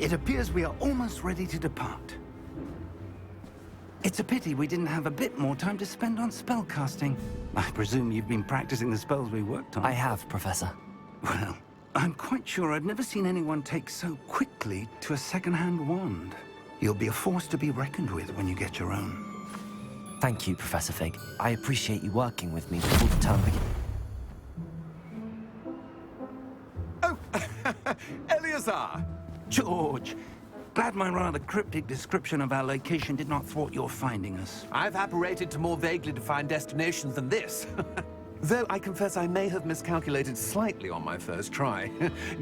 It appears we are almost ready to depart. It's a pity we didn't have a bit more time to spend on spellcasting. I presume you've been practicing the spells we worked on. I have, Professor. Well, I'm quite sure I've never seen anyone take so quickly to a second-hand wand. You'll be a force to be reckoned with when you get your own. Thank you, Professor Fig. I appreciate you working with me before the term begins. Oh, Eleazar! George, glad my rather cryptic description of our location did not thwart your finding us. I've apparated to more vaguely defined destinations than this. Though I confess I may have miscalculated slightly on my first try.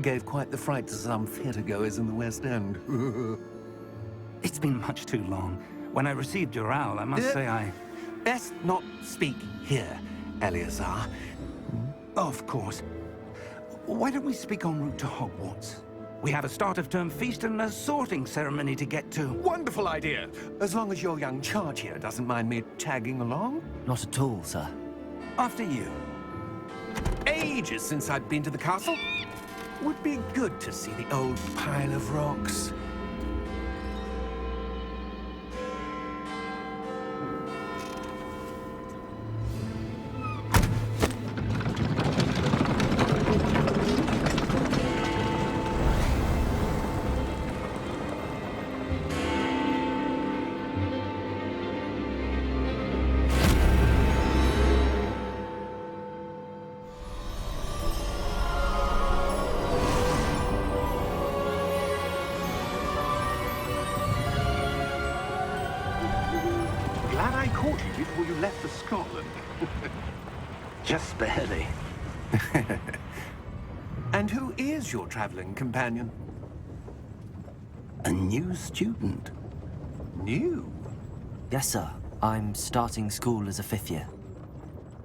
Gave quite the fright to some theatre-goers in the West End. It's been much too long. When I received your owl, I must say I... Best not speak here, Eleazar. Of course. Why don't we speak en route to Hogwarts? We have a start-of-term feast and a sorting ceremony to get to. Wonderful idea! As long as your young charge here doesn't mind me tagging along. Not at all, sir. After you. Ages since I'd been to the castle. Would be good to see the old pile of rocks. Glad I caught you before you left for Scotland. Just barely. And who is your traveling companion? A new student. New? Yes, sir. I'm starting school as a 5th year.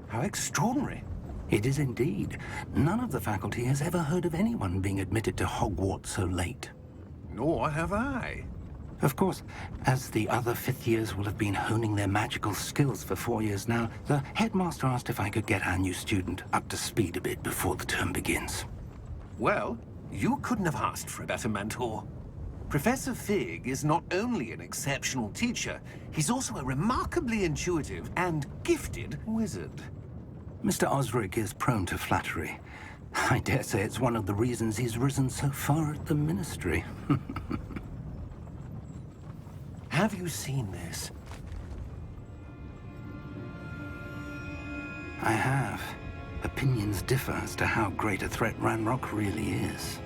How extraordinary. It is indeed. None of the faculty has ever heard of anyone being admitted to Hogwarts so late. Nor have I. Of course, as the other 5th years will have been honing their magical skills for 4 years now, the headmaster asked if I could get our new student up to speed a bit before the term begins. Well, you couldn't have asked for a better mentor. Professor Fig is not only an exceptional teacher, he's also a remarkably intuitive and gifted wizard. Mr. Osric is prone to flattery. I dare say it's one of the reasons he's risen so far at the Ministry. Have you seen this? I have. Opinions differ as to how great a threat Ranrock really is.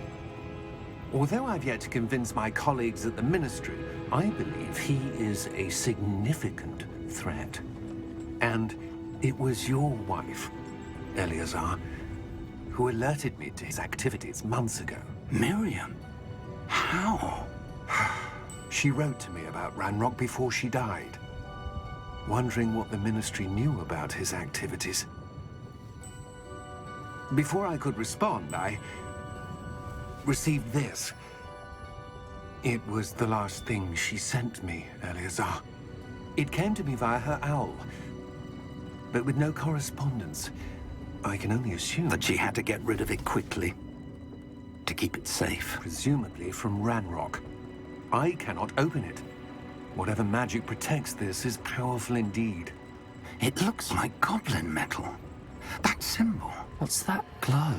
Although I've yet to convince my colleagues at the Ministry, I believe he is a significant threat. And it was your wife, Eleazar, who alerted me to his activities months ago. Miriam? How? She wrote to me about Ranrock before she died, wondering what the Ministry knew about his activities. Before I could respond, I received this. It was the last thing she sent me, Eleazar. It came to me via her owl, but with no correspondence. I can only assume That she had to get rid of it quickly, to keep it safe. presumably from Ranrock. I cannot open it. Whatever magic protects this is powerful indeed. It looks like goblin metal. That symbol. What's that glow?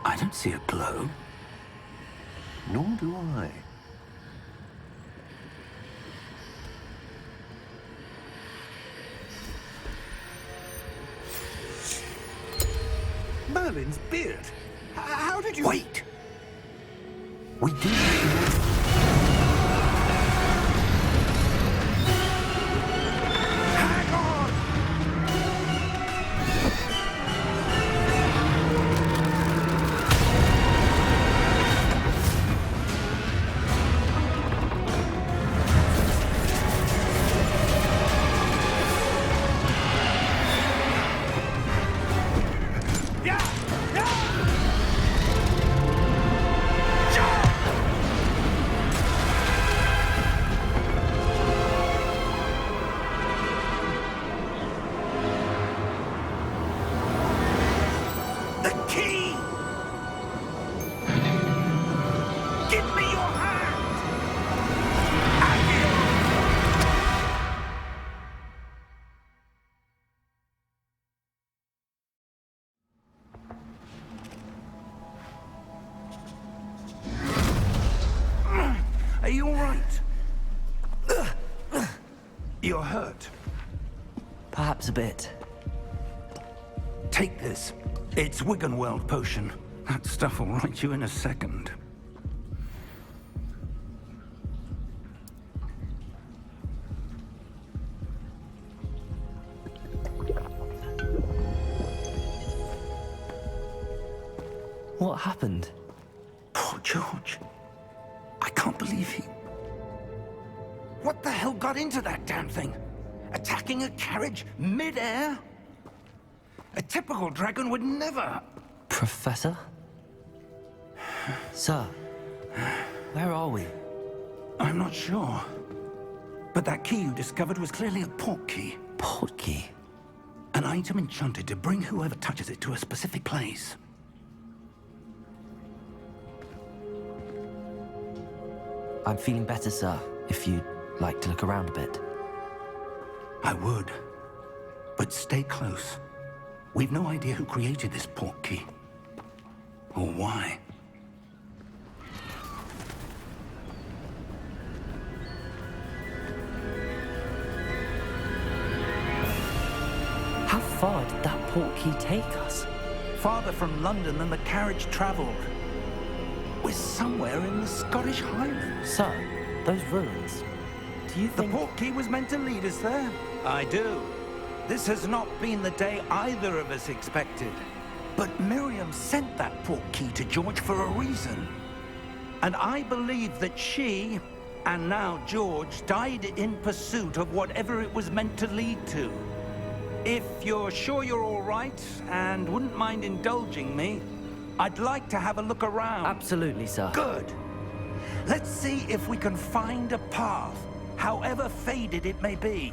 I don't see a glow. Nor do I. Merlin's beard. How did you... Wait! We do. Hang on! Yeah! Yeah! You're hurt. Perhaps a bit. Take this. It's Wiggenweld potion. That stuff will right you in a second. What happened? Poor George. I can't believe he... What the hell got into that damn thing? Attacking a carriage mid-air? A typical dragon would never... Professor? Sir, where are we? I'm not sure. But that key you discovered was clearly a port key. Port key? An item enchanted to bring whoever touches it to a specific place. I'm feeling better, sir, if you'd like to look around a bit. I would. But stay close. We've no idea who created this port key. Or why. How far did that port key take us? Farther from London than the carriage traveled. We're somewhere in the Scottish Highlands. Sir, those ruins. Do you The think... port key was meant to lead us there? I do. This has not been the day either of us expected. But Miriam sent that port key to George for a reason. And I believe that she, and now George, died in pursuit of whatever it was meant to lead to. If you're sure you're all right, and wouldn't mind indulging me, I'd like to have a look around. Absolutely, sir. Good. Let's see if we can find a path, however faded it may be.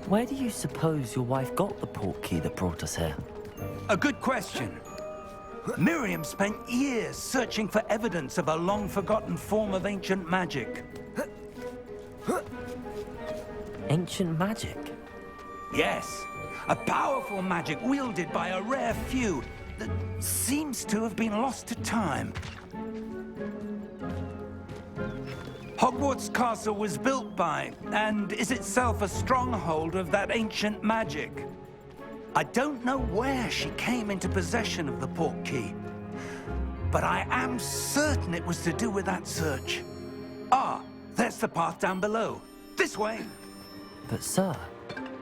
Where do you suppose your wife got the port key that brought us here? A good question. Miriam spent years searching for evidence of a long-forgotten form of ancient magic. Ancient magic? Yes, a powerful magic wielded by a rare few that seems to have been lost to time. Hogwarts Castle was built by, and is itself a stronghold of that ancient magic. I don't know where she came into possession of the port key, but I am certain it was to do with that search. Ah, there's the path down below. This way. But sir,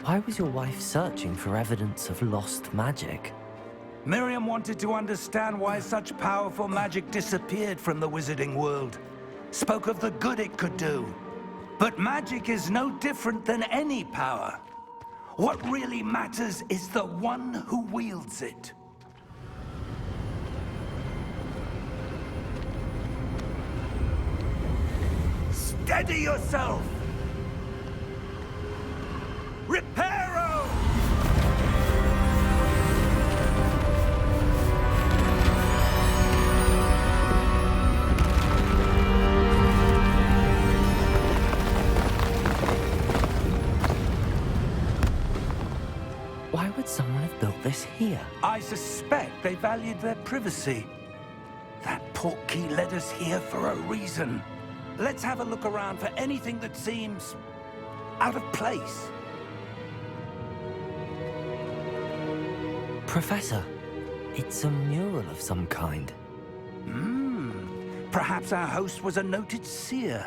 why was your wife searching for evidence of lost magic? Miriam wanted to understand why such powerful magic disappeared from the wizarding world. Spoke of the good it could do. But magic is no different than any power. What really matters is the one who wields it. Steady yourself! Reparo! Why would someone have built this here? I suspect they valued their privacy. That port key led us here for a reason. Let's have a look around for anything that seems out of place. Professor, it's a mural of some kind. Perhaps our host was a noted seer.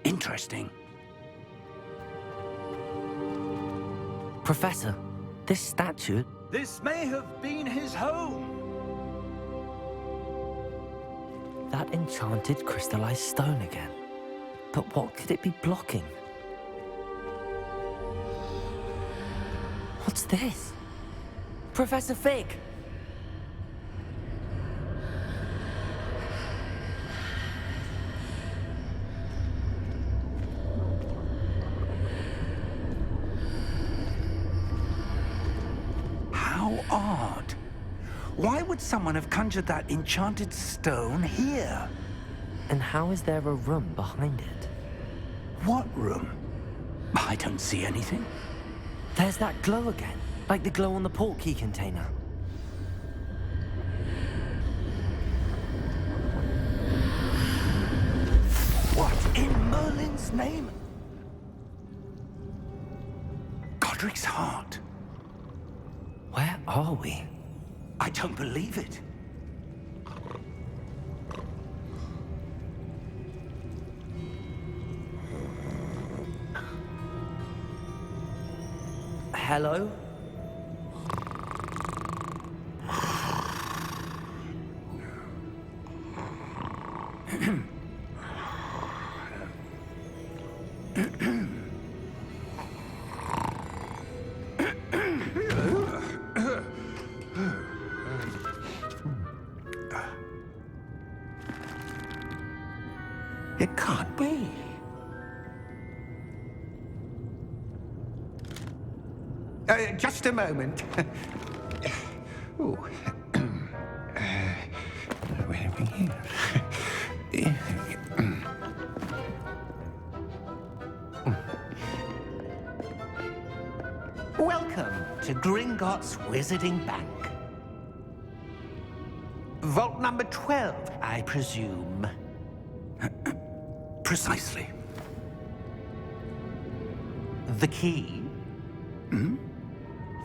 Interesting. Professor, this statue... This may have been his home. That enchanted crystallized stone again. But what could it be blocking? What's this? Professor Fig! How odd. Why would someone have conjured that enchanted stone here? And how is there a room behind it? What room? I don't see anything. There's that glow again, like the glow on the portkey container. God's name? Godric's heart. Where are we? I don't believe it. Hello? It can't be. Just a moment. Ooh. Where are we here? Welcome to Gringotts Wizarding Bank. Vault number 12, I presume. Precisely. The key?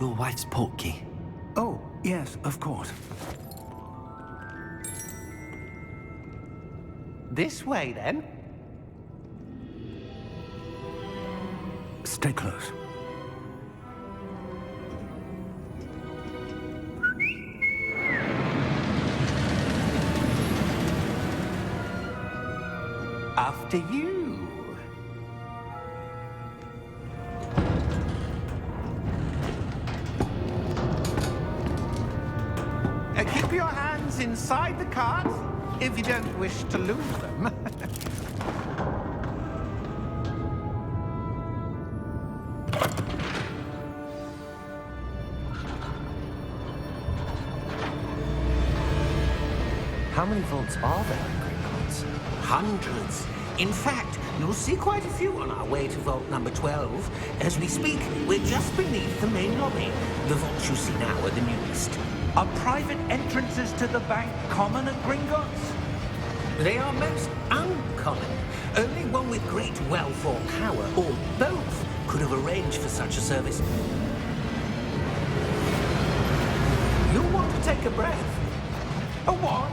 Your wife's portkey. Oh, yes, of course. This way, then. Stay close. After you. Keep your hands inside the cart if you don't wish to lose them. How many vaults are there in Gringotts? Hundreds. In fact, you'll see quite a few on our way to vault number 12. As we speak, we're just beneath the main lobby. The vaults you see now are the newest. Are private entrances to the bank common at Gringotts? They are most uncommon. Only one with great wealth or power, or both, could have arranged for such a service. You'll want to take a breath. A what?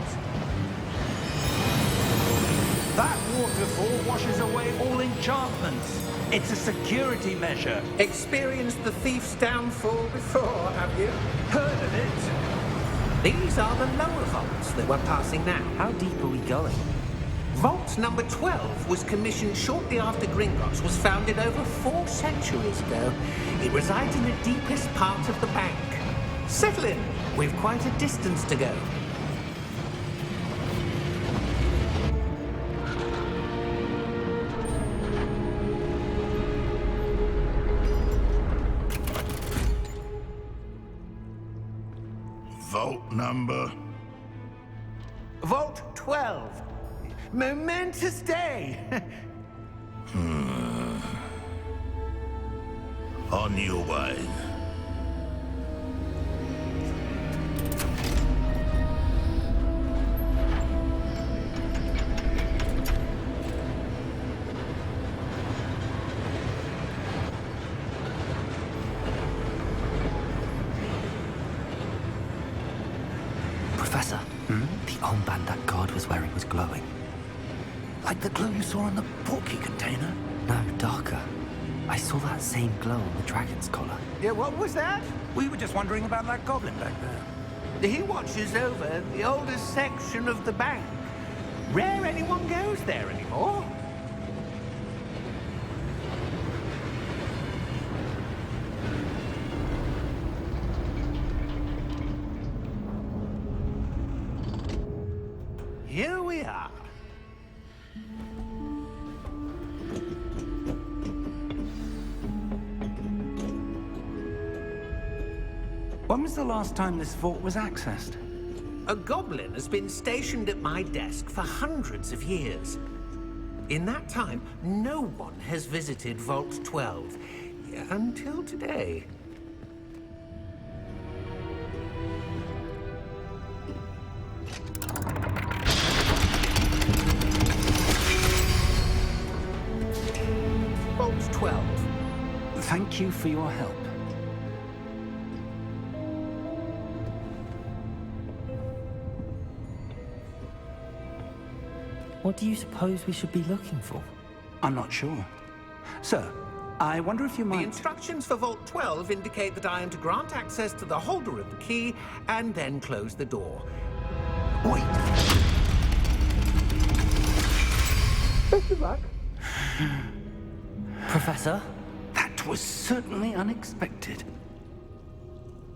That waterfall washes away all enchantments. It's a security measure. Experienced the thief's downfall before, have you? Heard of it? These are the lower vaults that we're passing now. How deep are we going? Vault number 12 was commissioned shortly after Gringotts was founded over 4 centuries ago. It resides in the deepest part of the bank. Settle in. We've quite a distance to go. Vault number? Vault 12. Momentous day. On your way. Professor, the armband that guard was wearing was glowing. Like the glow you saw on the portkey container? No, darker. I saw that same glow on the dragon's collar. Yeah, what was that? We were just wondering about that goblin back there. He watches over the oldest section of the bank. Rare anyone goes there anymore. Here we are. When was the last time this vault was accessed? A goblin has been stationed at my desk for hundreds of years. In that time, no one has visited Vault 12 until today. 12. Thank you for your help. What do you suppose we should be looking for? I'm not sure. Sir, I wonder if you The might... instructions for Vault 12 indicate that I am to grant access to the holder of the key and then close the door. Wait. Best of luck. Professor? That was certainly unexpected.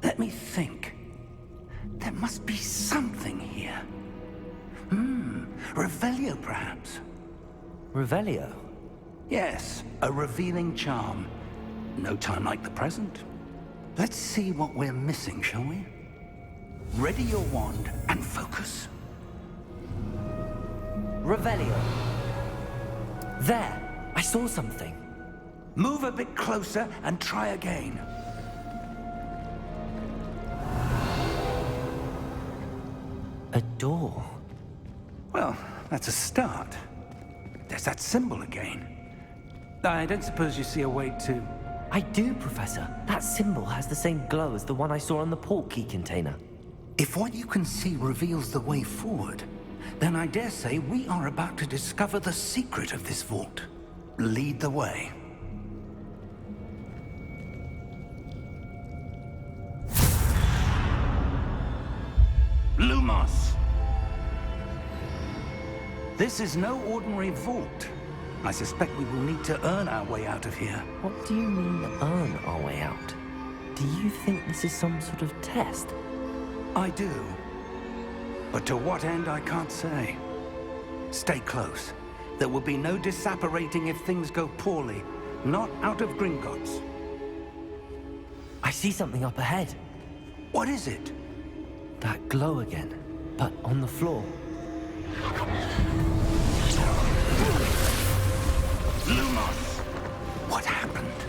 Let me think. There must be something here. Revelio, perhaps? Revelio? Yes, a revealing charm. No time like the present. Let's see what we're missing, shall we? Ready your wand and focus. Revelio. There! I saw something. Move a bit closer and try again. A door. Well, that's a start. There's that symbol again. I don't suppose you see a way to... I do, Professor. That symbol has the same glow as the one I saw on the port key container. If what you can see reveals the way forward, then I dare say we are about to discover the secret of this vault. Lead the way. Lumos! This is no ordinary vault. I suspect we will need to earn our way out of here. What do you mean, earn our way out? Do you think this is some sort of test? I do. But to what end, I can't say. Stay close. There will be no disapparating if things go poorly. Not out of Gringotts. I see something up ahead. What is it? That glow again, but on the floor. Lumos! What happened?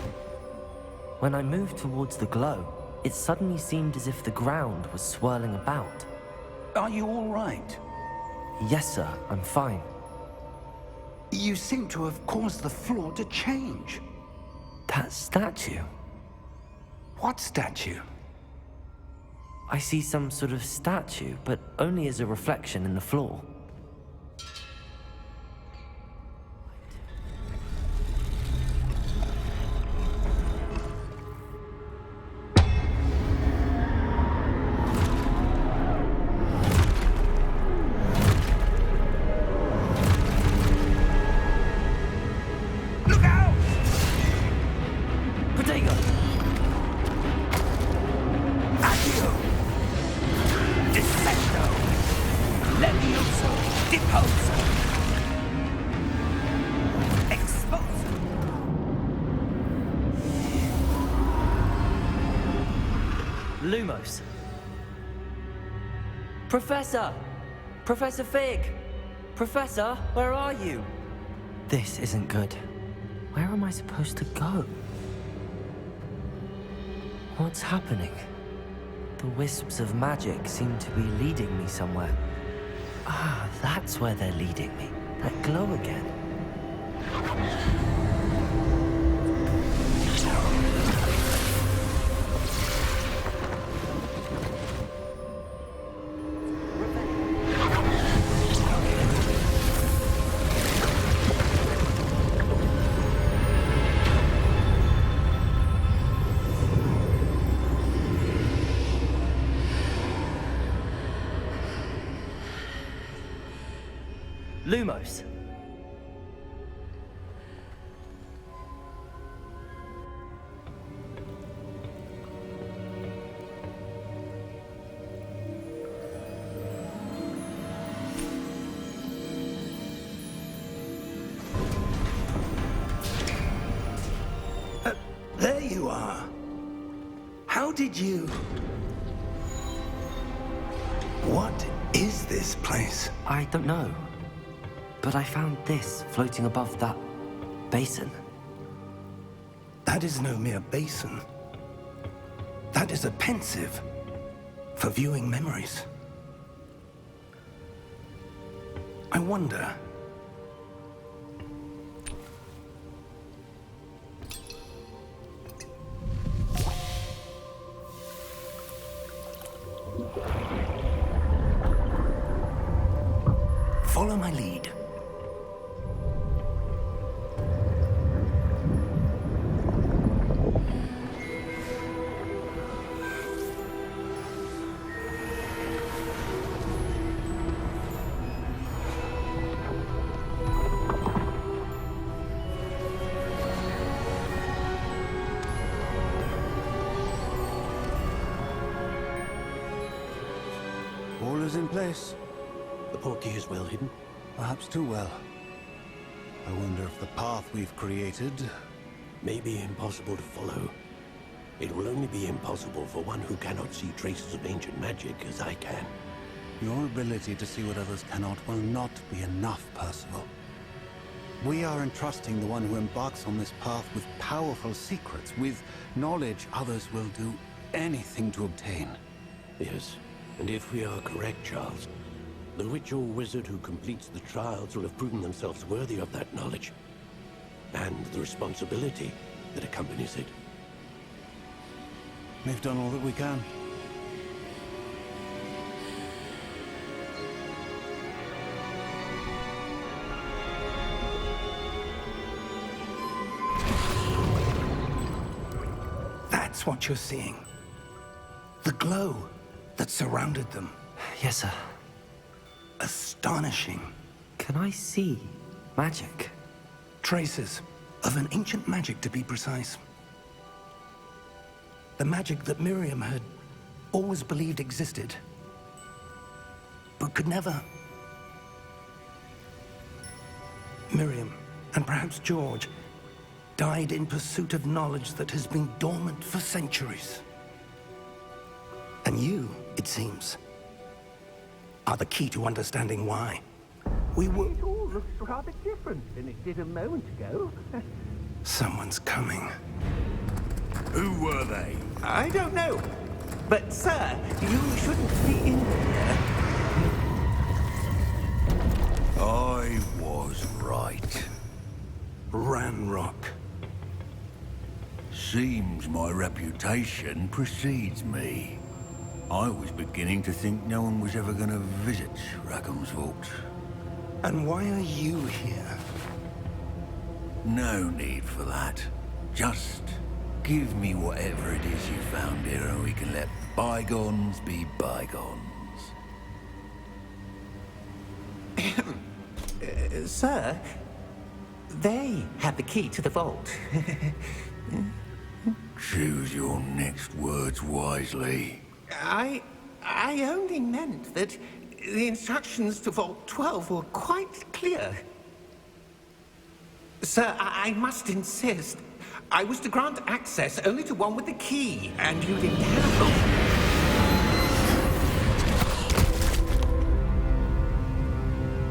When I moved towards the glow, it suddenly seemed as if the ground was swirling about. Are you all right? Yes, sir, I'm fine. You seem to have caused the floor to change. That statue. What statue? I see some sort of statue, but only as a reflection in the floor. Look out! Protego! Accio! Dissecto! Levioso! Deposo! Exposo! Lumos. Professor! Professor Fig! Professor, where are you? This isn't good. Where am I supposed to go? What's happening? The wisps of magic seem to be leading me somewhere. Ah, that's where they're leading me. That glow again. Lumos. There you are. How did you... What is this place? I don't know. But I found this floating above that basin. That is no mere basin. That is a pensive for viewing memories. I wonder... Follow my lead. All is in place. The portkey is well hidden. Perhaps too well. I wonder if the path we've created... May be impossible to follow. It will only be impossible for one who cannot see traces of ancient magic as I can. Your ability to see what others cannot will not be enough, Percival. We are entrusting the one who embarks on this path with powerful secrets, with knowledge others will do anything to obtain. Yes, and if we are correct, Charles, the witch or wizard who completes the trials will have proven themselves worthy of that knowledge. And the responsibility that accompanies it. We've done all that we can. That's what you're seeing. The glow that surrounded them. Yes, sir. Astonishing. Can I see magic? Traces of an ancient magic, to be precise. The magic that Miriam had always believed existed, but could never. Miriam, and perhaps George, died in pursuit of knowledge that has been dormant for centuries. And you, it seems, are the key to understanding why. We were... It all looks rather different than it did a moment ago. Someone's coming. Who were they? I don't know. But, sir, you shouldn't be in here. I was right. Ranrock. Seems my reputation precedes me. I was beginning to think no one was ever going to visit Rackham's Vault. And why are you here? No need for that. Just give me whatever it is you found here and we can let bygones be bygones. Sir, they have the key to the vault. Choose your next words wisely. I only meant that the instructions to Vault 12 were quite clear. Sir, I must insist. I was to grant access only to one with the key, and you didn't have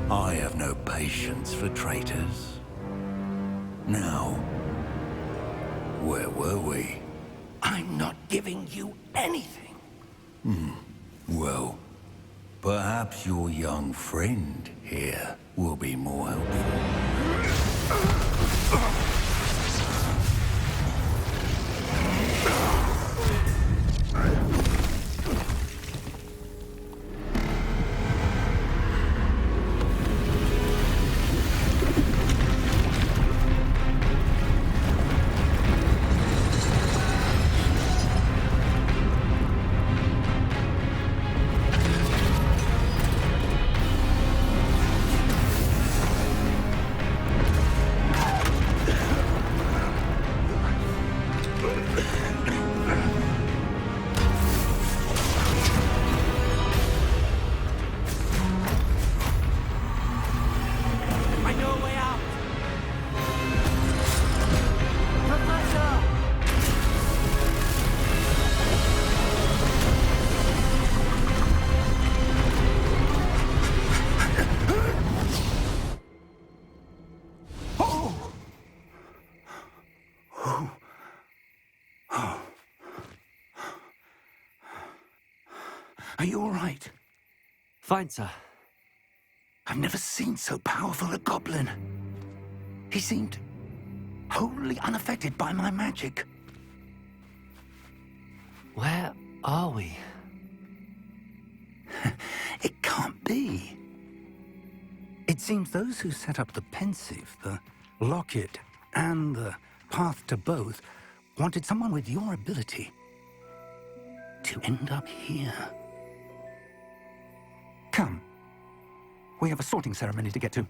it. I have no patience for traitors. Now, where were we? I'm not giving you anything. Well, perhaps your young friend here will be more helpful. Are you all right? Fine, sir. I've never seen so powerful a goblin. He seemed wholly unaffected by my magic. Where are we? It can't be. seems those who set up the pensive, the locket, and the path to both wanted someone with your ability to end up here. Come. We have a sorting ceremony to get to.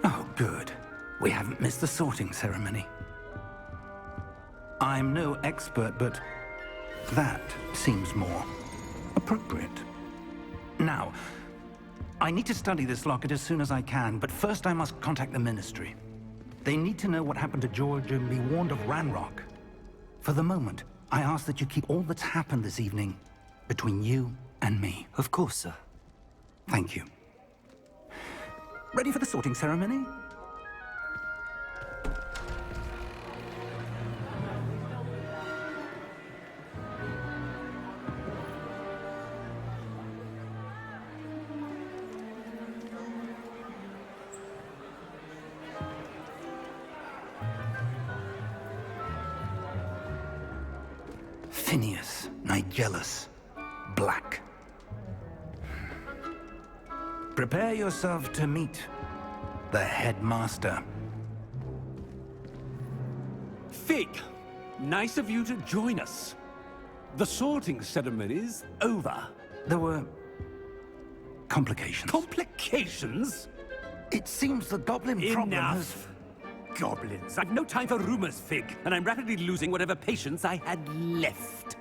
Oh, good. We haven't missed the sorting ceremony. I'm no expert, but that seems more appropriate. Now, I need to study this locket as soon as I can, but first I must contact the Ministry. They need to know what happened to George and be warned of Ranrock. For the moment, I ask that you keep all that's happened this evening between you and me. Of course, sir. Thank you. Ready for the sorting ceremony? Phineas, Nigellus, Black. Prepare yourself to meet the headmaster. Fig, nice of you to join us. The sorting ceremony's over. There were complications. Complications? It seems the goblin problem has... Enough! Goblins. I've no time for rumors, Fig, and I'm rapidly losing whatever patience I had left.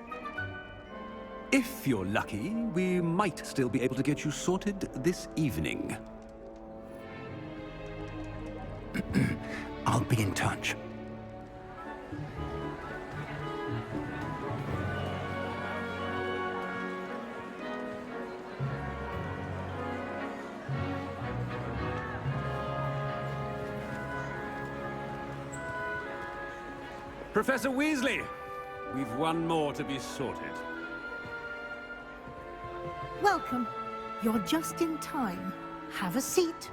If you're lucky, we might still be able to get you sorted this evening. I'll be in touch. Professor Weasley, we've one more to be sorted. Welcome. You're just in time. Have a seat.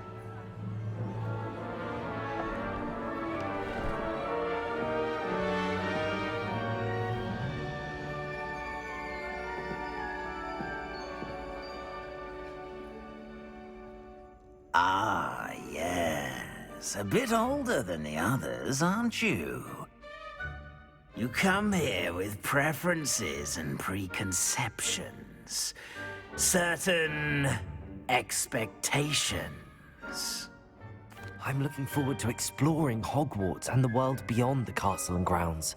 Ah, yes. A bit older than the others, aren't you? You come here with preferences and preconceptions. Certain expectations. I'm looking forward to exploring Hogwarts and the world beyond the castle and grounds.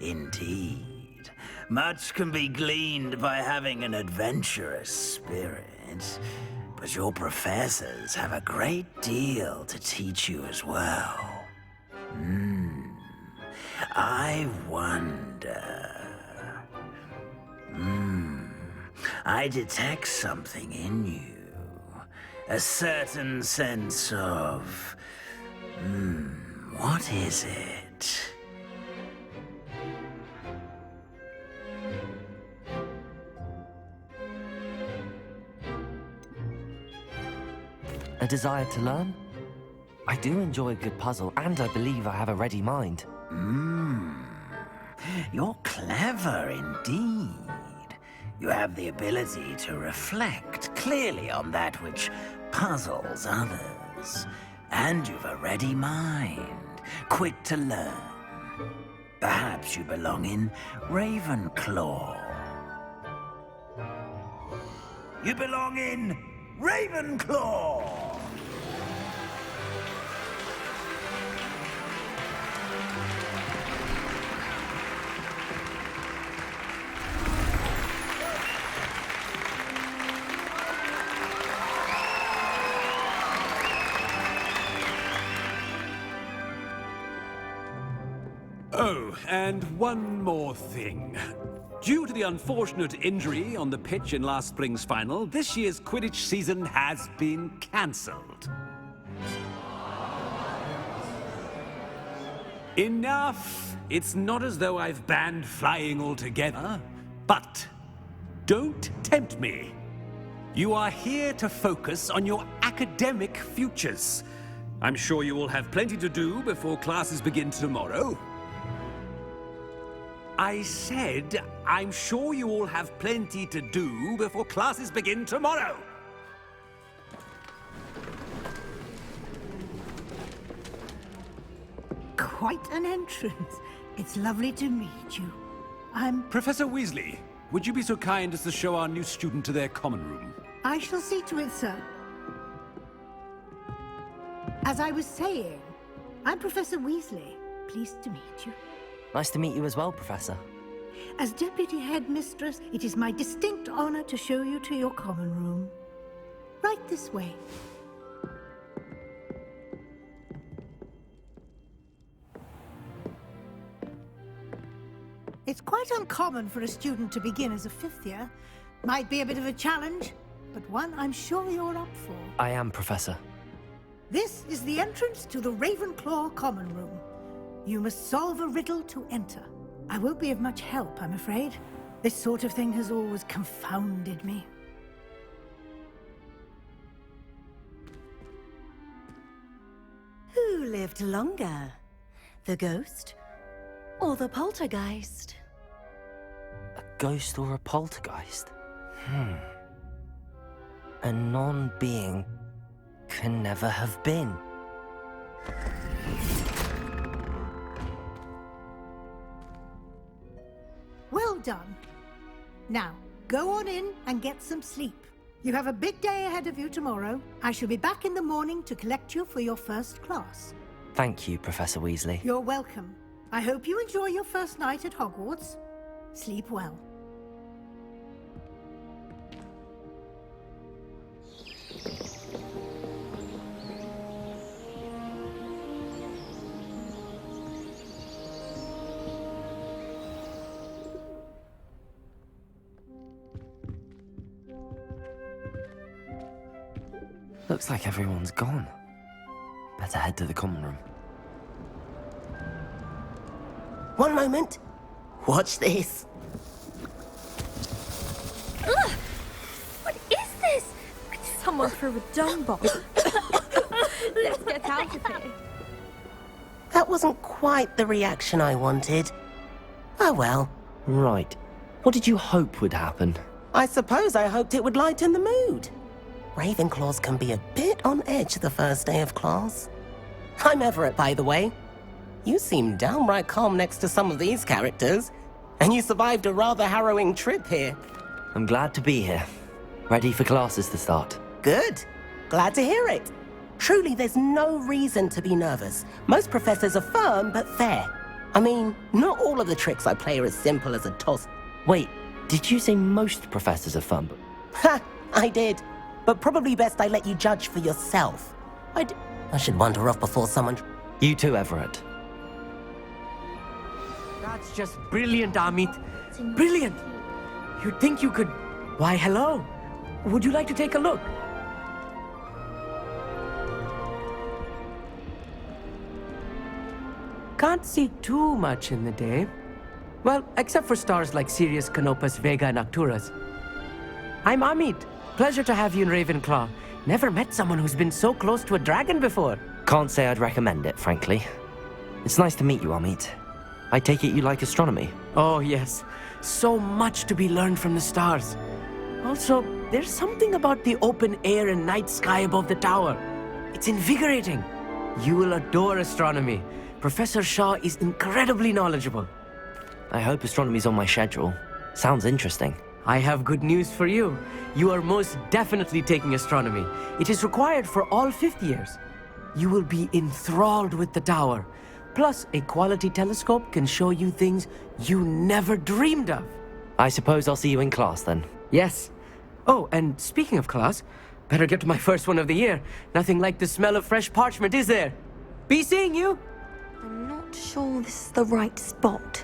Indeed. Much can be gleaned by having an adventurous spirit, but your professors have a great deal to teach you as well. I wonder... I detect something in you. A certain sense of... what is it? A desire to learn? I do enjoy a good puzzle, and I believe I have a ready mind. You're clever indeed. You have the ability to reflect clearly on that which puzzles others. And you've a ready mind, quick to learn. Perhaps you belong in Ravenclaw. You belong in Ravenclaw! Oh, and one more thing. Due to the unfortunate injury on the pitch in last spring's final, this year's Quidditch season has been cancelled. Enough! It's not as though I've banned flying altogether, but don't tempt me. You are here to focus on your academic futures. I'm sure you will have plenty to do before classes begin tomorrow. I said, I'm sure you all have plenty to do before classes begin tomorrow. Quite an entrance. It's lovely to meet you. I'm... Professor Weasley, would you be so kind as to show our new student to their common room? I shall see to it, sir. As I was saying, I'm Professor Weasley. Pleased to meet you. Nice to meet you as well, Professor. As Deputy Headmistress, it is my distinct honor to show you to your common room. Right this way. It's quite uncommon for a student to begin as a fifth year. Might be a bit of a challenge, but one I'm sure you're up for. I am, Professor. This is the entrance to the Ravenclaw common room. You must solve a riddle to enter. I won't be of much help, I'm afraid. This sort of thing has always confounded me. Who lived longer? The ghost or the poltergeist? A ghost or a poltergeist? A non-being can never have been. Well done. Now, go on in and get some sleep. You have a big day ahead of you tomorrow. I shall be back in the morning to collect you for your first class. Thank you, Professor Weasley. You're welcome. I hope you enjoy your first night at Hogwarts. Sleep well. Looks like everyone's gone. Better head to the common room. One moment. Watch this. Ugh! What is this? Someone threw a dung bomb. Let's get out of here. That wasn't quite the reaction I wanted. Oh well. Right. What did you hope would happen? I suppose I hoped it would lighten the mood. Ravenclaws can be a bit on edge the first day of class. I'm Everett, by the way. You seem downright calm next to some of these characters, and you survived a rather harrowing trip here. I'm glad to be here. Ready for classes to start. Good. Glad to hear it. Truly, there's no reason to be nervous. Most professors are firm but fair. I mean, not all of the tricks I play are as simple as a toss. Wait, did you say most professors are fun? Ha! I did. But probably best I let you judge for yourself. I should wander off before someone... You too, Everett. That's just brilliant, Amit. Brilliant! You'd think you could... Why, hello. Would you like to take a look? Can't see too much in the day. Well, except for stars like Sirius, Canopus, Vega, and Arcturus. I'm Amit. Pleasure to have you in Ravenclaw. Never met someone who's been so close to a dragon before. Can't say I'd recommend it, frankly. It's nice to meet you, Amit. I take it you like astronomy? Oh, yes. So much to be learned from the stars. Also, there's something about the open air and night sky above the tower. It's invigorating. You will adore astronomy. Professor Shaw is incredibly knowledgeable. I hope astronomy's on my schedule. Sounds interesting. I have good news for you. You are most definitely taking astronomy. It is required for all fifth years. You will be enthralled with the tower. Plus, a quality telescope can show you things you never dreamed of. I suppose I'll see you in class then. Yes. Oh, and speaking of class, better get to my first one of the year. Nothing like the smell of fresh parchment, is there? Be seeing you! I'm not not sure this is the right spot.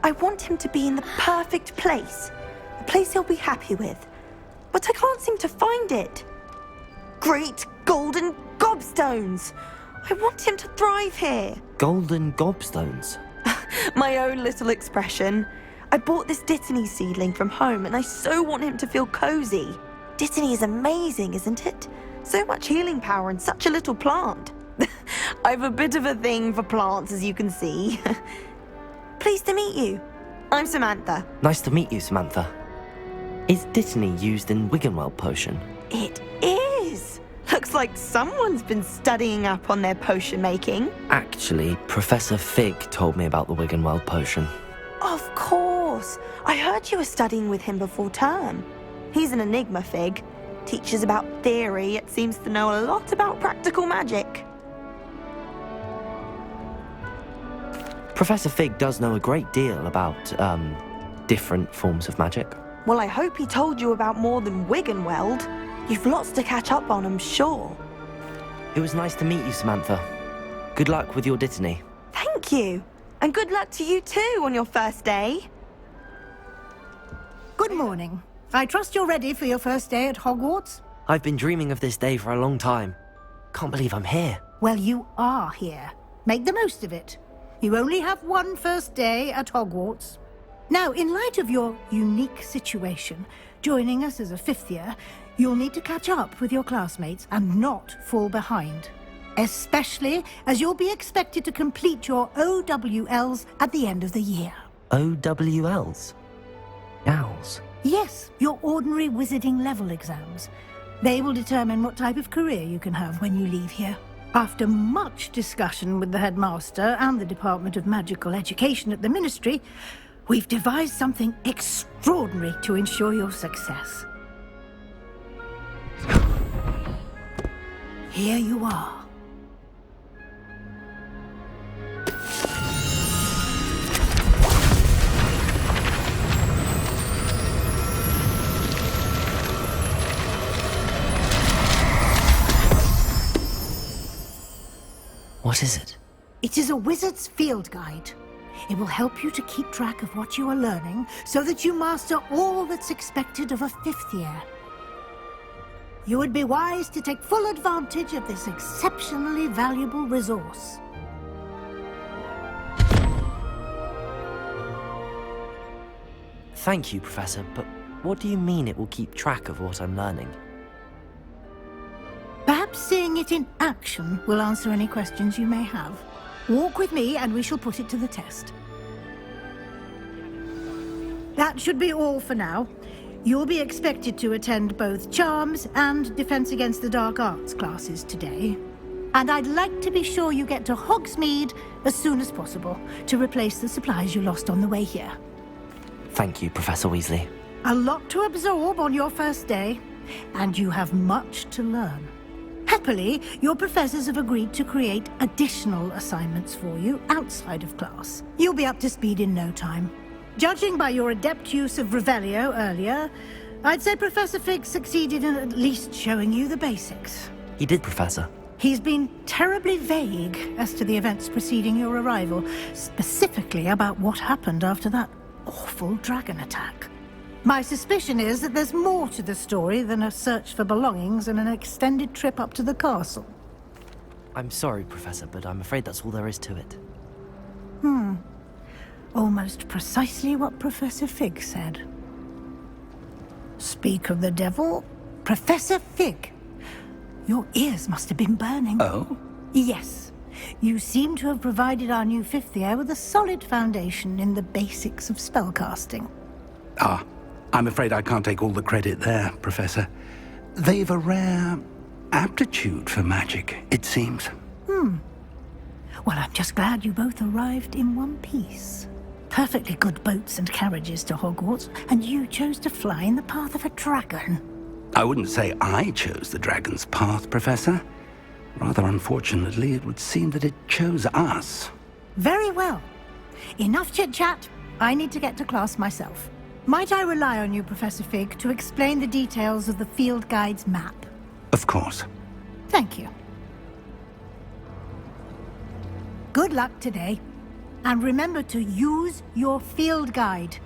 I want him to be in the perfect place. A place he'll be happy with. But I can't seem to find it. Great golden gobstones! I want him to thrive here. Golden gobstones? My own little expression. I bought this Dittany seedling from home and I so want him to feel cozy. Dittany is amazing, isn't it? So much healing power in such a little plant. I've a bit of a thing for plants, as you can see. Pleased to meet you. I'm Samantha. Nice to meet you, Samantha. Is Dittany used in Wiggenweld potion? It is. Looks like someone's been studying up on their potion making. Actually, Professor Fig told me about the Wiggenweld potion. Of course. I heard you were studying with him before term. He's an enigma, Fig. Teaches about theory, yet seems to know a lot about practical magic. Professor Fig does know a great deal about, different forms of magic. Well, I hope he told you about more than Wiggenweld. You've lots to catch up on, I'm sure. It was nice to meet you, Samantha. Good luck with your Dittany. Thank you. And good luck to you too on your first day. Good morning. I trust you're ready for your first day at Hogwarts? I've been dreaming of this day for a long time. Can't believe I'm here. Well, you are here. Make the most of it. You only have one first day at Hogwarts. Now, in light of your unique situation, joining us as a fifth year, you'll need to catch up with your classmates and not fall behind. Especially as you'll be expected to complete your OWLs at the end of the year. OWLs? Owls? Yes, your ordinary wizarding level exams. They will determine what type of career you can have when you leave here. After much discussion with the headmaster and the Department of Magical Education at the Ministry, we've devised something extraordinary to ensure your success. Here you are. What is it? It is a wizard's field guide. It will help you to keep track of what you are learning so that you master all that's expected of a fifth year. You would be wise to take full advantage of this exceptionally valuable resource. Thank you, Professor, but what do you mean it will keep track of what I'm learning? Perhaps seeing it in action will answer any questions you may have. Walk with me and we shall put it to the test. That should be all for now. You'll be expected to attend both Charms and Defense Against the Dark Arts classes today. And I'd like to be sure you get to Hogsmeade as soon as possible to replace the supplies you lost on the way here. Thank you, Professor Weasley. A lot to absorb on your first day, and you have much to learn. Happily, your professors have agreed to create additional assignments for you outside of class. You'll be up to speed in no time. Judging by your adept use of Revelio earlier, I'd say Professor Fig succeeded in at least showing you the basics. He did, Professor. He's been terribly vague as to the events preceding your arrival, specifically about what happened after that awful dragon attack. My suspicion is that there's more to the story than a search for belongings and an extended trip up to the castle. I'm sorry, Professor, but I'm afraid that's all there is to it. Almost precisely what Professor Fig said. Speak of the devil, Professor Fig. Your ears must have been burning. Oh? Yes. You seem to have provided our new fifth year with a solid foundation in the basics of spellcasting. Ah, I'm afraid I can't take all the credit there, Professor. They've a rare aptitude for magic, it seems. Well, I'm just glad you both arrived in one piece. Perfectly good boats and carriages to Hogwarts, and you chose to fly in the path of a dragon. I wouldn't say I chose the dragon's path, Professor. Rather unfortunately, it would seem that it chose us. Very well. Enough chit-chat. I need to get to class myself. Might I rely on you, Professor Fig, to explain the details of the field guide's map? Of course. Thank you. Good luck today. And remember to use your field guide.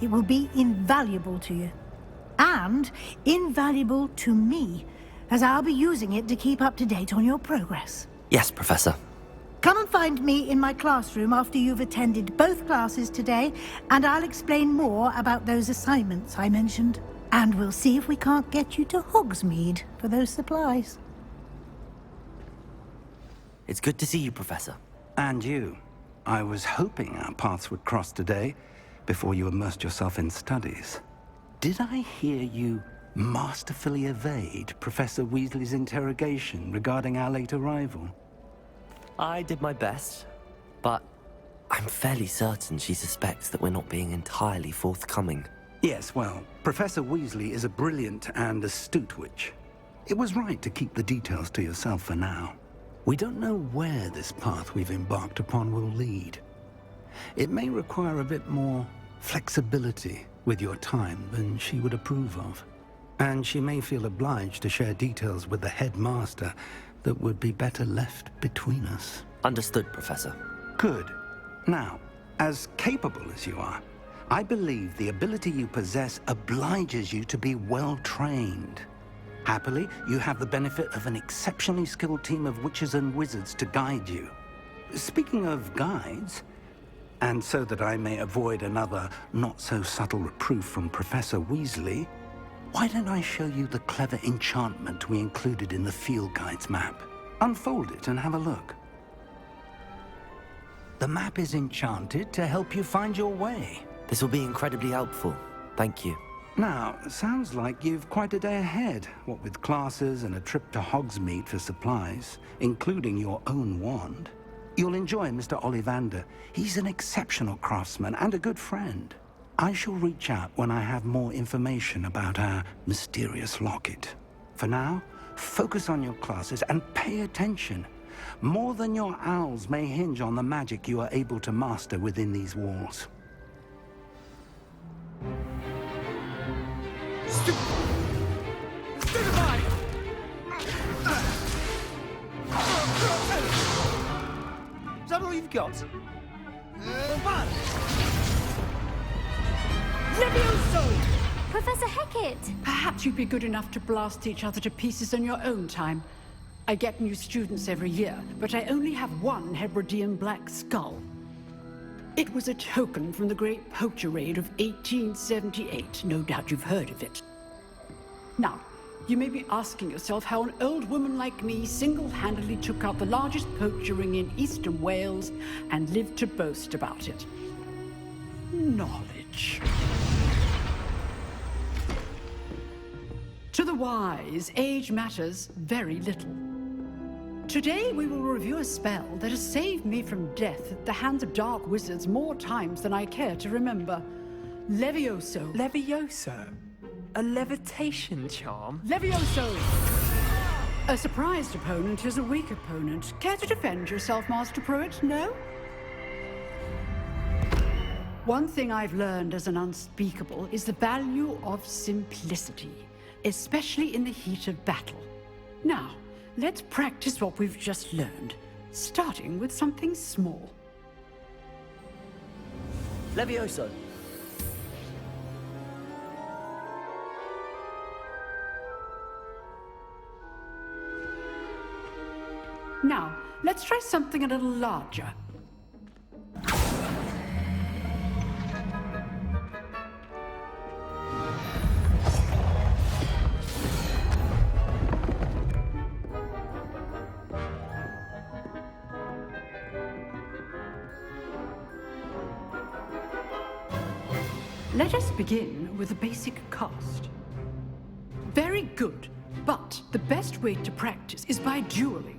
It will be invaluable to you. And invaluable to me, as I'll be using it to keep up to date on your progress. Yes, Professor. Come and find me in my classroom after you've attended both classes today, and I'll explain more about those assignments I mentioned. And we'll see if we can't get you to Hogsmeade for those supplies. It's good to see you, Professor. And you. I was hoping our paths would cross today, before you immersed yourself in studies. Did I hear you masterfully evade Professor Weasley's interrogation regarding our late arrival? I did my best, but I'm fairly certain she suspects that we're not being entirely forthcoming. Yes, well, Professor Weasley is a brilliant and astute witch. It was right to keep the details to yourself for now. We don't know where this path we've embarked upon will lead. It may require a bit more flexibility with your time than she would approve of. And she may feel obliged to share details with the headmaster that would be better left between us. Understood, Professor. Good. Now, as capable as you are, I believe the ability you possess obliges you to be well trained. Happily, you have the benefit of an exceptionally skilled team of witches and wizards to guide you. Speaking of guides, and so that I may avoid another not-so-subtle reproof from Professor Weasley, why don't I show you the clever enchantment we included in the field guide's map? Unfold it and have a look. The map is enchanted to help you find your way. This will be incredibly helpful. Thank you. Now, sounds like you've quite a day ahead, what with classes and a trip to Hogsmeade for supplies, including your own wand. You'll enjoy Mr. Ollivander. He's an exceptional craftsman and a good friend. I shall reach out when I have more information about our mysterious locket. For now, focus on your classes and pay attention. More than your owls may hinge on the magic you are able to master within these walls. Is that all you've got? Levioso! Professor Hecat! Perhaps you'd be good enough to blast each other to pieces in your own time. I get new students every year, but I only have one Hebridean black skull. It was a token from the Great Poacher Raid of 1878. No doubt you've heard of it. Now, you may be asking yourself how an old woman like me single-handedly took out the largest poacher ring in eastern Wales and lived to boast about it. Knowledge. To the wise, age matters very little. Today we will review a spell that has saved me from death at the hands of dark wizards more times than I care to remember. Levioso. Levioso? A levitation charm? Levioso! A surprised opponent is a weak opponent. Care to defend yourself, Master Pruitt? No? One thing I've learned as an unspeakable is the value of simplicity, especially in the heat of battle. Now, let's practice what we've just learned, starting with something small. Levioso. Now, let's try something a little larger. Let us begin with a basic cast. Very good, but the best way to practice is by dueling.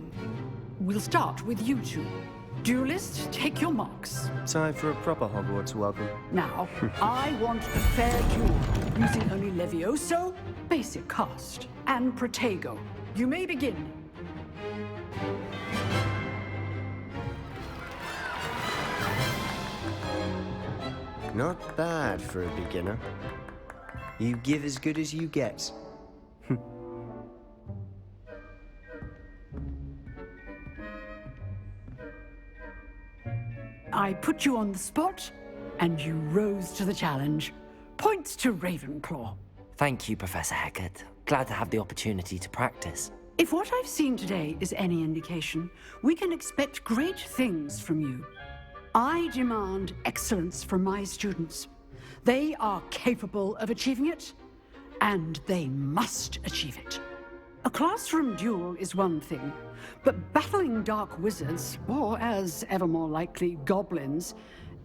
We'll start with you two. Duelists, take your marks. Time for a proper Hogwarts welcome. Now, I want a fair duel, using only Levioso, basic cast, and Protego. You may begin. Not bad for a beginner. You give as good as you get. I put you on the spot, and you rose to the challenge. Points to Ravenclaw. Thank you, Professor Hecat. Glad to have the opportunity to practice. If what I've seen today is any indication, we can expect great things from you. I demand excellence from my students. They are capable of achieving it, and they must achieve it. A classroom duel is one thing, but battling dark wizards, or as ever more likely, goblins,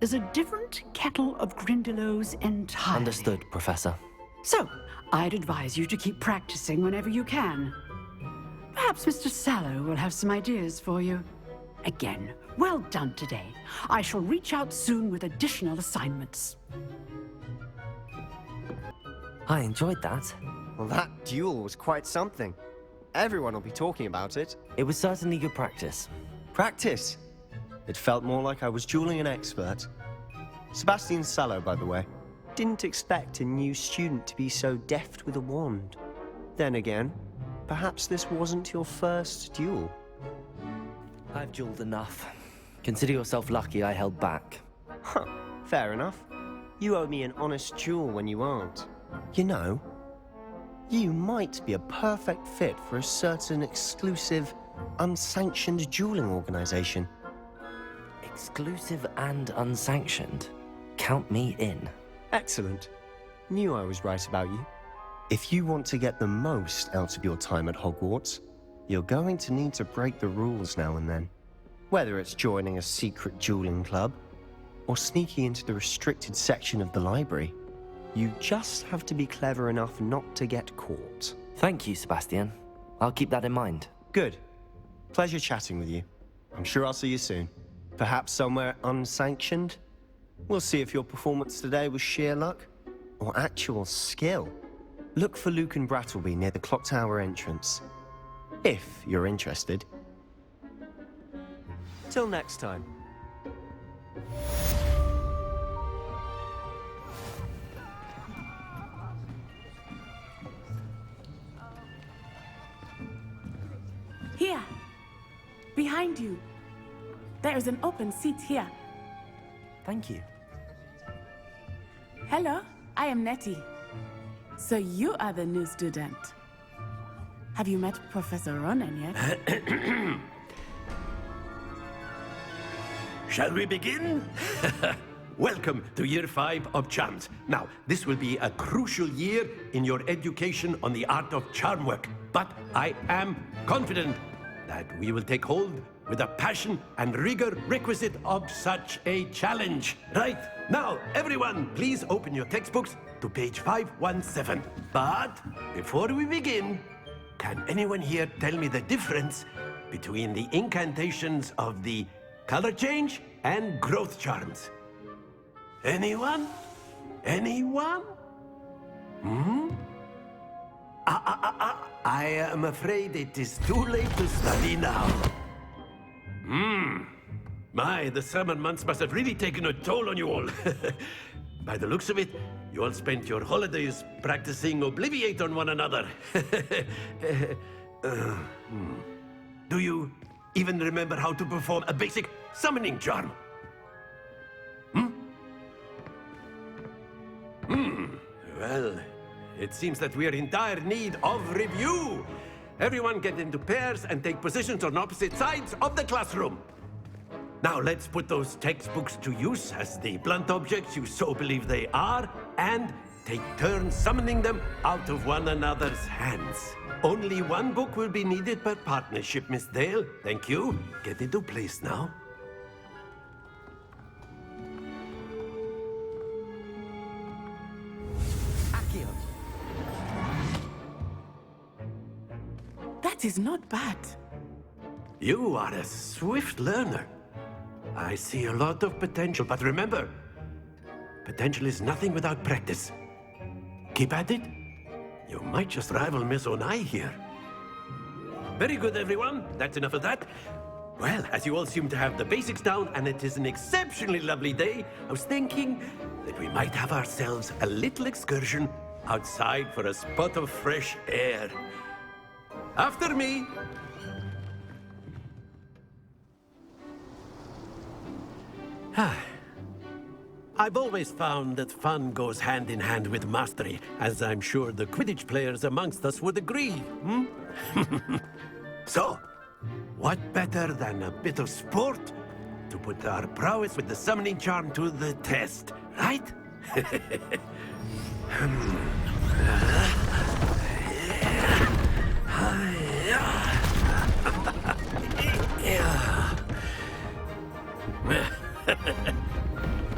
is a different kettle of Grindylows entirely. Understood, Professor. So, I'd advise you to keep practicing whenever you can. Perhaps Mr. Sallow will have some ideas for you. Again, well done today. I shall reach out soon with additional assignments. I enjoyed that. Well, that duel was quite something. Everyone will be talking about it. It was certainly good practice. Practice? It felt more like I was dueling an expert. Sebastian Sallow, by the way. Didn't expect a new student to be so deft with a wand. Then again, perhaps this wasn't your first duel. I've dueled enough. Consider yourself lucky I held back. Huh, fair enough. You owe me an honest duel when you aren't. You know, you might be a perfect fit for a certain exclusive, unsanctioned dueling organization. Exclusive and unsanctioned? Count me in. Excellent. Knew I was right about you. If you want to get the most out of your time at Hogwarts, you're going to need to break the rules now and then. Whether it's joining a secret dueling club, or sneaking into the restricted section of the library, you just have to be clever enough not to get caught. Thank you, Sebastian. I'll keep that in mind. Good. Pleasure chatting with you. I'm sure I'll see you soon. Perhaps somewhere unsanctioned? We'll see if your performance today was sheer luck or actual skill. Look for Luke and Brattleby near the clock tower entrance. If you're interested. Till next time. Here, behind you. There is an open seat here. Thank you. Hello, I am Nettie. So you are the new student. Have you met Professor Ronan yet? Shall we begin? Welcome to Year 5 of Charms. Now, this will be a crucial year in your education on the art of charm work. But I am confident that we will take hold with the passion and rigor requisite of such a challenge. Right, now, everyone, please open your textbooks to page 517. But before we begin, can anyone here tell me the difference between the incantations of the color change and growth charms? Anyone? Anyone? I am afraid it is too late to study now. My, the summer months must have really taken a toll on you all. By the looks of it, you all spent your holidays practicing Obliviate on one another. Do you even remember how to perform a basic summoning charm? Well, it seems that we are in dire need of review. Everyone get into pairs and take positions on opposite sides of the classroom. Now let's put those textbooks to use as the blunt objects you so believe they are, and take turns summoning them out of one another's hands. Only one book will be needed per partnership, Miss Dale. Thank you. Get into place now. That is not bad. You are a swift learner. I see a lot of potential, but remember, potential is nothing without practice. Keep at it. You might just rival Miss Onai here. Very good, everyone. That's enough of that. Well, as you all seem to have the basics down, and it is an exceptionally lovely day, I was thinking that we might have ourselves a little excursion outside for a spot of fresh air. After me. I've always found that fun goes hand in hand with mastery, as I'm sure the Quidditch players amongst us would agree, So, what better than a bit of sport to put our prowess with the summoning charm to the test, right?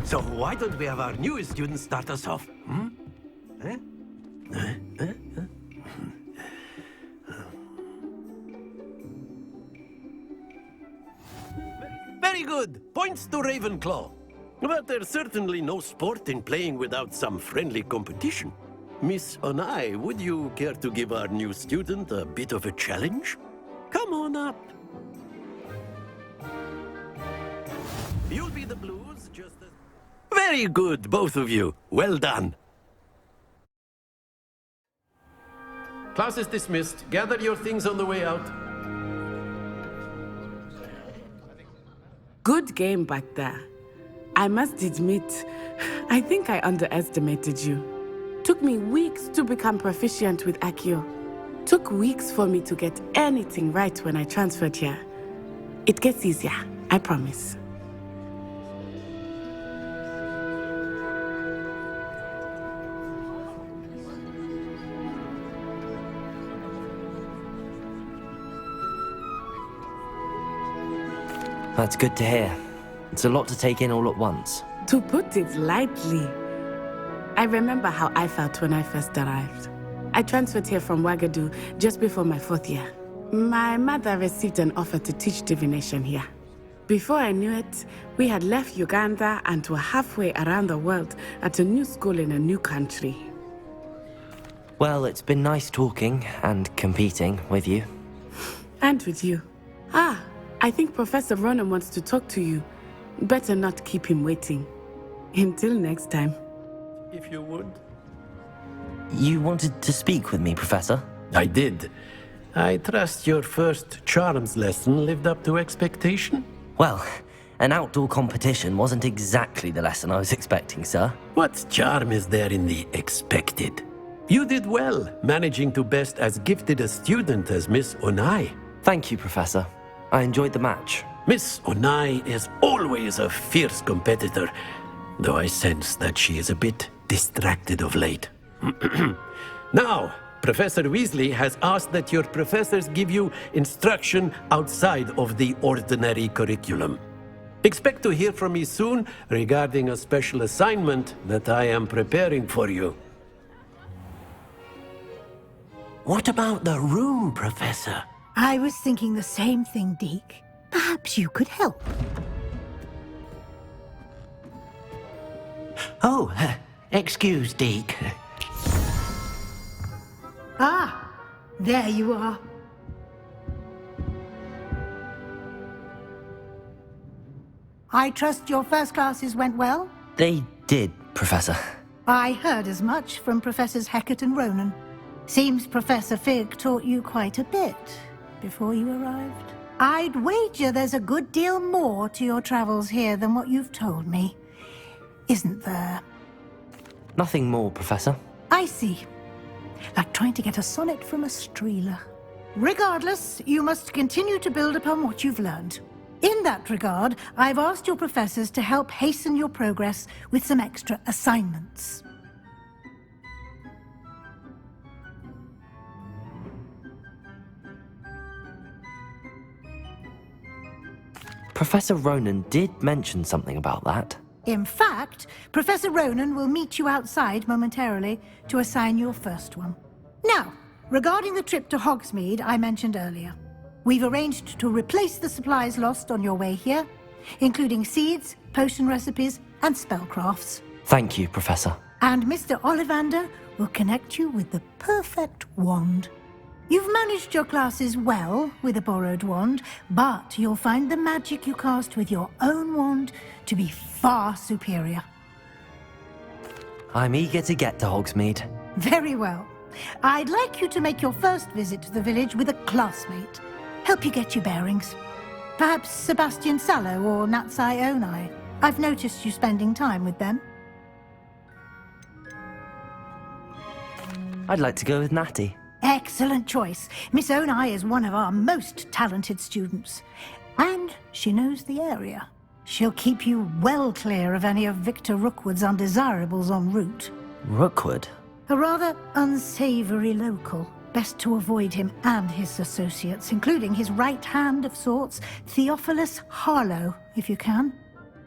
So why don't we have our newest student start us off? Very good. Points to Ravenclaw. But there's certainly no sport in playing without some friendly competition. Miss Onai, would you care to give our new student a bit of a challenge? Come on up. You'll be the blues just as... Very good, both of you. Well done. Class is dismissed. Gather your things on the way out. Good game back there. I must admit, I think I underestimated you. Took me weeks to become proficient with Accio. Took weeks for me to get anything right when I transferred here. It gets easier, I promise. That's good to hear. It's a lot to take in all at once. To put it lightly, I remember how I felt when I first arrived. I transferred here from Wagadu just before my 4th year. My mother received an offer to teach divination here. Before I knew it, we had left Uganda and were halfway around the world at a new school in a new country. Well, it's been nice talking and competing with you. And with you. I think Professor Ronan wants to talk to you. Better not keep him waiting. Until next time. If you would. You wanted to speak with me, Professor? I did. I trust your first charms lesson lived up to expectation? Well, an outdoor competition wasn't exactly the lesson I was expecting, sir. What charm is there in the expected? You did well, managing to best as gifted a student as Miss Onai. Thank you, Professor. I enjoyed the match. Miss Onai is always a fierce competitor, though I sense that she is a bit distracted of late. Now, Professor Weasley has asked that your professors give you instruction outside of the ordinary curriculum. Expect to hear from me soon regarding a special assignment that I am preparing for you. What about the room, Professor? I was thinking the same thing, Deke. Perhaps you could help. Oh, excuse, Deke. Ah, there you are. I trust your first classes went well? They did, Professor. I heard as much from Professors Hecat and Ronan. Seems Professor Fig taught you quite a bit before you arrived. I'd wager there's a good deal more to your travels here than what you've told me. Isn't there? Nothing more, Professor. I see. Like trying to get a sonnet from a streeler. Regardless, you must continue to build upon what you've learned. In that regard, I've asked your professors to help hasten your progress with some extra assignments. Professor Ronan did mention something about that. In fact, Professor Ronan will meet you outside momentarily to assign your first one. Now, regarding the trip to Hogsmeade I mentioned earlier, we've arranged to replace the supplies lost on your way here, including seeds, potion recipes, and spellcrafts. Thank you, Professor. And Mr. Ollivander will connect you with the perfect wand. You've managed your classes well with a borrowed wand, but you'll find the magic you cast with your own wand to be far superior. I'm eager to get to Hogsmeade. Very well. I'd like you to make your first visit to the village with a classmate. Help you get your bearings. Perhaps Sebastian Sallow or Natsai Onai. I've noticed you spending time with them. I'd like to go with Natty. Excellent choice. Miss Onai is one of our most talented students. And she knows the area. She'll keep you well clear of any of Victor Rookwood's undesirables en route. Rookwood? A rather unsavory local. Best to avoid him and his associates, including his right hand of sorts, Theophilus Harlow, if you can.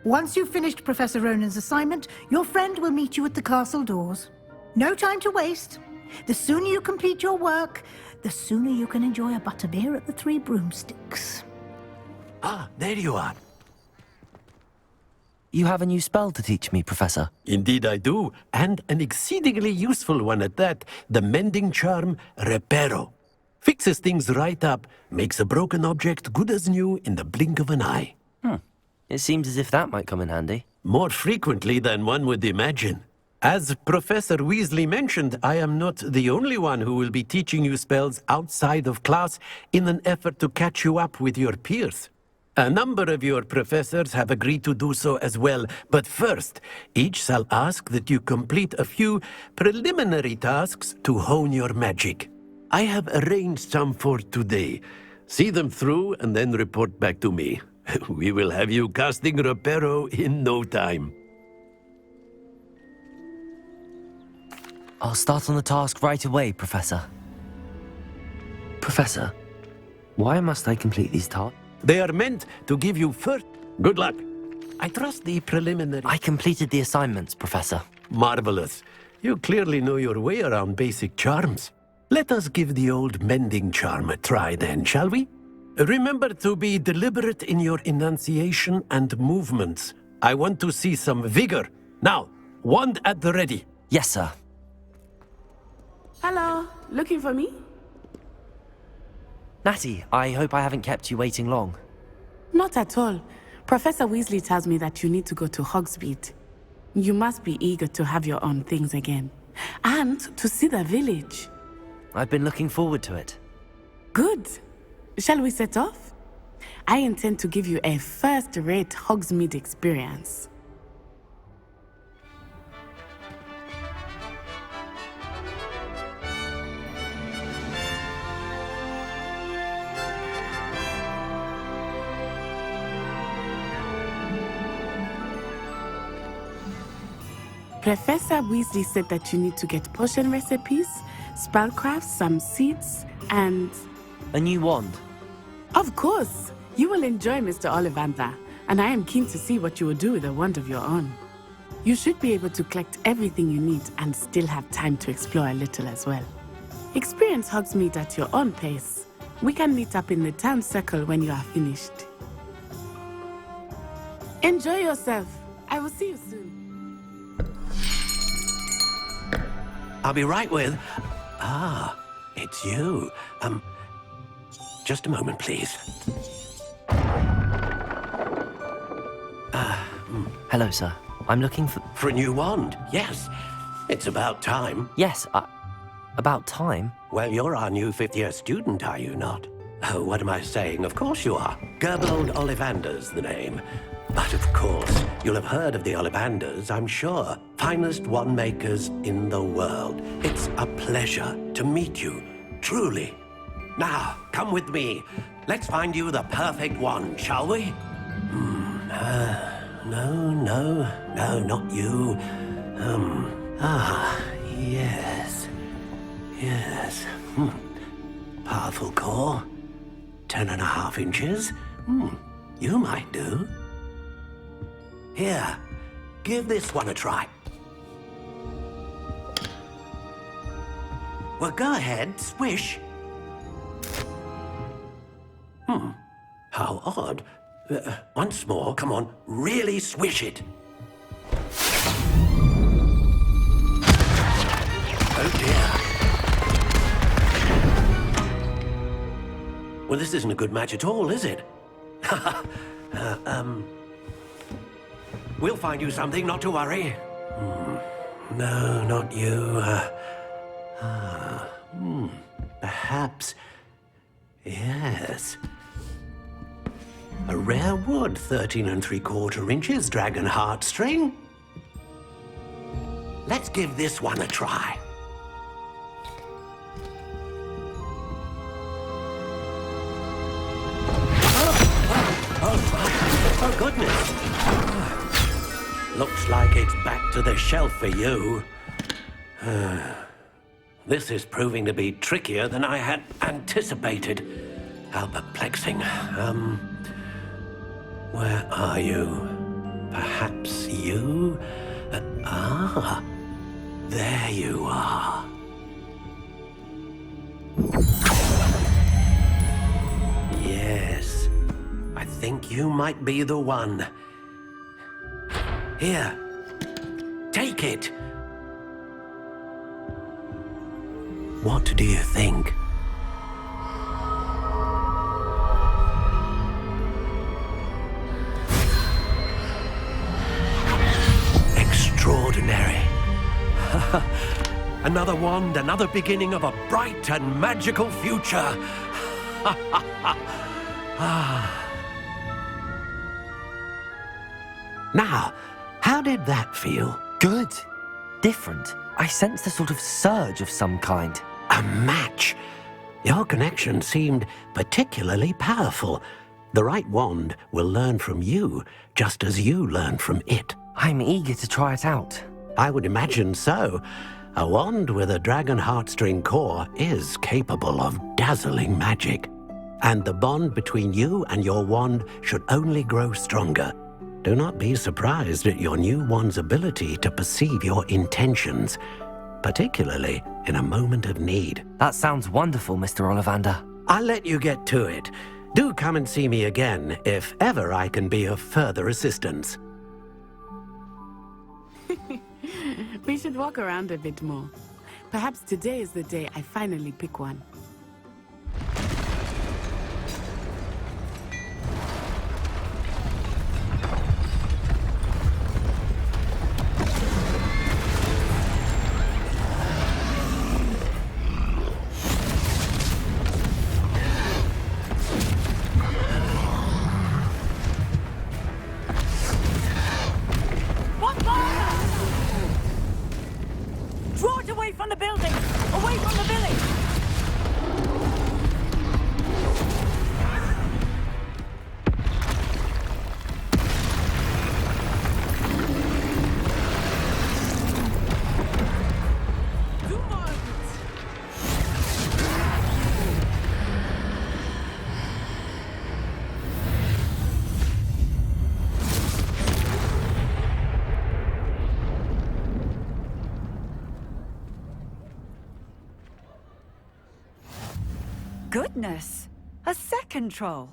Once you've finished Professor Ronan's assignment, your friend will meet you at the castle doors. No time to waste. The sooner you complete your work, the sooner you can enjoy a butterbeer at the Three Broomsticks. Ah, there you are. You have a new spell to teach me, Professor. Indeed I do, and an exceedingly useful one at that. The mending charm, Reparo. Fixes things right up, makes a broken object good as new in the blink of an eye. It seems as if that might come in handy. More frequently than one would imagine. As Professor Weasley mentioned, I am not the only one who will be teaching you spells outside of class in an effort to catch you up with your peers. A number of your professors have agreed to do so as well, but first, each shall ask that you complete a few preliminary tasks to hone your magic. I have arranged some for today. See them through and then report back to me. We will have you casting Reparo in no time. I'll start on the task right away, Professor. Professor, why must I complete these tasks? They are meant to give you first. Good luck. I trust the preliminary. I completed the assignments, Professor. Marvelous. You clearly know your way around basic charms. Let us give the old mending charm a try then, shall we? Remember to be deliberate in your enunciation and movements. I want to see some vigor. Now, wand at the ready. Yes, sir. Hello, looking for me? Natty, I hope I haven't kept you waiting long. Not at all. Professor Weasley tells me that you need to go to Hogsmeade. You must be eager to have your own things again. And to see the village. I've been looking forward to it. Good. Shall we set off? I intend to give you a first-rate Hogsmeade experience. Professor Weasley said that you need to get potion recipes, spellcrafts, some seeds, and... a new wand? Of course! You will enjoy Mr. Ollivander, and I am keen to see what you will do with a wand of your own. You should be able to collect everything you need and still have time to explore a little as well. Experience Hogsmeade at your own pace. We can meet up in the town circle when you are finished. Enjoy yourself. I will see you soon. I'll be right with... Ah, it's you. Just a moment, please. Hello, sir. I'm looking for... For a new wand, yes. It's about time. Yes, about time? Well, you're our new fifth-year student, are you not? Oh, what am I saying? Of course you are. Gerbold Ollivander's the name. But of course, you'll have heard of the Ollivanders, I'm sure. Finest wand makers in the world. It's a pleasure to meet you, truly. Now, come with me. Let's find you the perfect wand, shall we? No, not you. Yes. Powerful core. 10.5 inches. You might do. Here, give this one a try. Well, go ahead, swish. How odd. Once more, come on, really swish it. Oh dear. Well, this isn't a good match at all, is it? We'll find you something, not to worry. No, not you. Perhaps... Yes. A rare wood, 13 3/4 inches, dragon heartstring. Let's give this one a try. Oh, goodness. Looks like it's back to the shelf for you. This is proving to be trickier than I had anticipated. How perplexing. Where are you? Perhaps you? There you are. Yes, I think you might be the one. Here, take it. What do you think? Extraordinary. Another wand, another beginning of a bright and magical future. Now, how did that feel? Good. Different. I sensed a sort of surge of some kind. A match. Your connection seemed particularly powerful. The right wand will learn from you, just as you learn from it. I'm eager to try it out. I would imagine so. A wand with a dragon heartstring core is capable of dazzling magic. And the bond between you and your wand should only grow stronger. Do not be surprised at your new wand's ability to perceive your intentions, particularly in a moment of need. That sounds wonderful, Mr. Ollivander. I'll let you get to it. Do come and see me again if ever I can be of further assistance. We should walk around a bit more. Perhaps today is the day I finally pick one. Goodness! A second troll!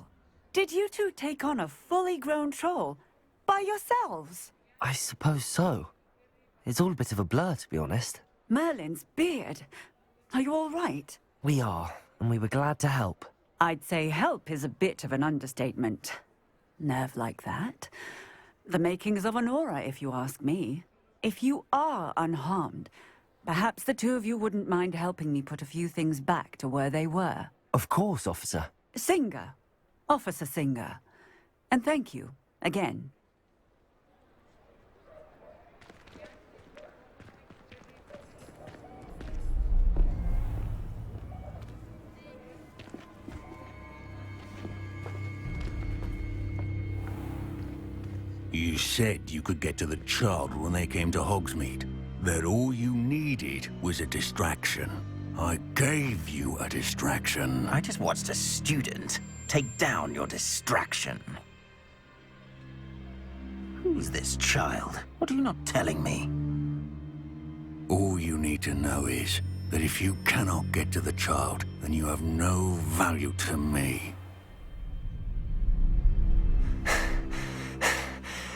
Did you two take on a fully grown troll by yourselves? I suppose so. It's all a bit of a blur, to be honest. Merlin's beard. Are you all right? We are, and we were glad to help. I'd say help is a bit of an understatement. Nerve like that. The makings of an aura, if you ask me. If you are unharmed, perhaps the two of you wouldn't mind helping me put a few things back to where they were. Of course, officer. Singer. Officer Singer. And thank you, again. You said you could get to the child when they came to Hogsmeade. That all you needed was a distraction. I gave you a distraction. I just watched a student take down your distraction. Who's this child? What are you not telling me? All you need to know is that if you cannot get to the child, then you have no value to me.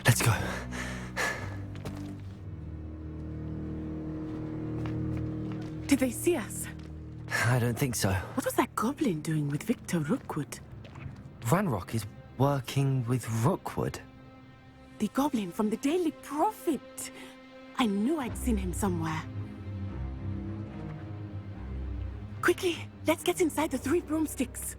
Let's go. Did they see us? I don't think so. What was that goblin doing with Victor Rookwood? Ranrock is working with Rookwood. The goblin from the Daily Prophet. I knew I'd seen him somewhere. Quickly, let's get inside the 3 broomsticks.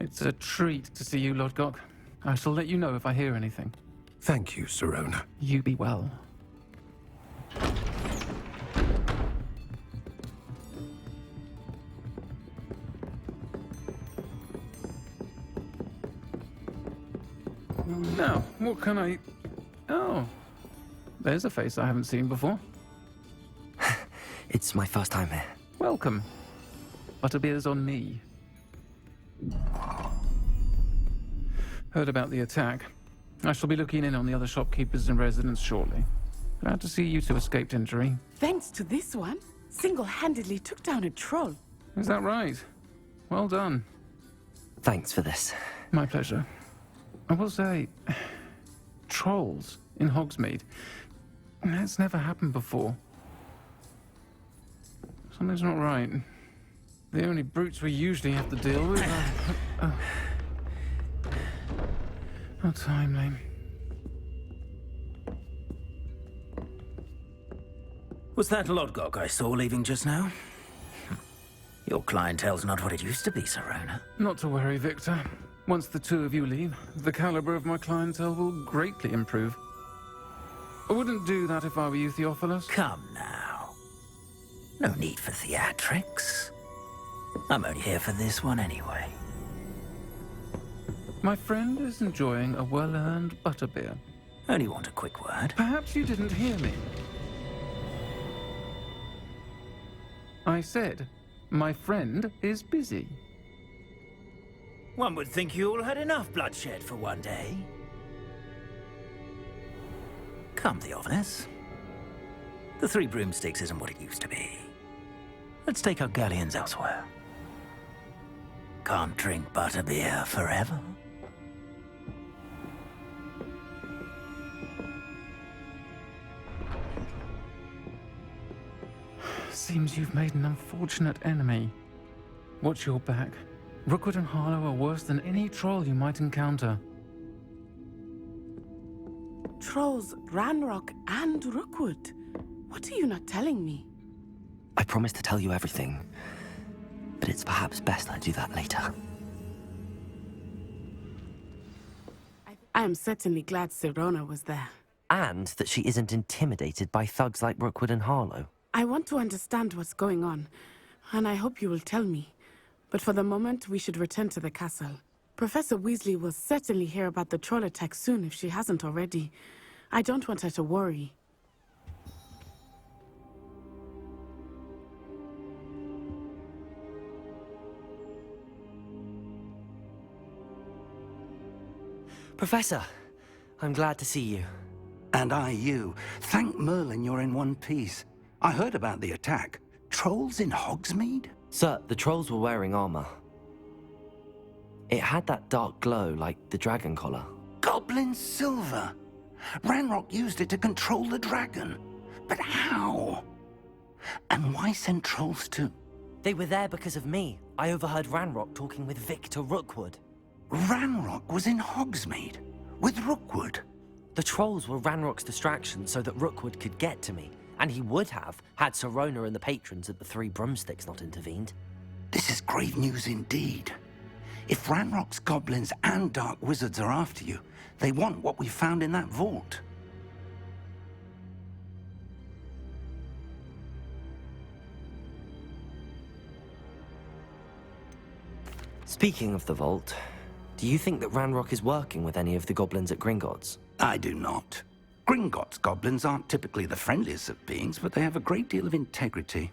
It's a treat to see you, Lodgok. I shall let you know if I hear anything. Thank you, Sirona. You be well. Now, what can I... Oh, there's a face I haven't seen before. It's my first time here. Welcome. Butterbeer's on me. Heard about the attack. I shall be looking in on the other shopkeepers and residents shortly. Glad to see you two escaped injury. Thanks to this one, single-handedly took down a troll. Is that right? Well done. Thanks for this. My pleasure. I will say, trolls in Hogsmeade. That's never happened before. Something's not right. The only brutes we usually have to deal with are... How timely. Was that Lodgok I saw leaving just now? Your clientele's not what it used to be, Sirona. Not to worry, Victor. Once the two of you leave, the caliber of my clientele will greatly improve. I wouldn't do that if I were you, Theophilus. Come now. No need for theatrics. I'm only here for this one anyway. My friend is enjoying a well-earned butterbeer. Only want a quick word. Perhaps you didn't hear me. I said, my friend is busy. One would think you all had enough bloodshed for one day. Come, Theophilus. The Three Broomsticks isn't what it used to be. Let's take our galleons elsewhere. Can't drink butterbeer forever. Seems you've made an unfortunate enemy. Watch your back. Rookwood and Harlow are worse than any troll you might encounter. Trolls, Ranrock, and Rookwood. What are you not telling me? I promise to tell you everything, but it's perhaps best I do that later. I am certainly glad Sirona was there. And that she isn't intimidated by thugs like Rookwood and Harlow. I want to understand what's going on, and I hope you will tell me. But for the moment, we should return to the castle. Professor Weasley will certainly hear about the troll attack soon if she hasn't already. I don't want her to worry. Professor, I'm glad to see you. And I you. Thank Merlin you're in one piece. I heard about the attack. Trolls in Hogsmeade? Sir, the trolls were wearing armor. It had that dark glow like the dragon collar. Goblin silver! Ranrock used it to control the dragon. But how? And why send trolls to... They were there because of me. I overheard Ranrock talking with Victor Rookwood. Ranrock was in Hogsmeade? With Rookwood? The trolls were Ranrock's distraction so that Rookwood could get to me. And he would have, had Sirona and the patrons at the Three Broomsticks not intervened. This is grave news indeed. If Ranrock's goblins and dark wizards are after you, they want what we found in that vault. Speaking of the vault, do you think that Ranrock is working with any of the goblins at Gringotts? I do not. Gringotts goblins aren't typically the friendliest of beings, but they have a great deal of integrity.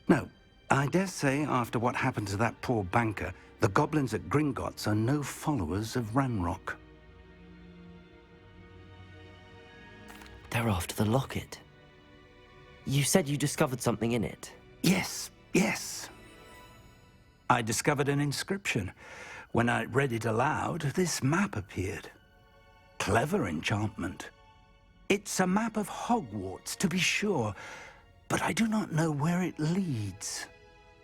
No, I dare say after what happened to that poor banker, the goblins at Gringotts are no followers of Ranrock. They're after the locket. You said you discovered something in it. Yes, yes. I discovered an inscription. When I read it aloud, this map appeared. Clever enchantment. It's a map of Hogwarts, to be sure, but I do not know where it leads.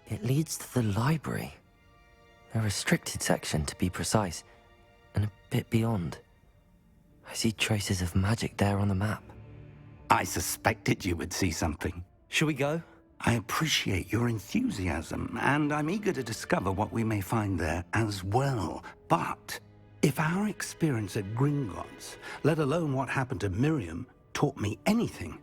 It leads to the library. A restricted section, to be precise, and a bit beyond. I see traces of magic there on the map. I suspected you would see something. Shall we go? I appreciate your enthusiasm, and I'm eager to discover what we may find there as well. But if our experience at Gringotts, let alone what happened to Miriam, taught me anything,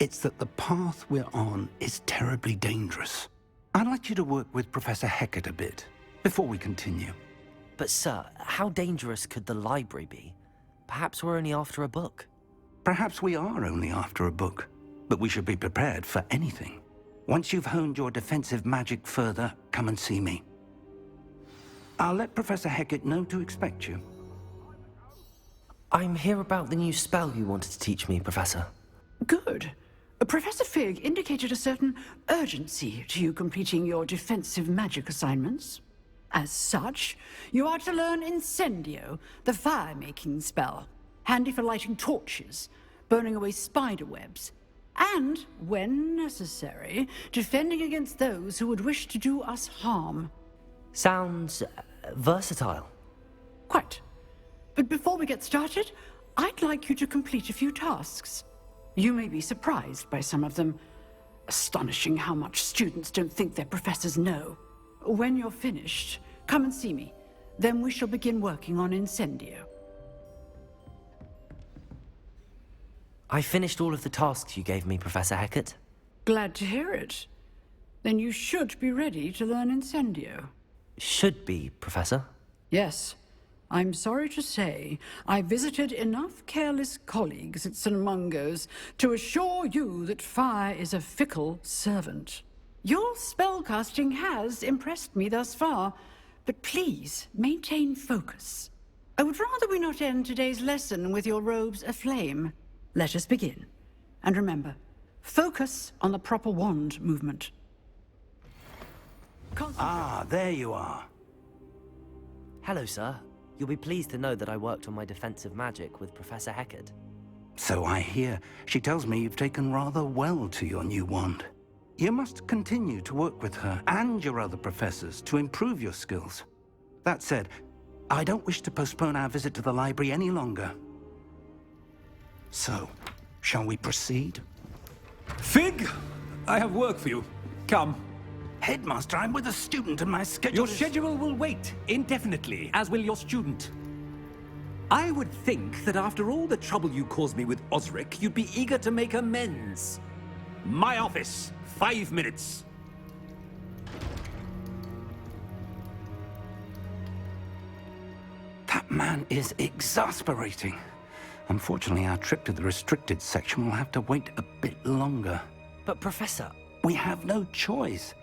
it's that the path we're on is terribly dangerous. I'd like you to work with Professor Hecat a bit before we continue. But sir, how dangerous could the library be? Perhaps we're only after a book. Perhaps we are only after a book, but we should be prepared for anything. Once you've honed your defensive magic further, come and see me. I'll let Professor Hecat know to expect you. I'm here about the new spell you wanted to teach me, Professor. Good. Professor Fig indicated a certain urgency to you completing your defensive magic assignments. As such, you are to learn Incendio, the fire-making spell, handy for lighting torches, burning away spider webs, and, when necessary, defending against those who would wish to do us harm. Sounds versatile. Quite. But before we get started, I'd like you to complete a few tasks. You may be surprised by some of them. Astonishing how much students don't think their professors know. When you're finished, come and see me. Then we shall begin working on Incendio. I finished all of the tasks you gave me, Professor Hecat. Glad to hear it. Then you should be ready to learn Incendio. Should be, Professor. Yes. I'm sorry to say, I visited enough careless colleagues at St. Mungo's to assure you that fire is a fickle servant. Your spellcasting has impressed me thus far, but please maintain focus. I would rather we not end today's lesson with your robes aflame. Let us begin. And remember, focus on the proper wand movement. Ah, there you are. Hello, sir. You'll be pleased to know that I worked on my defensive magic with Professor Hecat. So I hear. She tells me you've taken rather well to your new wand. You must continue to work with her and your other professors to improve your skills. That said, I don't wish to postpone our visit to the library any longer. So, shall we proceed? Fig! I have work for you. Come. Headmaster, I'm with a student and my schedule Your schedule will wait indefinitely, as will your student. I would think that after all the trouble you caused me with Osric, you'd be eager to make amends. My office, 5 minutes. That man is exasperating. Unfortunately, our trip to the restricted section will have to wait a bit longer. But Professor... We have no choice.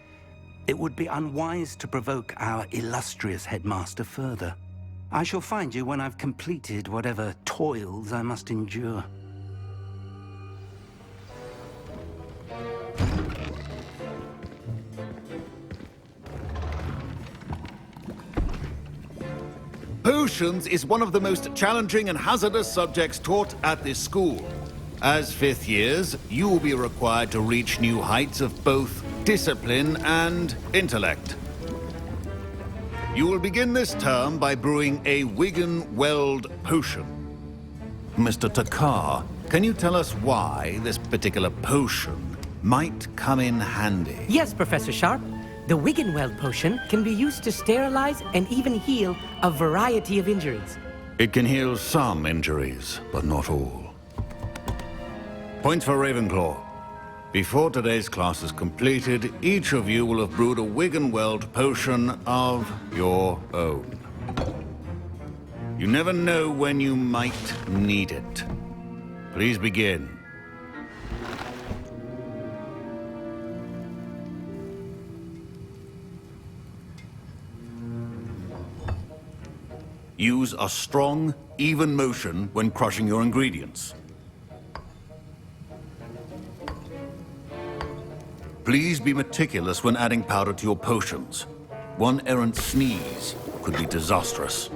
It would be unwise to provoke our illustrious headmaster further. I shall find you when I've completed whatever toils I must endure. Potions is one of the most challenging and hazardous subjects taught at this school. As fifth years, you will be required to reach new heights of both discipline and intellect. You will begin this term by brewing a Wigan-Weld potion. Mr. Takar, can you tell us why this particular potion might come in handy? Yes, Professor Sharp. The Wigan-Weld potion can be used to sterilize and even heal a variety of injuries. It can heal some injuries, but not all. Points for Ravenclaw. Before today's class is completed, each of you will have brewed a Wigan-Weld potion of your own. You never know when you might need it. Please begin. Use a strong, even motion when crushing your ingredients. Please be meticulous when adding powder to your potions. One errant sneeze could be disastrous.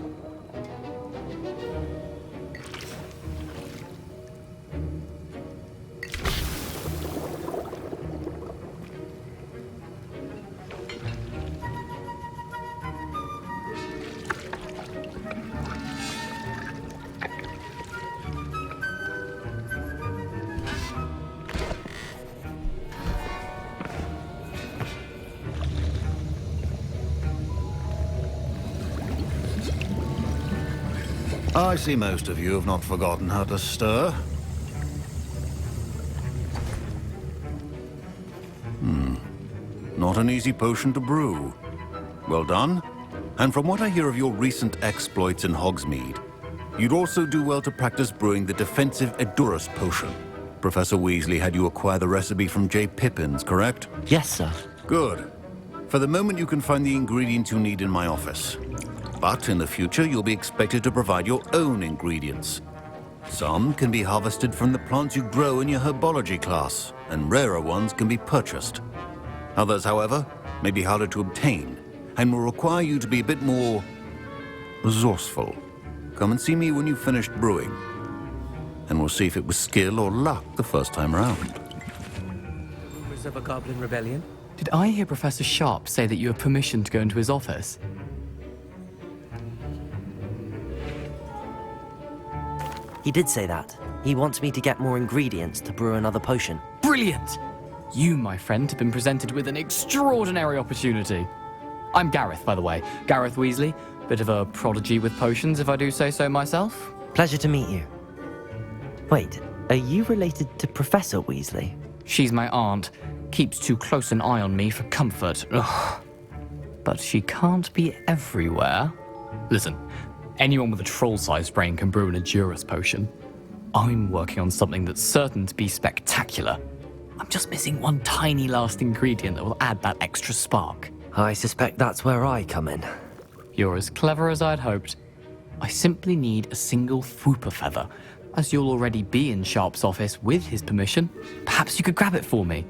I see most of you have not forgotten how to stir. Not an easy potion to brew. Well done. And from what I hear of your recent exploits in Hogsmeade, you'd also do well to practice brewing the defensive Edurus potion. Professor Weasley had you acquire the recipe from J. Pippin's, correct? Yes, sir. Good. For the moment, you can find the ingredients you need in my office. But in the future, you'll be expected to provide your own ingredients. Some can be harvested from the plants you grow in your herbology class, and rarer ones can be purchased. Others, however, may be harder to obtain, and will require you to be a bit more resourceful. Come and see me when you've finished brewing, and we'll see if it was skill or luck the first time around. Rumors of a goblin rebellion? Did I hear Professor Sharp say that you have permission to go into his office? He did say that. He wants me to get more ingredients to brew another potion. Brilliant! You, my friend, have been presented with an extraordinary opportunity. I'm Gareth, by the way. Gareth Weasley. Bit of a prodigy with potions, if I do say so myself. Pleasure to meet you. Wait, are you related to Professor Weasley? She's my aunt. Keeps too close an eye on me for comfort. Ugh. But she can't be everywhere. Listen, anyone with a troll-sized brain can brew an Edurus potion. I'm working on something that's certain to be spectacular. I'm just missing one tiny last ingredient that will add that extra spark. I suspect that's where I come in. You're as clever as I'd hoped. I simply need a single Fwooper feather. As you'll already be in Sharp's office with his permission, perhaps you could grab it for me.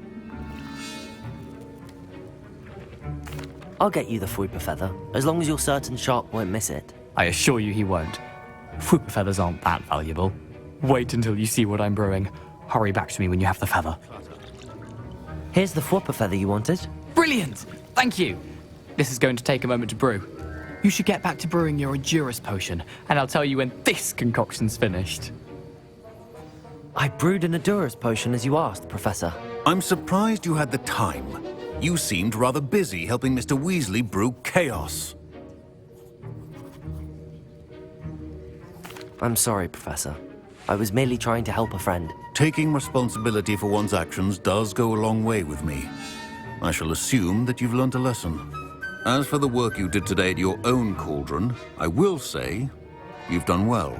I'll get you the Fwooper feather, as long as you're certain Sharp won't miss it. I assure you he won't. Fwooper feathers aren't that valuable. Wait until you see what I'm brewing. Hurry back to me when you have the feather. Here's the Fwooper feather you wanted. Brilliant! Thank you! This is going to take a moment to brew. You should get back to brewing your Edurus potion, and I'll tell you when this concoction's finished. I brewed an Edurus potion as you asked, Professor. I'm surprised you had the time. You seemed rather busy helping Mr. Weasley brew chaos. I'm sorry, Professor. I was merely trying to help a friend. Taking responsibility for one's actions does go a long way with me. I shall assume that you've learnt a lesson. As for the work you did today at your own cauldron, I will say you've done well.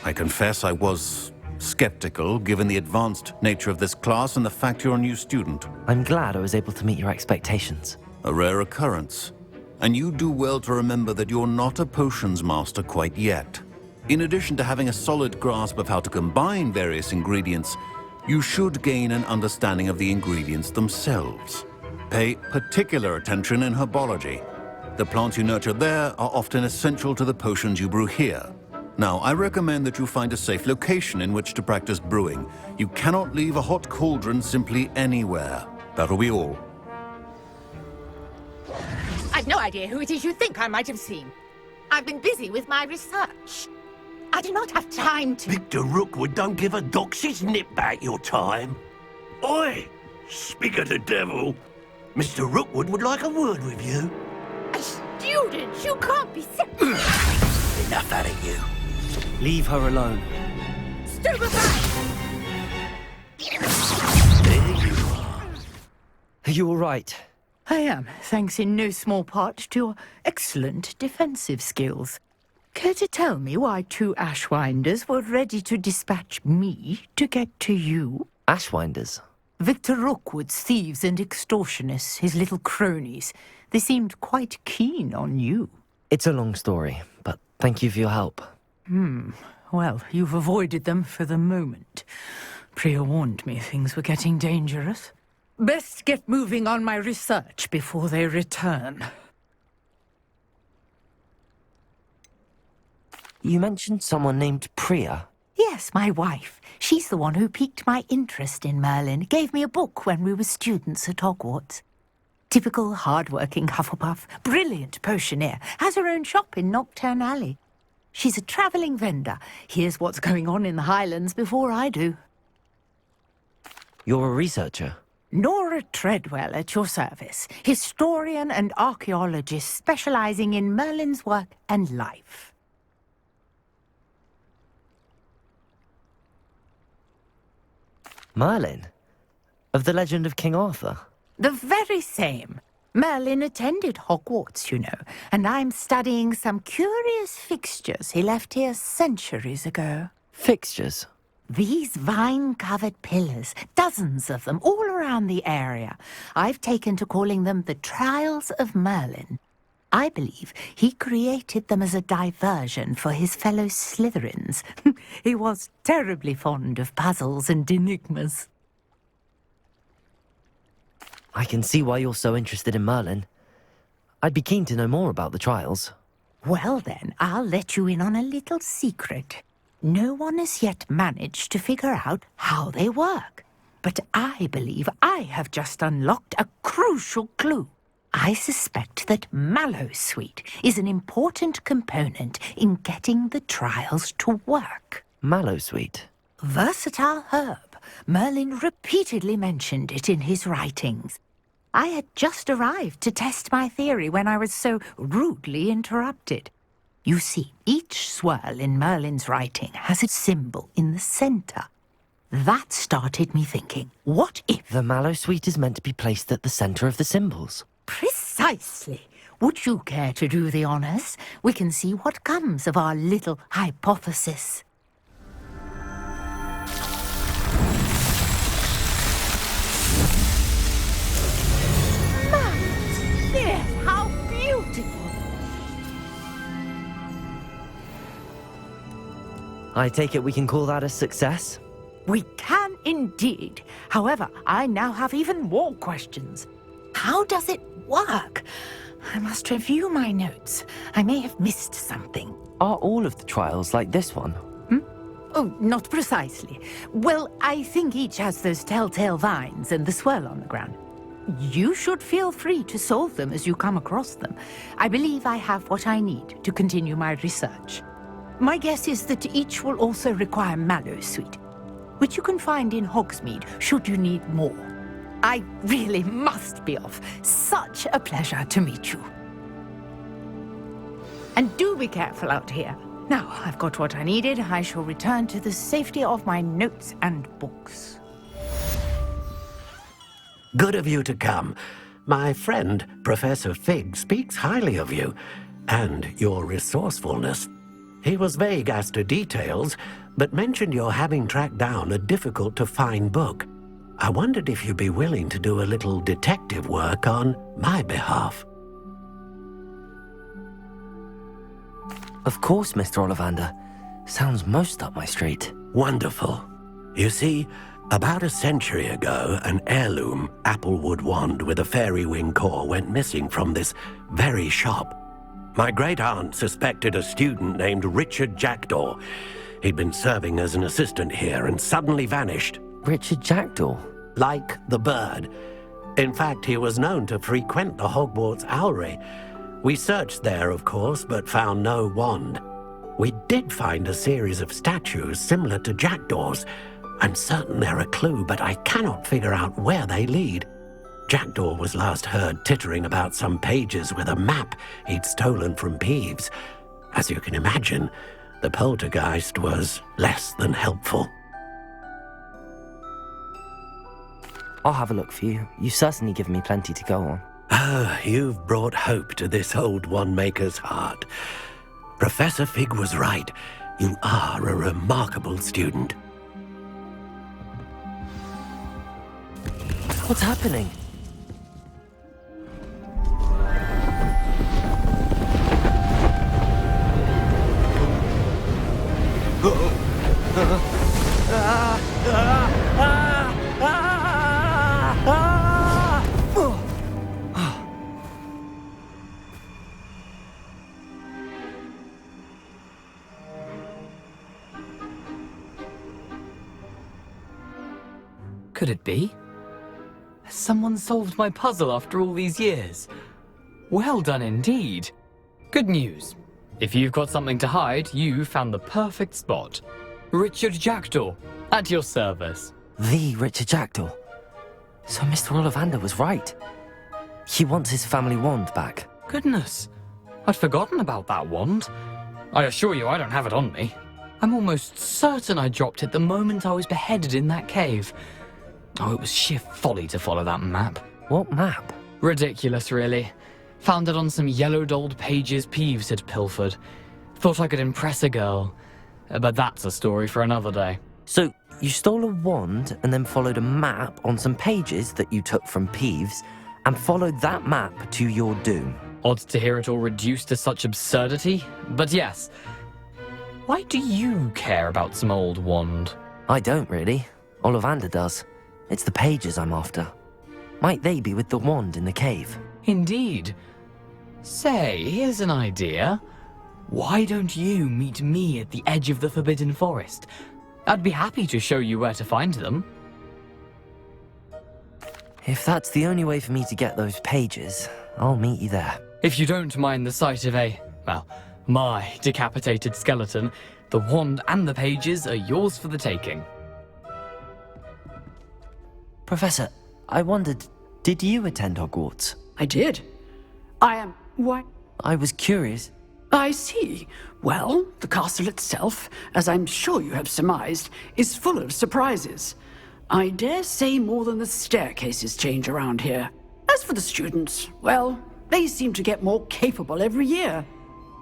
I confess I was skeptical, given the advanced nature of this class and the fact you're a new student. I'm glad I was able to meet your expectations. A rare occurrence. And you do well to remember that you're not a potions master quite yet. In addition to having a solid grasp of how to combine various ingredients, you should gain an understanding of the ingredients themselves. Pay particular attention in herbology. The plants you nurture there are often essential to the potions you brew here. Now, I recommend that you find a safe location in which to practice brewing. You cannot leave a hot cauldron simply anywhere. That'll be all. I've no idea who it is you think I might have seen. I've been busy with my research. I do not have time to... Victor Rookwood don't give a doxy's nip back your time. Oi! Speak of the devil. Mr. Rookwood would like a word with you. A student? You can't be... Enough out of you. Leave her alone. Are you all right? I am, thanks in no small part to your excellent defensive skills. Care to tell me why two Ashwinders were ready to dispatch me to get to you? Ashwinders? Victor Rookwood's thieves and extortionists, his little cronies. They seemed quite keen on you. It's a long story, but thank you for your help. Well, you've avoided them for the moment. Priya warned me things were getting dangerous. Best get moving on my research before they return. You mentioned someone named Priya. Yes, my wife. She's the one who piqued my interest in Merlin. Gave me a book when we were students at Hogwarts. Typical hard-working Hufflepuff. Brilliant potioneer. Has her own shop in Knockturn Alley. She's a travelling vendor. Hears what's going on in the Highlands before I do. You're a researcher? Nora Treadwell at your service. Historian and archaeologist specialising in Merlin's work and life. Merlin? Of the legend of King Arthur? The very same. Merlin attended Hogwarts, you know, and I'm studying some curious fixtures he left here centuries ago. Fixtures? These vine-covered pillars, dozens of them, all around the area. I've taken to calling them the Trials of Merlin. I believe he created them as a diversion for his fellow Slytherins. He was terribly fond of puzzles and enigmas. I can see why you're so interested in Merlin. I'd be keen to know more about the trials. Well then, I'll let you in on a little secret. No one has yet managed to figure out how they work. But I believe I have just unlocked a crucial clue. I suspect that Mallowsweet is an important component in getting the trials to work. Mallowsweet? Versatile herb. Merlin repeatedly mentioned it in his writings. I had just arrived to test my theory when I was so rudely interrupted. You see, each swirl in Merlin's writing has a symbol in the center. That started me thinking, what if... The Mallowsweet is meant to be placed at the center of the symbols. Precisely. Would you care to do the honors? We can see what comes of our little hypothesis. Yes, how beautiful! I take it we can call that a success? We can indeed. However, I now have even more questions. How does it work? I must review my notes. I may have missed something. Are all of the trials like this one? Oh, not precisely. Well, I think each has those telltale vines and the swirl on the ground. You should feel free to solve them as you come across them. I believe I have what I need to continue my research. My guess is that each will also require Mallowsweet, which you can find in Hogsmeade should you need more. I really must be off. Such a pleasure to meet you. And do be careful out here. Now, I've got what I needed. I shall return to the safety of my notes and books. Good of you to come. My friend, Professor Fig, speaks highly of you and your resourcefulness. He was vague as to details, but mentioned your having tracked down a difficult-to-find book. I wondered if you'd be willing to do a little detective work on my behalf. Of course, Mr. Ollivander. Sounds most up my street. Wonderful. You see, about a century ago, an heirloom applewood wand with a fairy wing core went missing from this very shop. My great-aunt suspected a student named Richard Jackdaw. He'd been serving as an assistant here and suddenly vanished. Richard Jackdaw? Like the bird. In fact, he was known to frequent the Hogwarts Owlery. We searched there, of course, but found no wand. We did find a series of statues similar to Jackdaw's. I'm certain they're a clue, but I cannot figure out where they lead. Jackdaw was last heard tittering about some pages with a map he'd stolen from Peeves. As you can imagine, the poltergeist was less than helpful. I'll have a look for you. You've certainly given me plenty to go on. Ah, you've brought hope to this old one-maker's heart. Professor Fig was right. You are a remarkable student. What's happening? Could it be? Has someone solved my puzzle after all these years? Well done indeed. Good news. If you've got something to hide, you found the perfect spot. Richard Jackdaw, at your service. The Richard Jackdaw? So Mr. Ollivander was right. He wants his family wand back. Goodness, I'd forgotten about that wand. I assure you I don't have it on me. I'm almost certain I dropped it the moment I was beheaded in that cave. Oh, it was sheer folly to follow that map. What map? Ridiculous, really. Found it on some yellowed old pages Peeves had pilfered. Thought I could impress a girl. But that's a story for another day. So, you stole a wand and then followed a map on some pages that you took from Peeves and followed that map to your doom. Odd to hear it all reduced to such absurdity, but yes. Why do you care about some old wand? I don't, really. Ollivander does. It's the pages I'm after. Might they be with the wand in the cave? Indeed. Say, here's an idea. Why don't you meet me at the edge of the Forbidden Forest? I'd be happy to show you where to find them. If that's the only way for me to get those pages, I'll meet you there. If you don't mind the sight of my decapitated skeleton, the wand and the pages are yours for the taking. Professor, I wondered, did you attend Hogwarts? I did. Why? I was curious. I see. Well, the castle itself, as I'm sure you have surmised, is full of surprises. I dare say more than the staircases change around here. As for the students, well, they seem to get more capable every year.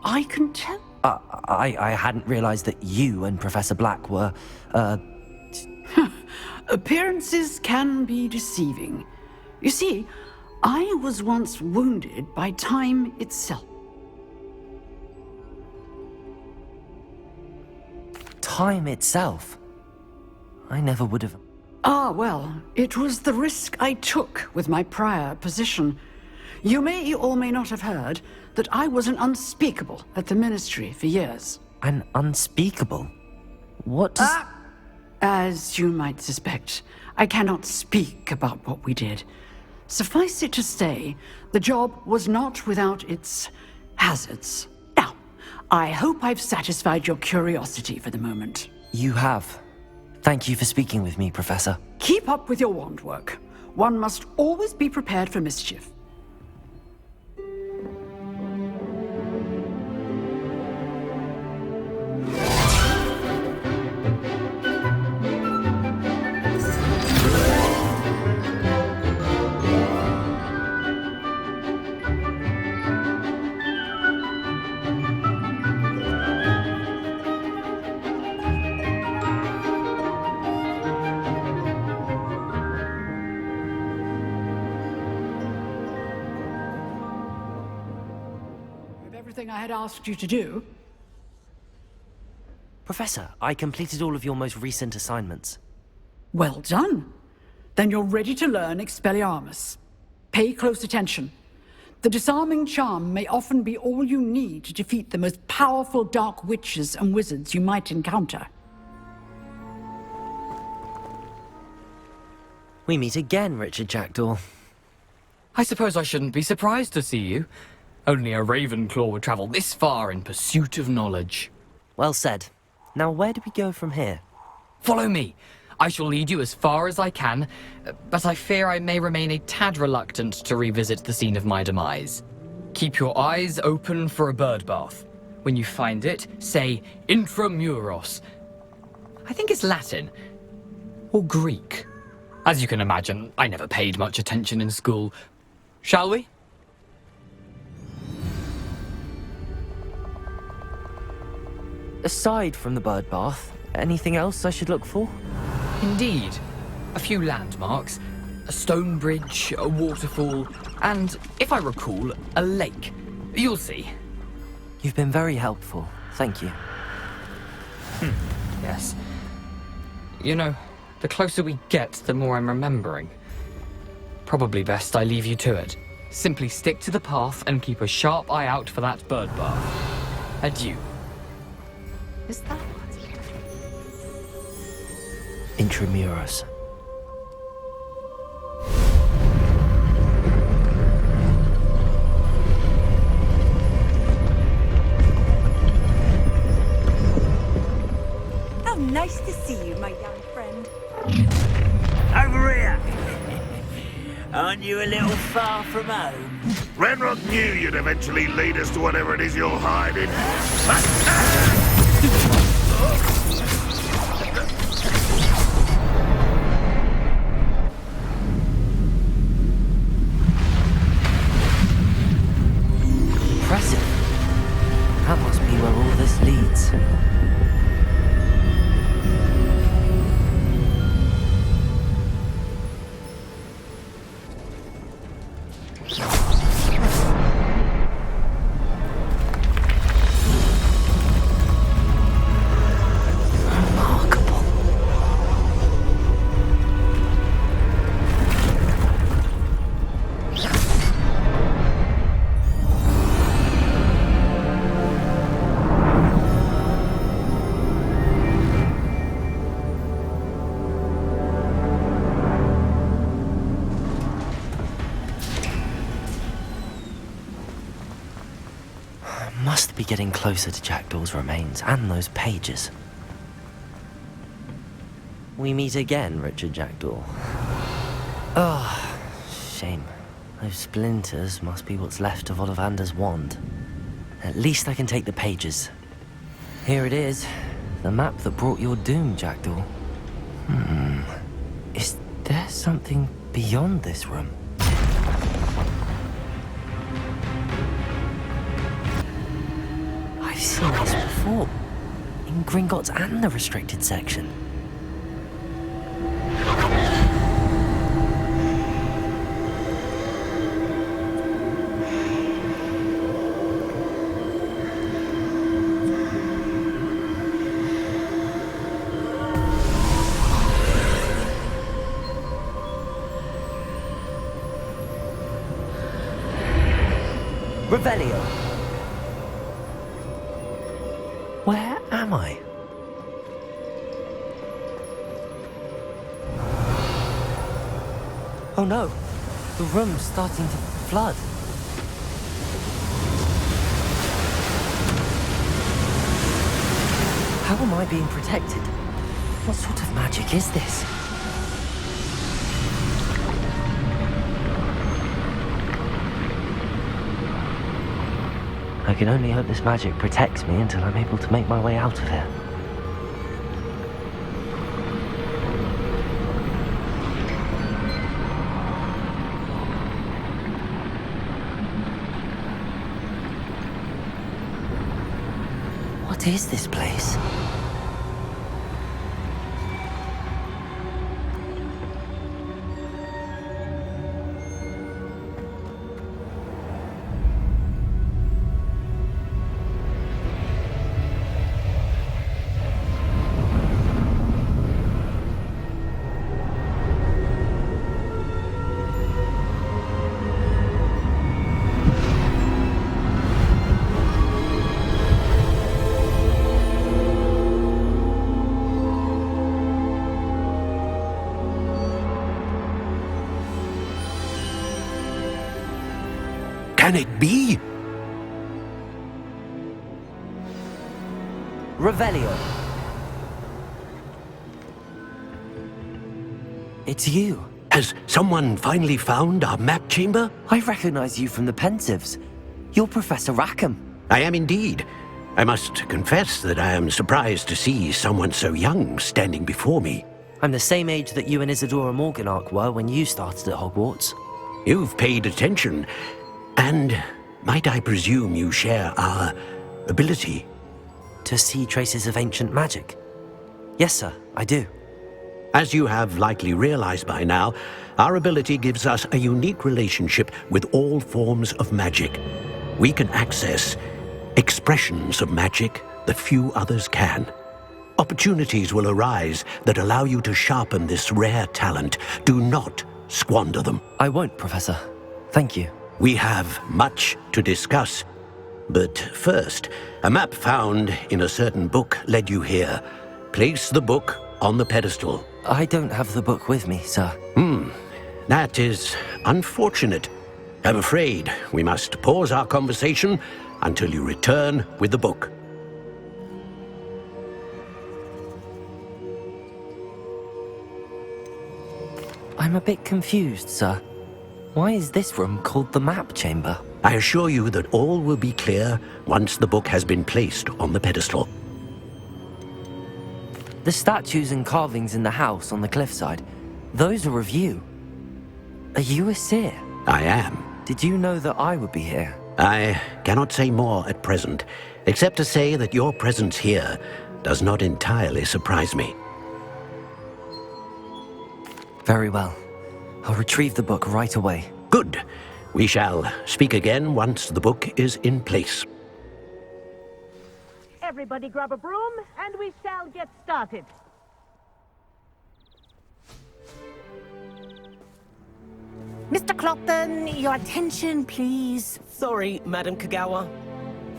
I can tell. I hadn't realized that you and Professor Black were, Appearances can be deceiving. You see, I was once wounded by time itself. Time itself? I never would have... Ah, well, it was the risk I took with my prior position. You may or may not have heard that I was an unspeakable at the Ministry for years. An unspeakable? What does... As you might suspect, I cannot speak about what we did. Suffice it to say, the job was not without its hazards. Now, I hope I've satisfied your curiosity for the moment. You have. Thank you for speaking with me, Professor. Keep up with your wand work. One must always be prepared for mischief. Everything I had asked you to do. Professor, I completed all of your most recent assignments. Well done. Then you're ready to learn Expelliarmus. Pay close attention. The disarming charm may often be all you need to defeat the most powerful dark witches and wizards you might encounter. We meet again, Richard Jackdaw. I suppose I shouldn't be surprised to see you. Only a Ravenclaw would travel this far in pursuit of knowledge. Well said. Now where do we go from here? Follow me. I shall lead you as far as I can, but I fear I may remain a tad reluctant to revisit the scene of my demise. Keep your eyes open for a bird bath. When you find it, say Intramuros. I think it's Latin. Or Greek. As you can imagine, I never paid much attention in school. Shall we? Aside from the bird bath, anything else I should look for? Indeed. A few landmarks, a stone bridge, a waterfall, and, if I recall, a lake. You'll see. You've been very helpful. Thank you. Yes. You know, the closer we get, the more I'm remembering. Probably best I leave you to it. Simply stick to the path and keep a sharp eye out for that bird bath. Adieu. Is that Intramuros. How nice to see you, my young friend. Over here! Aren't you a little far from home? Renrock knew you'd eventually lead us to whatever it is you're hiding. Must be getting closer to Jackdaw's remains and those pages. We meet again, Richard Jackdaw. Oh, shame. Those splinters must be what's left of Ollivander's wand. At least I can take the pages. Here it is. The map that brought your doom, Jackdaw. Is there something beyond this room? I've seen this before. In Gringotts and the restricted section. Revelio. Where am I? Oh no, the room's starting to flood. How am I being protected? What sort of magic is this? I can only hope this magic protects me until I'm able to make my way out of here. What is this place? Can it be? Revelio. It's you. Has someone finally found our map chamber? I recognize you from the Pensives. You're Professor Rackham. I am indeed. I must confess that I am surprised to see someone so young standing before me. I'm the same age that you and Isadora Morganach were when you started at Hogwarts. You've paid attention. And might I presume you share our ability? To see traces of ancient magic? Yes, sir, I do. As you have likely realized by now, our ability gives us a unique relationship with all forms of magic. We can access expressions of magic that few others can. Opportunities will arise that allow you to sharpen this rare talent. Do not squander them. I won't, Professor. Thank you. We have much to discuss. But first, a map found in a certain book led you here. Place the book on the pedestal. I don't have the book with me, sir. That is unfortunate. I'm afraid we must pause our conversation until you return with the book. I'm a bit confused, sir. Why is this room called the map chamber? I assure you that all will be clear once the book has been placed on the pedestal. The statues and carvings in the house on the cliffside, those are of you. Are you a seer? I am. Did you know that I would be here? I cannot say more at present, except to say that your presence here does not entirely surprise me. Very well. I'll retrieve the book right away. Good. We shall speak again once the book is in place. Everybody grab a broom, and we shall get started. Mr. Clopton, your attention, please. Sorry, Madam Kagawa.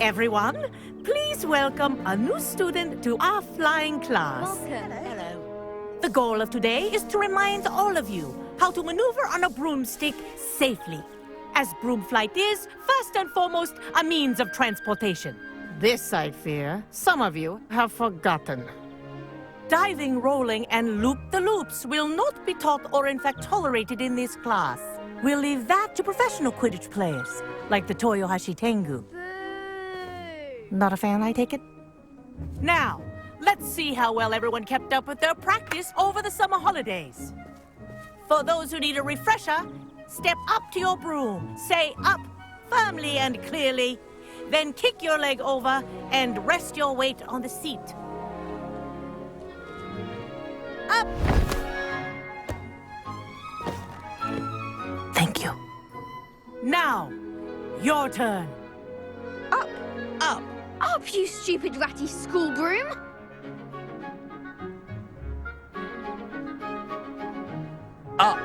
Everyone, please welcome a new student to our flying class. Welcome. Hello. The goal of today is to remind all of you how to maneuver on a broomstick safely, as broom flight is, first and foremost, a means of transportation. This, I fear, some of you have forgotten. Diving, rolling, and loop-the-loops will not be taught or in fact tolerated in this class. We'll leave that to professional Quidditch players, like the Toyohashi Tengu. Not a fan, I take it? Now, let's see how well everyone kept up with their practice over the summer holidays. For those who need a refresher, step up to your broom, say up firmly and clearly, then kick your leg over and rest your weight on the seat. Up! Thank you. Now, your turn. Up! Up! Up, you stupid ratty school broom! Up!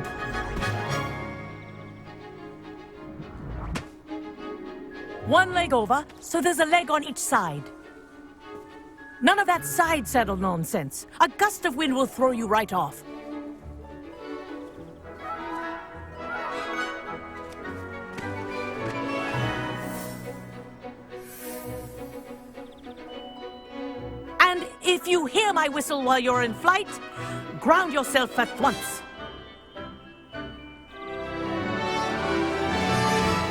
One leg over, so there's a leg on each side. None of that side saddle nonsense. A gust of wind will throw you right off. And if you hear my whistle while you're in flight, ground yourself at once.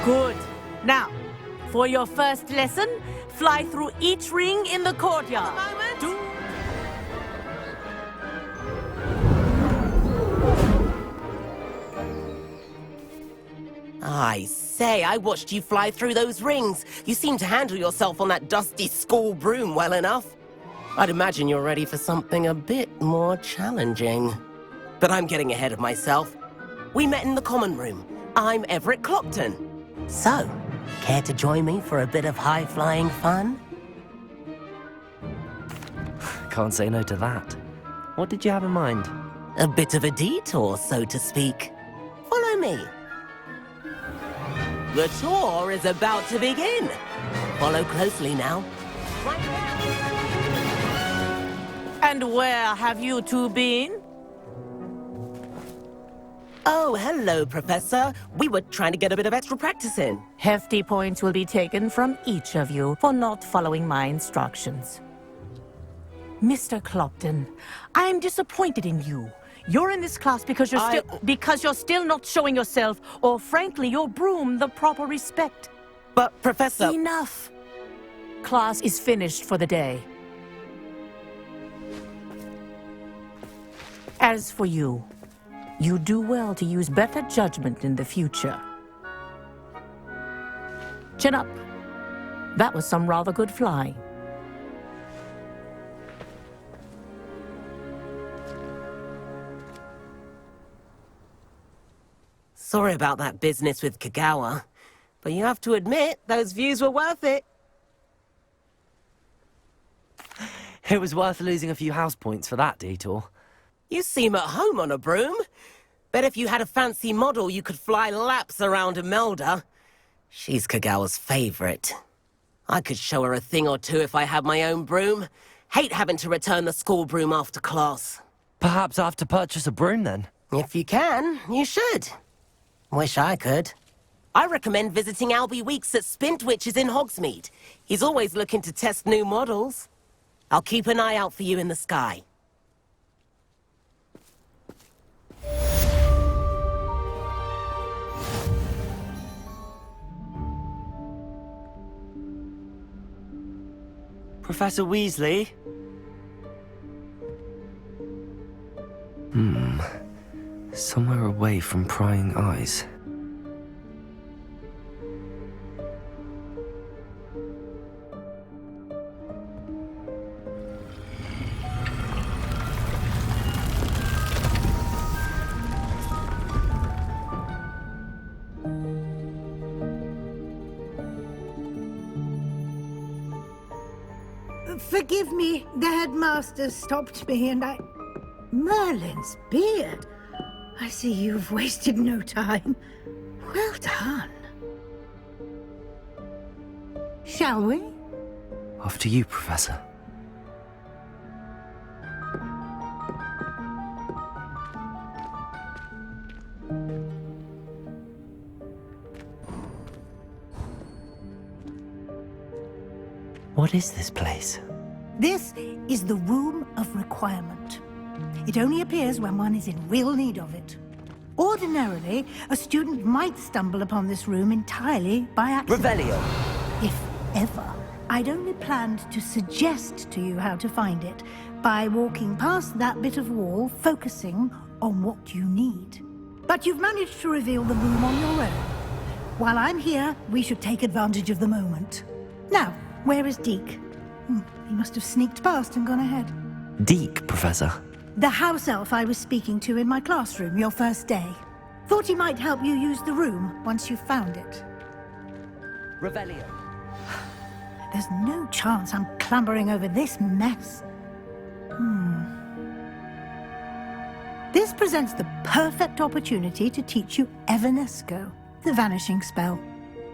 Good. Now, for your first lesson, fly through each ring in the courtyard. I say, I watched you fly through those rings. You seem to handle yourself on that dusty school broom well enough. I'd imagine you're ready for something a bit more challenging. But I'm getting ahead of myself. We met in the common room. I'm Everett Clopton. So, care to join me for a bit of high-flying fun? Can't say no to that. What did you have in mind? A bit of a detour, so to speak. Follow me. The tour is about to begin. Follow closely now. And where have you two been? Oh, hello, Professor. We were trying to get a bit of extra practice in. Hefty points will be taken from each of you for not following my instructions. Mr. Clopton, I'm disappointed in you. You're in this class because you're still not showing yourself, or frankly, your broom, the proper respect. But, Professor... Enough. Class is finished for the day. As for you, you do well to use better judgment in the future. Chin up. That was some rather good flying. Sorry about that business with Kagawa, but you have to admit, those views were worth it. It was worth losing a few house points for that detour. You seem at home on a broom. Bet if you had a fancy model, you could fly laps around Imelda. She's Kagawa's favorite. I could show her a thing or two if I had my own broom. Hate having to return the school broom after class. Perhaps I have to purchase a broom then? If you can, you should. Wish I could. I recommend visiting Albie Weeks at Spintwitches in Hogsmeade. He's always looking to test new models. I'll keep an eye out for you in the sky. Professor Weasley? Somewhere away from prying eyes. Forgive me, the headmaster stopped me and I... Merlin's beard. I see you've wasted no time. Well done. Shall we? After you, Professor. What is this place? This is the Room of Requirement. It only appears when one is in real need of it. Ordinarily, a student might stumble upon this room entirely by accident. Revelio! If ever. I'd only planned to suggest to you how to find it by walking past that bit of wall, focusing on what you need. But you've managed to reveal the room on your own. While I'm here, we should take advantage of the moment. Now, where is Deke? He must have sneaked past and gone ahead. Deke, Professor. The house elf I was speaking to in my classroom your first day. Thought he might help you use the room once you found it. Revelio. There's no chance I'm clambering over this mess. This presents the perfect opportunity to teach you Evanesco, the vanishing spell.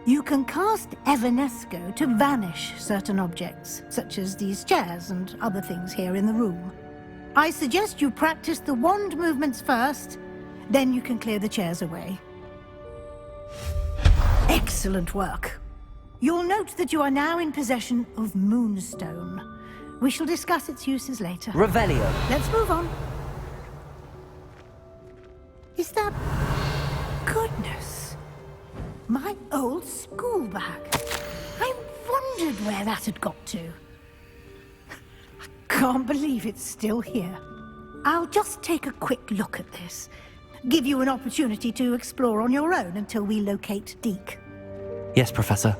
You can cast Evanesco to vanish certain objects, such as these chairs and other things here in the room. I suggest you practice the wand movements first, then you can clear the chairs away. Excellent work. You'll note that you are now in possession of Moonstone. We shall discuss its uses later. Revelio. Let's move on. Is that... Goodness. My old school bag. I wondered where that had got to. I can't believe it's still here. I'll just take a quick look at this. Give you an opportunity to explore on your own until we locate Deke. Yes, Professor.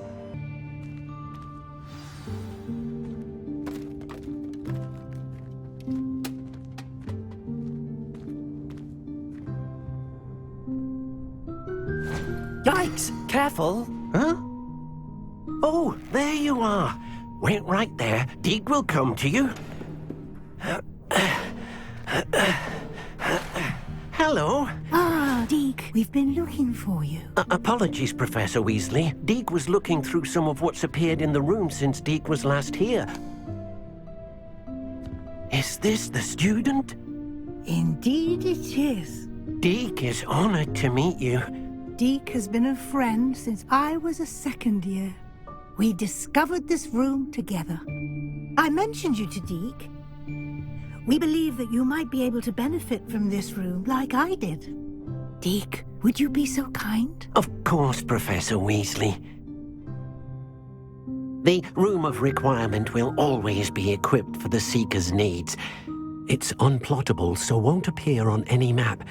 Yikes! Careful! Huh? Oh, there you are. Wait right there. Deke will come to you. Hello. Ah, Deke, we've been looking for you. Apologies, Professor Weasley. Deke was looking through some of what's appeared in the room since Deke was last here. Is this the student? Indeed it is. Deke is honored to meet you. Deke has been a friend since I was a second year. We discovered this room together. I mentioned you to Deke. We believe that you might be able to benefit from this room like I did. Deke, would you be so kind? Of course, Professor Weasley. The Room of Requirement will always be equipped for the Seeker's needs. It's unplottable, so won't appear on any map.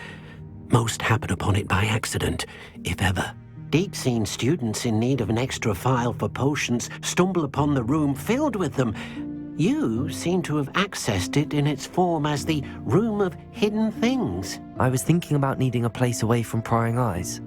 Most happen upon it by accident, if ever. Deke's seen students in need of an extra file for potions stumble upon the room filled with them. You seem to have accessed it in its form as the Room of Hidden Things. I was thinking about needing a place away from prying eyes.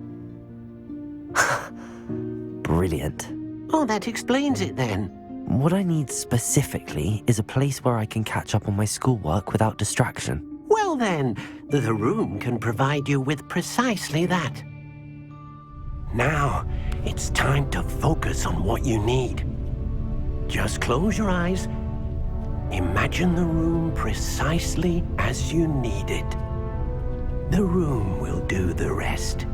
Brilliant. Oh, that explains it then. What I need specifically is a place where I can catch up on my schoolwork without distraction. Well then, the room can provide you with precisely that. Now, it's time to focus on what you need. Just close your eyes. Imagine the room precisely as you need it. The room will do the rest.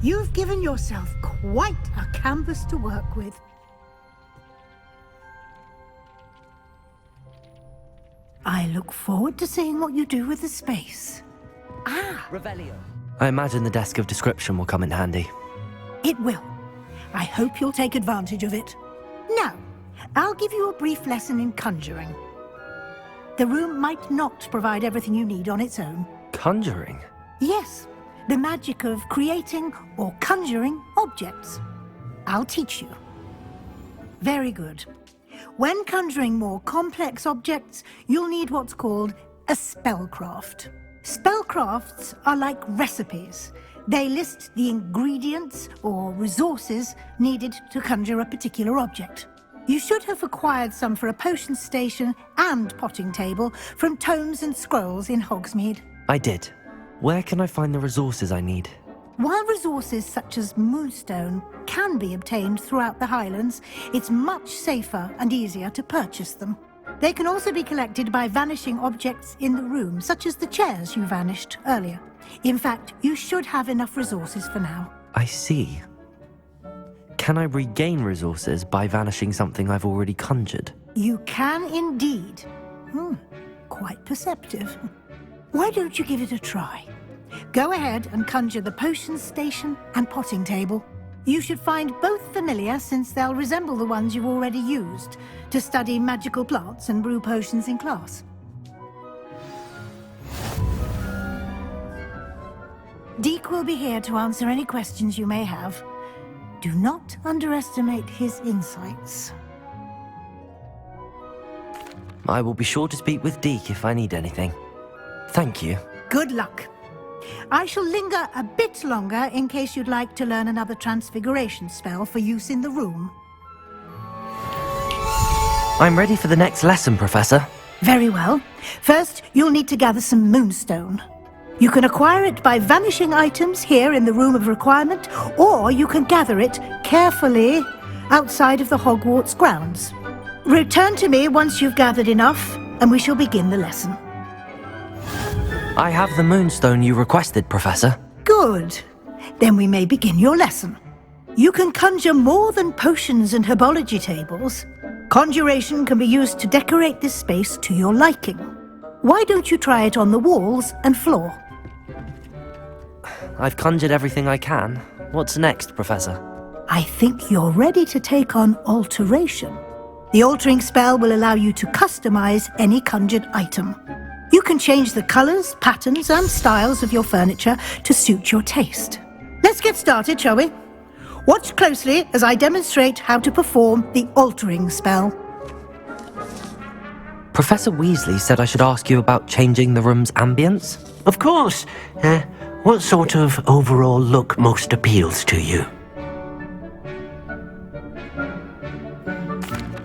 You've given yourself quite a canvas to work with. I look forward to seeing what you do with the space. Ah, Revelio. I imagine the desk of description will come in handy. It will. I hope you'll take advantage of it. Now, I'll give you a brief lesson in conjuring. The room might not provide everything you need on its own. Conjuring? Yes, the magic of creating or conjuring objects. I'll teach you. Very good. When conjuring more complex objects, you'll need what's called a spellcraft. Spellcrafts are like recipes. They list the ingredients or resources needed to conjure a particular object. You should have acquired some for a potion station and potting table from tomes and scrolls in Hogsmeade. I did. Where can I find the resources I need? While resources such as moonstone can be obtained throughout the Highlands, it's much safer and easier to purchase them. They can also be collected by vanishing objects in the room, such as the chairs you vanished earlier. In fact, you should have enough resources for now. I see. Can I regain resources by vanishing something I've already conjured? You can indeed. Quite perceptive. Why don't you give it a try? Go ahead and conjure the potion station and potting table. You should find both familiar, since they'll resemble the ones you've already used to study magical plants and brew potions in class. Deke will be here to answer any questions you may have. Do not underestimate his insights. I will be sure to speak with Deke if I need anything. Thank you. Good luck. I shall linger a bit longer in case you'd like to learn another transfiguration spell for use in the room. I'm ready for the next lesson, Professor. Very well. First, you'll need to gather some moonstone. You can acquire it by vanishing items here in the Room of Requirement, or you can gather it carefully outside of the Hogwarts grounds. Return to me once you've gathered enough, and we shall begin the lesson. I have the moonstone you requested, Professor. Good. Then we may begin your lesson. You can conjure more than potions and herbology tables. Conjuration can be used to decorate this space to your liking. Why don't you try it on the walls and floor? I've conjured everything I can. What's next, Professor? I think you're ready to take on alteration. The altering spell will allow you to customize any conjured item. You can change the colors, patterns, and styles of your furniture to suit your taste. Let's get started, shall we? Watch closely as I demonstrate how to perform the altering spell. Professor Weasley said I should ask you about changing the room's ambience? Of course. What sort of overall look most appeals to you?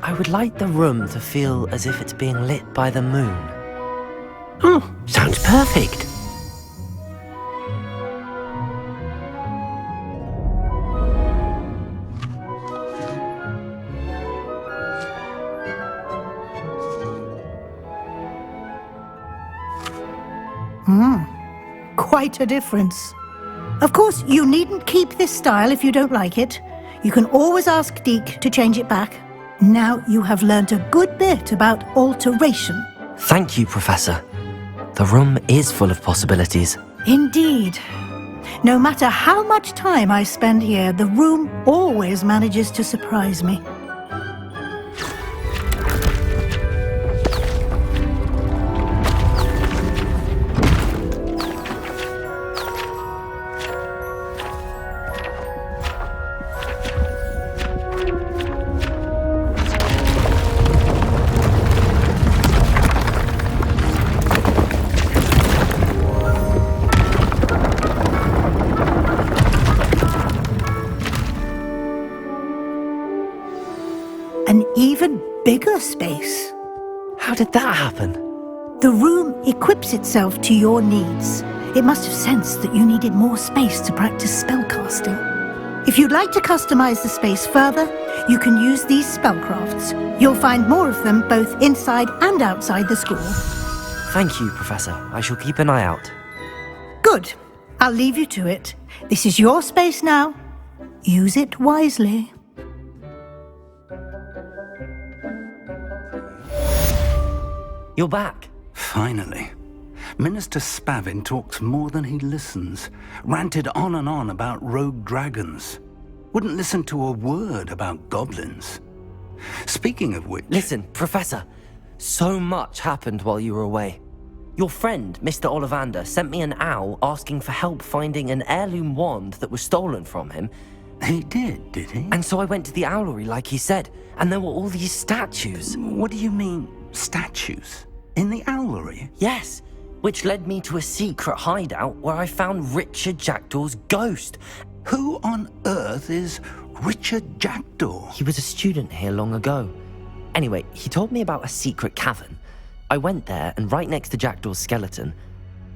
I would like the room to feel as if it's being lit by the moon. Oh, sounds perfect. Quite a difference. Of course, you needn't keep this style if you don't like it. You can always ask Deke to change it back. Now you have learnt a good bit about alteration. Thank you, Professor. The room is full of possibilities. Indeed. No matter how much time I spend here, the room always manages to surprise me. An even bigger space. How did that happen? The room equips itself to your needs. It must have sensed that you needed more space to practice spellcasting. If you'd like to customize the space further, you can use these spellcrafts. You'll find more of them both inside and outside the school. Thank you, Professor. I shall keep an eye out. Good. I'll leave you to it. This is your space now. Use it wisely. You're back. Finally. Minister Spavin talks more than he listens. Ranted on and on about rogue dragons. Wouldn't listen to a word about goblins. Speaking of which... Listen, Professor. So much happened while you were away. Your friend, Mr. Ollivander, sent me an owl asking for help finding an heirloom wand that was stolen from him. He did he? And so I went to the owlery like he said, and there were all these statues. What do you mean, statues? In the owlery? Yes, which led me to a secret hideout where I found Richard Jackdaw's ghost. Who on earth is Richard Jackdaw? He was a student here long ago. Anyway, he told me about a secret cavern. I went there, and right next to Jackdaw's skeleton,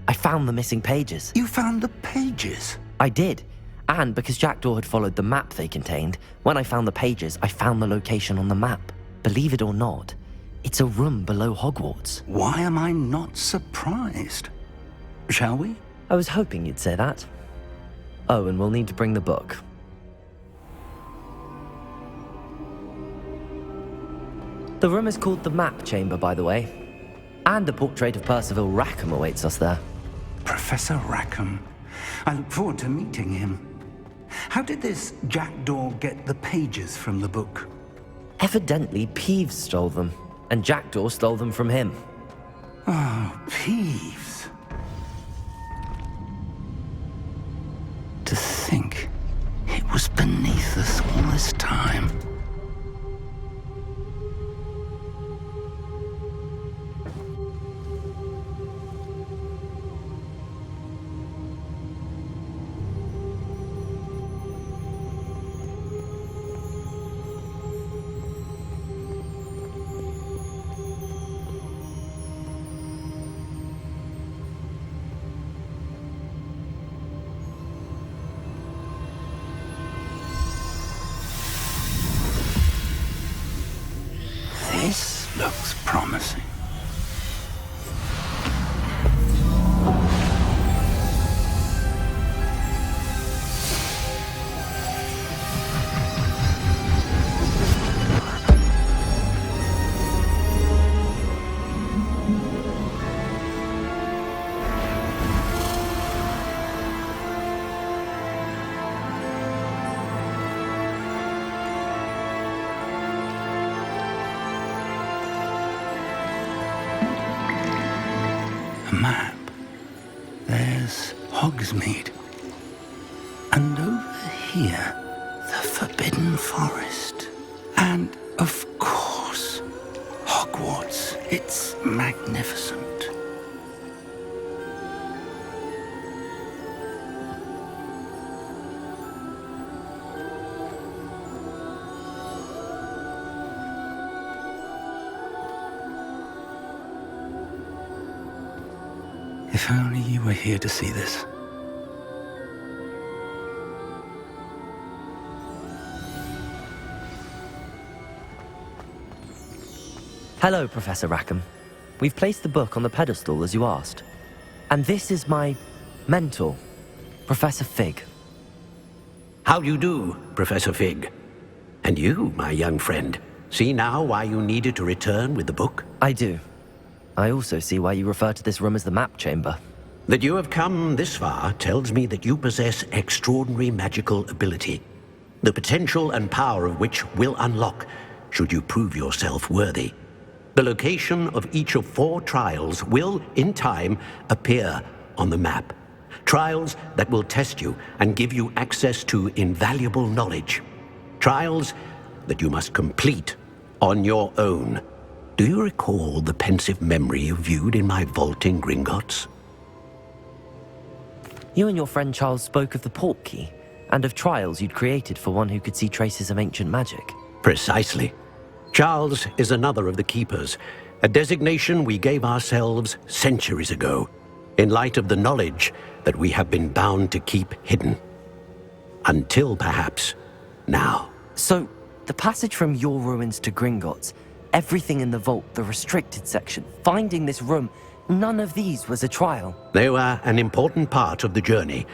I found the missing pages. You found the pages? I did. And because Jackdaw had followed the map they contained, when I found the pages, I found the location on the map. Believe it or not, it's a room below Hogwarts. Why am I not surprised? Shall we? I was hoping you'd say that. Oh, and we'll need to bring the book. The room is called the Map Chamber, by the way. And a portrait of Percival Rackham awaits us there. Professor Rackham. I look forward to meeting him. How did this Jackdaw get the pages from the book? Evidently, Peeves stole them, and Jackdaw stole them from him. Oh, Peeves. To think it was beneath us all this time. This looks promising. A map. There's Hogsmeade. And over here, the Forbidden Forest. And, of course, Hogwarts. It's magnificent. If only you were here to see this. Hello, Professor Rackham. We've placed the book on the pedestal as you asked. And this is my mentor, Professor Fig. How do you do, Professor Fig? And you, my young friend, see now why you needed to return with the book? I do. I also see why you refer to this room as the Map Chamber. That you have come this far tells me that you possess extraordinary magical ability, the potential and power of which will unlock should you prove yourself worthy. The location of each of 4 trials will, in time, appear on the map. Trials that will test you and give you access to invaluable knowledge. Trials that you must complete on your own. Do you recall the pensive memory you viewed in my vault in Gringotts? You and your friend Charles spoke of the Portkey, and of trials you'd created for one who could see traces of ancient magic. Precisely. Charles is another of the Keepers, a designation we gave ourselves centuries ago, in light of the knowledge that we have been bound to keep hidden. Until, perhaps, now. So, the passage from your ruins to Gringotts, everything in the vault, the restricted section, finding this room, none of these was a trial. They were an important part of the journey,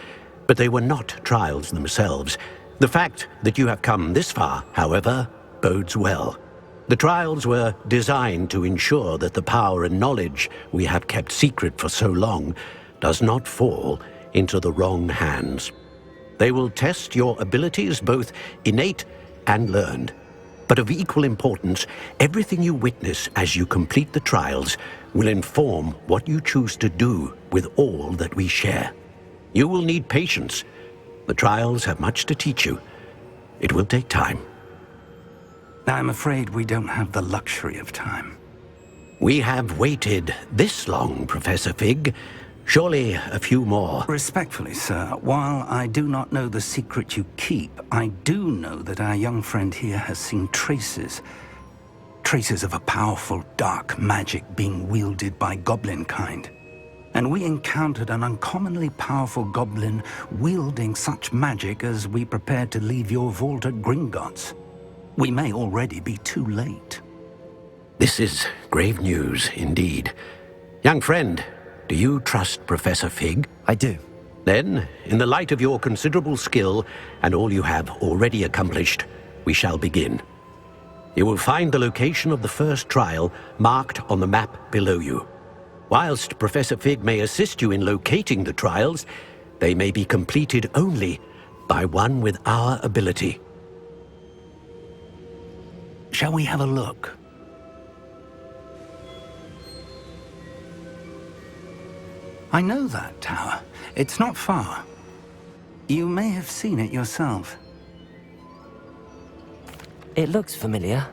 but they were not trials themselves. The fact that you have come this far, however, bodes well. The trials were designed to ensure that the power and knowledge we have kept secret for so long does not fall into the wrong hands. They will test your abilities, both innate and learned. But of equal importance, everything you witness as you complete the trials will inform what you choose to do with all that we share. You will need patience. The trials have much to teach you. It will take time. I'm afraid we don't have the luxury of time. We have waited this long, Professor Fig. Surely a few more. Respectfully, sir, while I do not know the secret you keep, I do know that our young friend here has seen traces of a powerful dark magic being wielded by goblin kind. And we encountered an uncommonly powerful goblin wielding such magic as we prepared to leave your vault at Gringotts. We may already be too late. This is grave news indeed. Young friend, do you trust Professor Fig? I do. Then, in the light of your considerable skill and all you have already accomplished, we shall begin. You will find the location of the first trial marked on the map below you. Whilst Professor Fig may assist you in locating the trials, they may be completed only by one with our ability. Shall we have a look? I know that tower. It's not far. You may have seen it yourself. It looks familiar.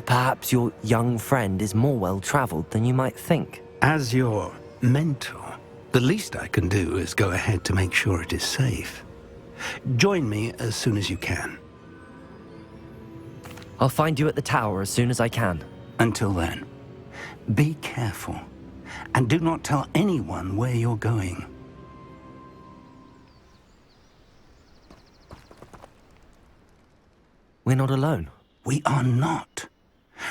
Perhaps your young friend is more well-traveled than you might think. As your mentor, the least I can do is go ahead to make sure it is safe. Join me as soon as you can. I'll find you at the tower as soon as I can. Until then, be careful, and do not tell anyone where you're going. We're not alone. We are not.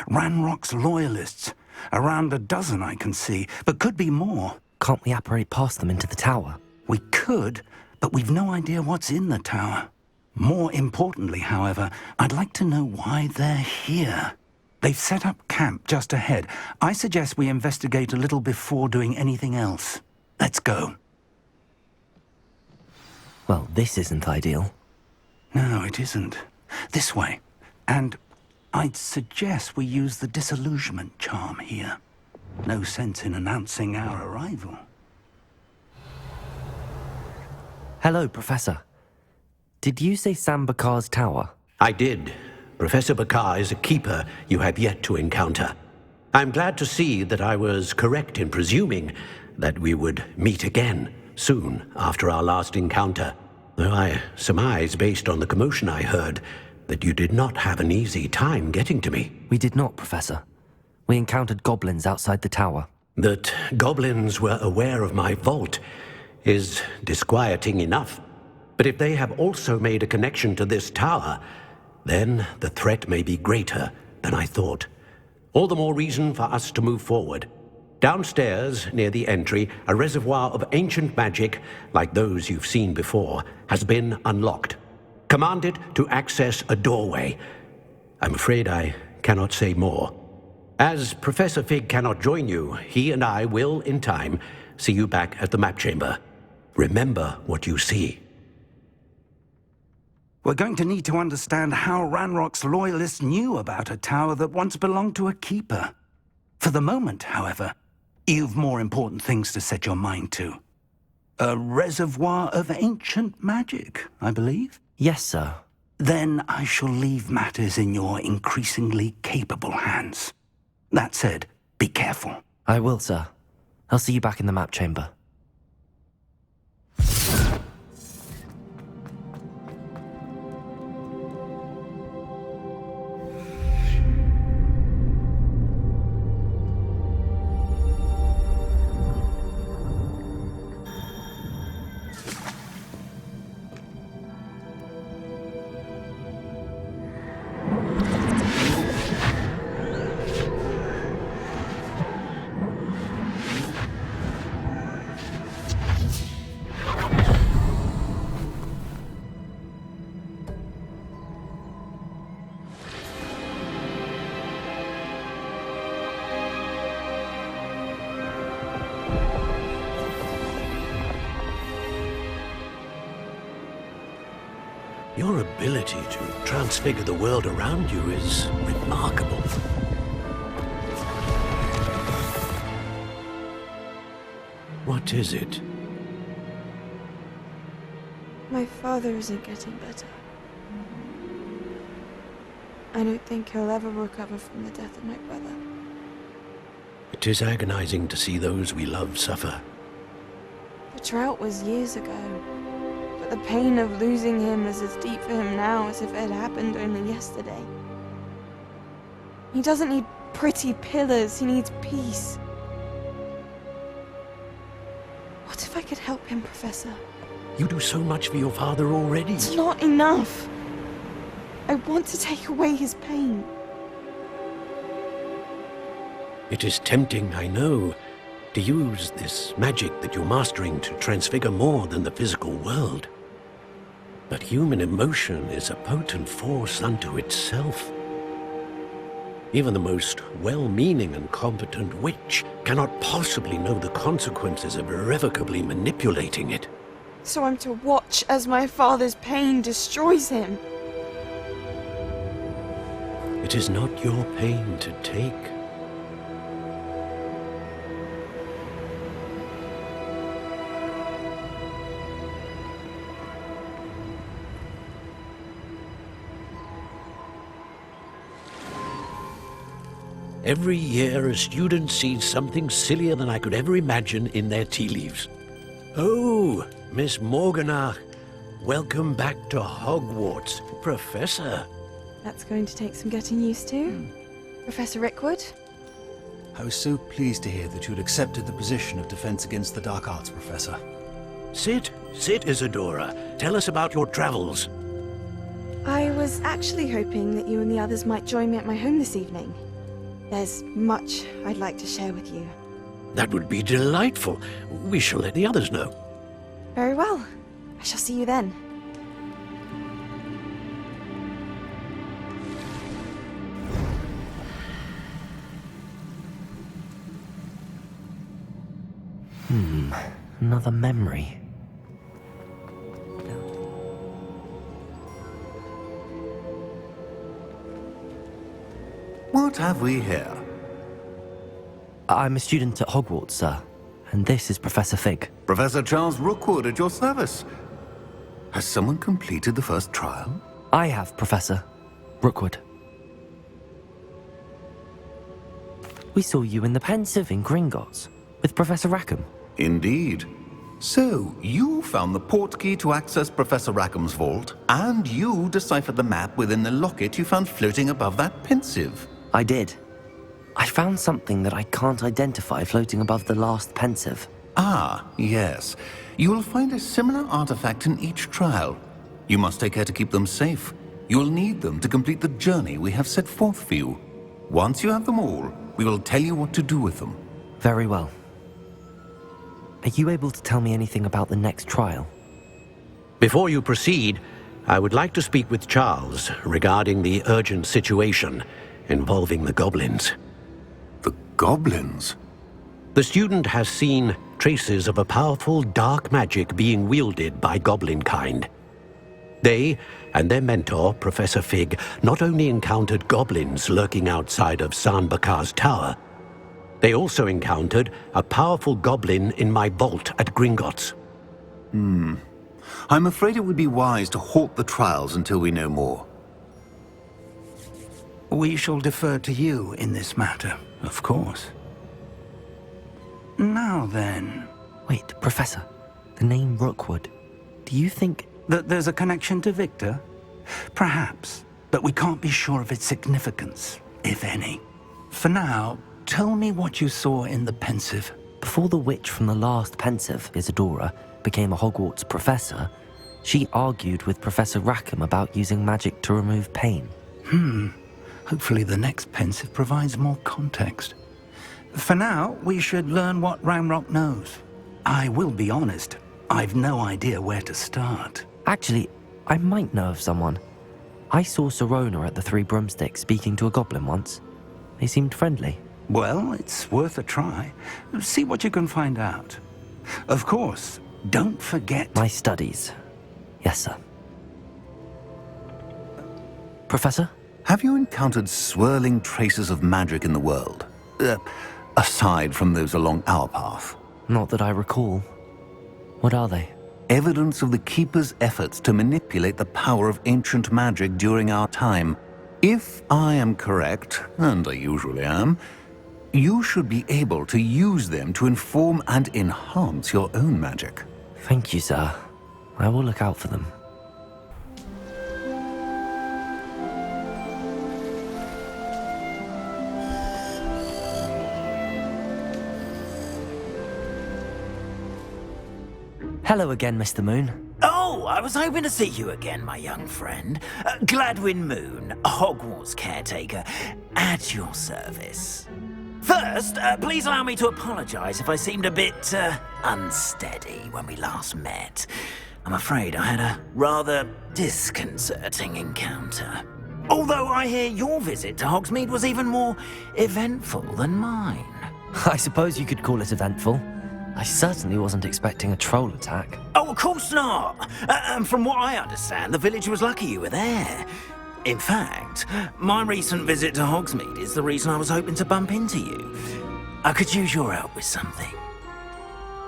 Ranrock's loyalists. Around a dozen I can see, but could be more. Can't we apparate past them into the tower? We could, but we've no idea what's in the tower. More importantly, however, I'd like to know why they're here. They've set up camp just ahead. I suggest we investigate a little before doing anything else. Let's go. Well, this isn't ideal. No, it isn't. This way. And I'd suggest we use the disillusionment charm here. No sense in announcing our arrival. Hello, Professor. Did you say Sam Bakar's tower? I did. Professor Bakar is a keeper you have yet to encounter. I'm glad to see that I was correct in presuming that we would meet again soon after our last encounter. Though I surmise, based on the commotion I heard, that you did not have an easy time getting to me. We did not, Professor. We encountered goblins outside the tower. That goblins were aware of my vault is disquieting enough. But if they have also made a connection to this tower, then the threat may be greater than I thought. All the more reason for us to move forward. Downstairs, near the entry, a reservoir of ancient magic, like those you've seen before, has been unlocked. Command it to access a doorway. I'm afraid I cannot say more. As Professor Fig cannot join you, he and I will, in time, see you back at the map chamber. Remember what you see. We're going to need to understand how Ranrock's loyalists knew about a tower that once belonged to a keeper. For the moment, however, you've more important things to set your mind to. A reservoir of ancient magic, I believe? Yes, sir. Then I shall leave matters in your increasingly capable hands. That said, be careful. I will, sir. I'll see you back in the map chamber. Your ability to transfigure the world around you is remarkable. What is it? My father isn't getting better. I don't think he'll ever recover from the death of my brother. It is agonizing to see those we love suffer. The drought was years ago, but the pain of losing him is as deep for him now as if it had happened only yesterday. He doesn't need pretty pillars, he needs peace. What if I could help him, Professor? You do so much for your father already. It's not enough. I want to take away his pain. It is tempting, I know, to use this magic that you're mastering to transfigure more than the physical world. But human emotion is a potent force unto itself. Even the most well-meaning and competent witch cannot possibly know the consequences of irrevocably manipulating it. So I'm to watch as my father's pain destroys him. It is not your pain to take. Every year, a student sees something sillier than I could ever imagine in their tea leaves. Oh, Miss Morganach, welcome back to Hogwarts, Professor. That's going to take some getting used to. Professor Rickwood? I was so pleased to hear that you'd accepted the position of Defense Against the Dark Arts, Professor. Sit, Isadora. Tell us about your travels. I was actually hoping that you and the others might join me at my home this evening. There's much I'd like to share with you. That would be delightful. We shall let the others know. Very well. I shall see you then. Another memory. What have we here? I'm a student at Hogwarts, sir. And this is Professor Fig. Professor Charles Rookwood at your service. Has someone completed the first trial? I have, Professor Rookwood. We saw you in the Pensive in Gringotts with Professor Rackham. Indeed. So, you found the portkey to access Professor Rackham's vault, and you deciphered the map within the locket you found floating above that Pensive. I did. I found something that I can't identify floating above the last Pensive. Ah, yes. You will find a similar artifact in each trial. You must take care to keep them safe. You will need them to complete the journey we have set forth for you. Once you have them all, we will tell you what to do with them. Very well. Are you able to tell me anything about the next trial? Before you proceed, I would like to speak with Charles regarding the urgent situation involving the goblins. The goblins? The student has seen traces of a powerful dark magic being wielded by goblin kind. They and their mentor, Professor Fig, not only encountered goblins lurking outside of San Bakar's tower, they also encountered a powerful goblin in my vault at Gringotts. I'm afraid it would be wise to halt the trials until we know more. We shall defer to you in this matter, of course. Now then... Wait, Professor. The name Rookwood. Do you think... that there's a connection to Victor? Perhaps, but we can't be sure of its significance, if any. For now, tell me what you saw in the Pensive. Before the witch from the last Pensive, Isadora, became a Hogwarts professor, she argued with Professor Rackham about using magic to remove pain. Hopefully the next Pensive provides more context. For now, we should learn what Ramrock knows. I will be honest, I've no idea where to start. Actually, I might know of someone. I saw Serona at the Three Broomsticks speaking to a goblin once. They seemed friendly. Well, it's worth a try. See what you can find out. Of course, don't forget... My studies. Yes, sir. Professor? Have you encountered swirling traces of magic in the world? Aside from those along our path? Not that I recall. What are they? Evidence of the Keeper's efforts to manipulate the power of ancient magic during our time. If I am correct, and I usually am, you should be able to use them to inform and enhance your own magic. Thank you, sir. I will look out for them. Hello again, Mr. Moon. Oh, I was hoping to see you again, my young friend. Gladwin Moon, Hogwarts caretaker, at your service. First, please allow me to apologize if I seemed a bit unsteady when we last met. I'm afraid I had a rather disconcerting encounter. Although I hear your visit to Hogsmeade was even more eventful than mine. I suppose you could call it eventful. I certainly wasn't expecting a troll attack. Oh, of course not. And from what I understand, the village was lucky you were there. In fact, my recent visit to Hogsmeade is the reason I was hoping to bump into you. I could use your help with something.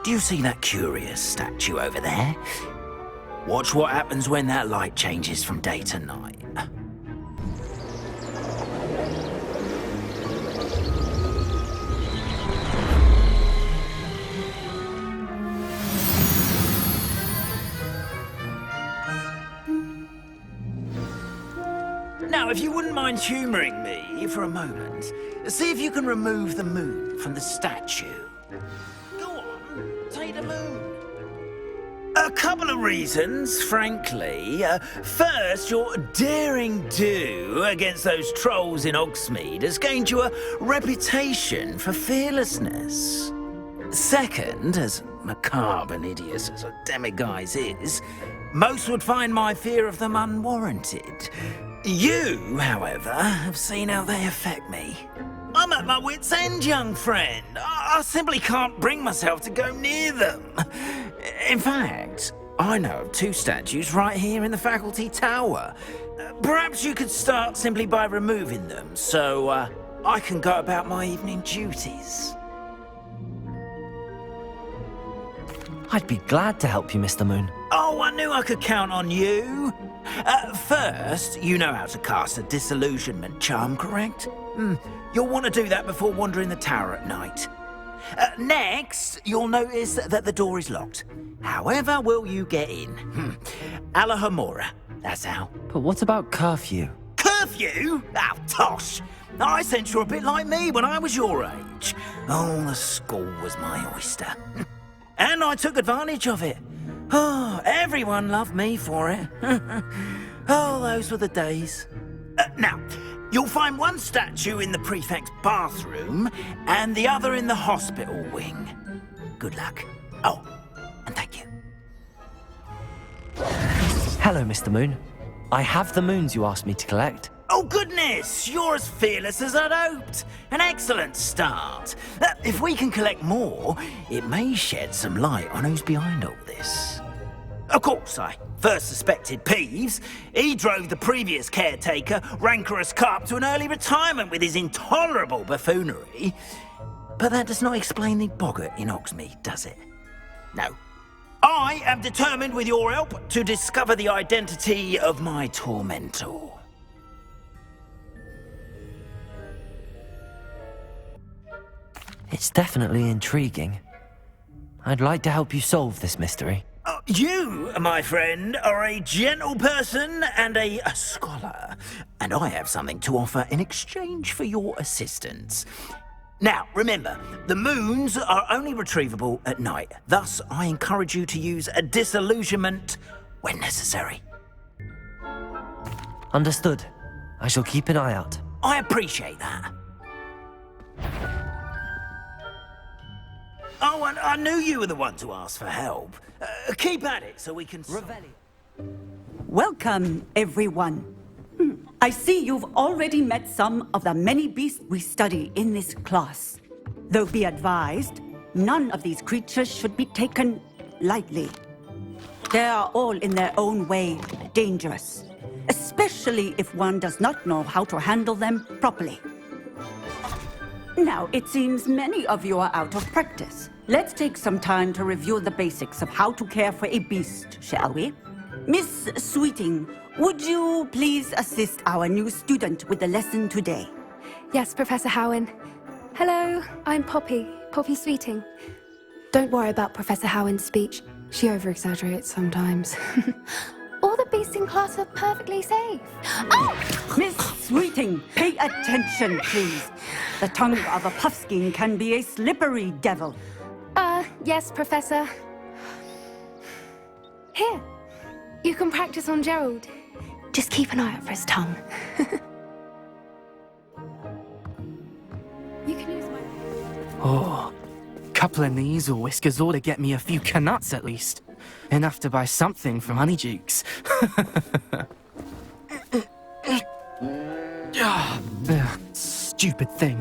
Do you see that curious statue over there? Watch what happens when that light changes from day to night. Now, if you wouldn't mind humouring me for a moment, see if you can remove the moon from the statue. Go on, take the moon. A couple of reasons, frankly. First, your daring do against those trolls in Hogsmeade has gained you a reputation for fearlessness. Second, as macabre and hideous as a demiguise is, most would find my fear of them unwarranted. You, however, have seen how they affect me. I'm at my wit's end, young friend. I simply can't bring myself to go near them. In fact, I know of 2 statues right here in the faculty tower. Perhaps you could start simply by removing them, so I can go about my evening duties. I'd be glad to help you, Mr. Moon. Oh, I knew I could count on you. First, you know how to cast a disillusionment charm, correct? You'll want to do that before wandering the tower at night. Next, you'll notice that the door is locked. However will you get in? Alahomora, that's how. But what about curfew? Curfew? Oh, tosh. I sense you're a bit like me when I was your age. Oh, the school was my oyster. And I took advantage of it. Oh, everyone loved me for it. Oh, those were the days. Now, you'll find one statue in the prefect's bathroom and the other in the hospital wing. Good luck. Oh, and thank you. Hello, Mr. Moon. I have the moons you asked me to collect. Oh, goodness! You're as fearless as I'd hoped. An excellent start. If we can collect more, it may shed some light on who's behind all this. Of course, I first suspected Peeves. He drove the previous caretaker, Rancorous Carp, to an early retirement with his intolerable buffoonery. But that does not explain the boggart in Hogsmeade, does it? No. I am determined, with your help, to discover the identity of my tormentor. It's definitely intriguing. I'd like to help you solve this mystery. You, my friend, are a gentle person and a scholar, and I have something to offer in exchange for your assistance. Now, remember, the moons are only retrievable at night. Thus, I encourage you to use a disillusionment when necessary. Understood. I shall keep an eye out. I appreciate that. Oh, and I knew you were the one to ask for help. Keep at it so we can... Welcome, everyone. I see you've already met some of the many beasts we study in this class. Though be advised, none of these creatures should be taken lightly. They are all in their own way dangerous, especially if one does not know how to handle them properly. Now, it seems many of you are out of practice. Let's take some time to review the basics of how to care for a beast, shall we? Miss Sweeting, would you please assist our new student with the lesson today? Yes, Professor Howen. Hello, I'm Poppy Sweeting. Don't worry about Professor Howen's speech. She over-exaggerates sometimes. All the beasts in class are perfectly safe. Oh! Miss Sweeting, pay attention, please. The tongue of a puffskein can be a slippery devil. Yes, Professor. Here, you can practice on Gerald. Just keep an eye out for his tongue. You can use my... Oh, couple of knees or whiskers ought to get me a few canuts at least. Enough to buy something from Honeydukes. Stupid thing.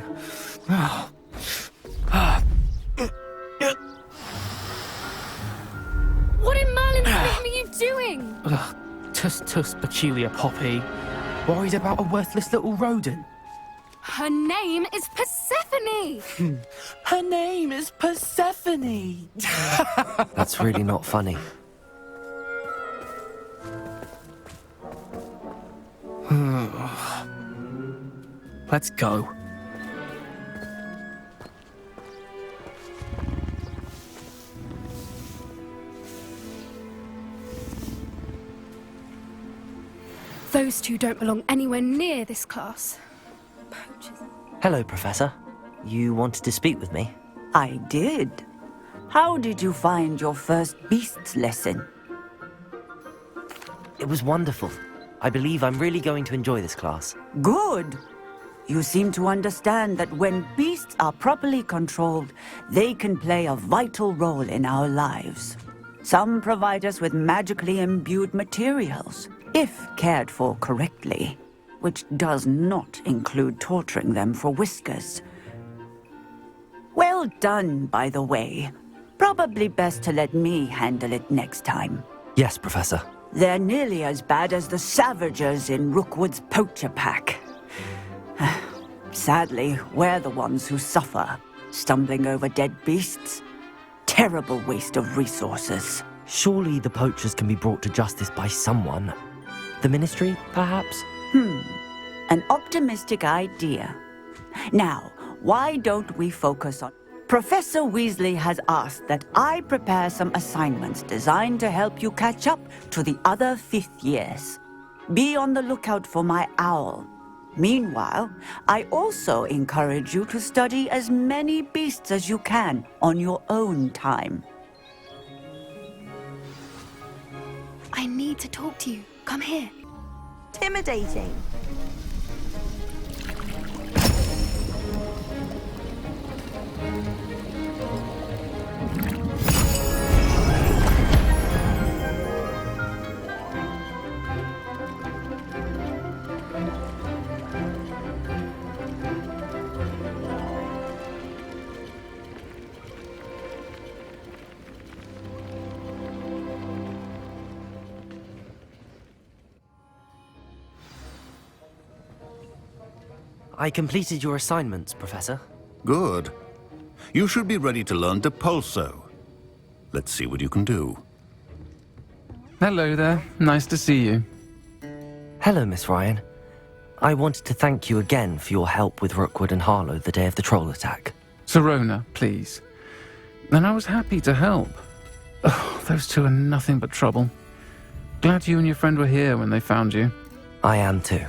What in Merlin's name are you doing? Tuss, peculiar Poppy. Worried about a worthless little rodent. Her name is Persephone! Her name is Persephone! That's really not funny. Let's go. Those two don't belong anywhere near this class. Poachers. Hello, Professor. You wanted to speak with me? I did. How did you find your first beasts lesson? It was wonderful. I believe I'm really going to enjoy this class. Good. You seem to understand that when beasts are properly controlled, they can play a vital role in our lives. Some provide us with magically imbued materials, if cared for correctly, which does not include torturing them for whiskers. Well done, by the way. Probably best to let me handle it next time. Yes, Professor. They're nearly as bad as the Savagers in Rookwood's poacher pack. Sadly, we're the ones who suffer, stumbling over dead beasts. Terrible waste of resources. Surely the poachers can be brought to justice by someone. The Ministry, perhaps? An optimistic idea. Now, why don't we focus on... Professor Weasley has asked that I prepare some assignments designed to help you catch up to the other 5th years. Be on the lookout for my owl. Meanwhile, I also encourage you to study as many beasts as you can on your own time. I need to talk to you. Come here. Intimidating. I completed your assignments, Professor. Good. You should be ready to learn Depulso. Let's see what you can do. Hello there. Nice to see you. Hello, Miss Ryan. I wanted to thank you again for your help with Rookwood and Harlow the day of the troll attack. Serona, please. And I was happy to help. Oh, those two are nothing but trouble. Glad you and your friend were here when they found you. I am too.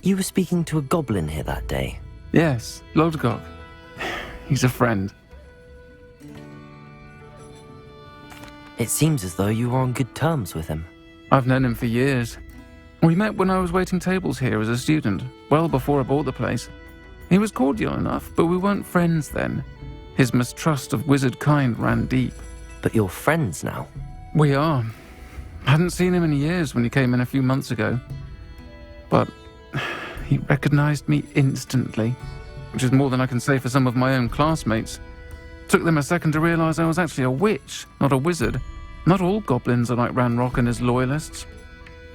You were speaking to a goblin here that day. Yes, Lodgok. He's a friend. It seems as though you were on good terms with him. I've known him for years. We met when I was waiting tables here as a student, well before I bought the place. He was cordial enough, but we weren't friends then. His mistrust of wizard kind ran deep. But you're friends now? We are. Hadn't seen him in years when he came in a few months ago. But he recognized me instantly, which is more than I can say for some of my own classmates. Took them a second to realize I was actually a witch, not a wizard. Not all goblins are like Ranrock and his loyalists.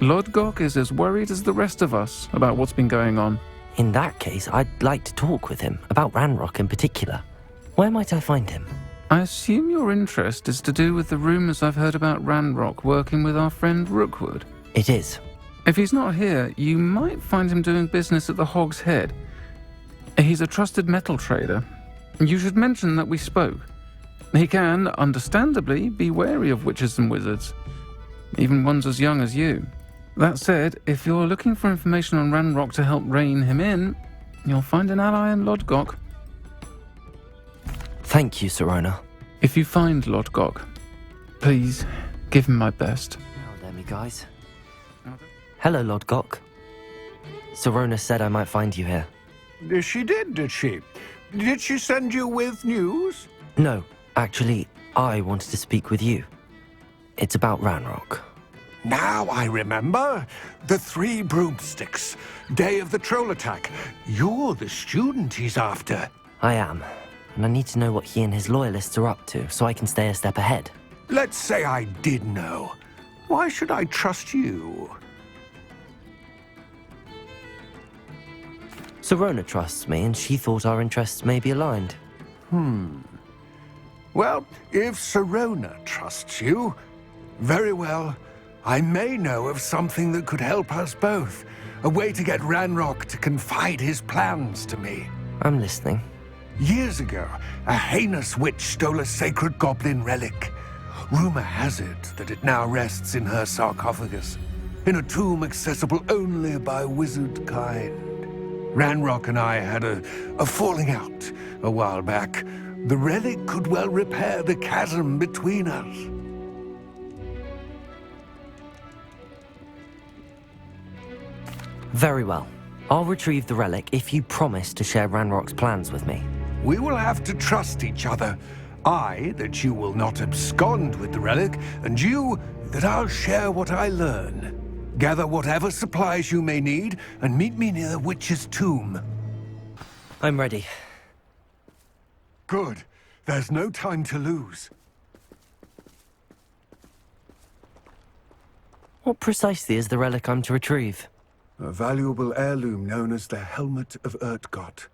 Lodgok is as worried as the rest of us about what's been going on. In that case, I'd like to talk with him, about Ranrock in particular. Where might I find him? I assume your interest is to do with the rumors I've heard about Ranrock working with our friend Rookwood. It is. If he's not here, you might find him doing business at the Hog's Head. He's a trusted metal trader. You should mention that we spoke. He can, understandably, be wary of witches and wizards, even ones as young as you. That said, if you're looking for information on Ranrock to help rein him in, you'll find an ally in Lodgok. Thank you, Sirona. If you find Lodgok, please give him my best. Now then, me guys. Hello, Lodgok. Sirona said I might find you here. She did she? Did she send you with news? No, actually, I wanted to speak with you. It's about Ranrock. Now I remember. The 3 broomsticks. Day of the troll attack. You're the student he's after. I am, and I need to know what he and his loyalists are up to, so I can stay a step ahead. Let's say I did know. Why should I trust you? Sirona trusts me, and she thought our interests may be aligned. Well, if Sirona trusts you, very well. I may know of something that could help us both. A way to get Ranrock to confide his plans to me. I'm listening. Years ago, a heinous witch stole a sacred goblin relic. Rumor has it that it now rests in her sarcophagus, in a tomb accessible only by wizard kind. Ranrock and I had a falling out a while back. The relic could well repair the chasm between us. Very well. I'll retrieve the relic if you promise to share Ranrock's plans with me. We will have to trust each other. I, that you will not abscond with the relic, and you, that I'll share what I learn. Gather whatever supplies you may need, and meet me near the witch's tomb. I'm ready. Good. There's no time to lose. What precisely is the relic I'm to retrieve? A valuable heirloom known as the Helmet of Urtgott.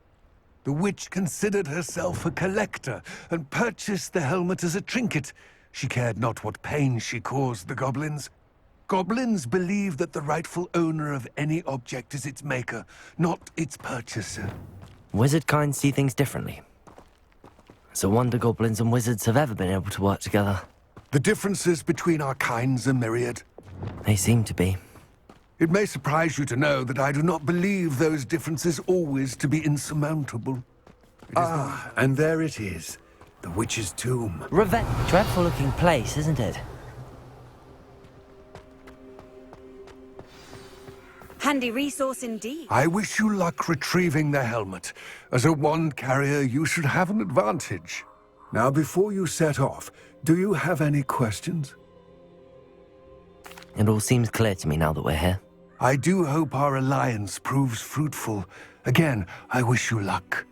The witch considered herself a collector and purchased the helmet as a trinket. She cared not what pain she caused the goblins. Goblins believe that the rightful owner of any object is its maker, not its purchaser. Wizard kind see things differently. It's a wonder goblins and wizards have ever been able to work together. The differences between our kinds are myriad. They seem to be. It may surprise you to know that I do not believe those differences always to be insurmountable. And there it is. The witch's tomb. Dreadful looking place, isn't it? Handy resource indeed. I wish you luck retrieving the helmet. As a wand carrier, you should have an advantage. Now, before you set off, do you have any questions? It all seems clear to me now that we're here. I do hope our alliance proves fruitful. Again, I wish you luck.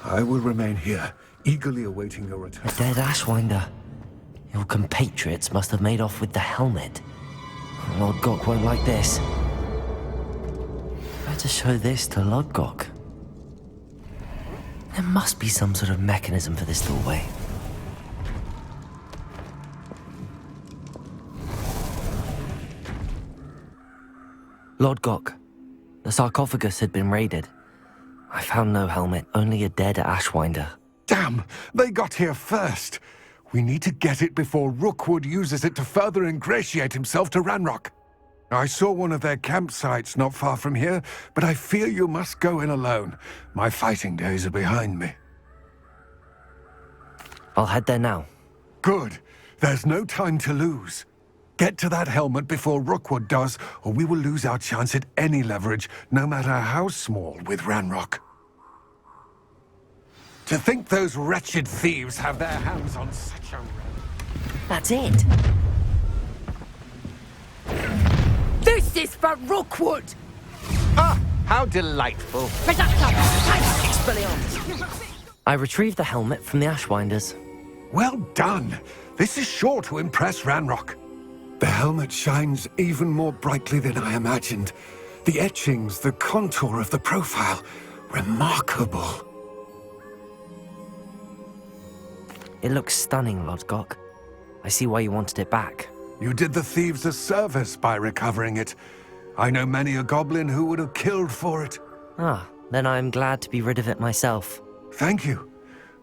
I will remain here, eagerly awaiting your return. Dead Ashwinder. Your compatriots must have made off with the helmet. Lodgok won't like this. Better show this to Lodgok. There must be some sort of mechanism for this doorway. Lodgok. The sarcophagus had been raided. I found no helmet, only a dead Ashwinder. Damn! They got here first! We need to get it before Rookwood uses it to further ingratiate himself to Ranrock. I saw one of their campsites not far from here, but I fear you must go in alone. My fighting days are behind me. I'll head there now. Good. There's no time to lose. Get to that helmet before Rookwood does, or we will lose our chance at any leverage, no matter how small, with Ranrock. To think those wretched thieves have their hands on such a... That's it. This is for Rookwood! Ah, how delightful. I retrieved the helmet from the Ashwinders. Well done. This is sure to impress Ranrock. The helmet shines even more brightly than I imagined. The etchings, the contour of the profile, remarkable. It looks stunning, Lodgok. I see why you wanted it back. You did the thieves a service by recovering it. I know many a goblin who would have killed for it. Ah, then I am glad to be rid of it myself. Thank you.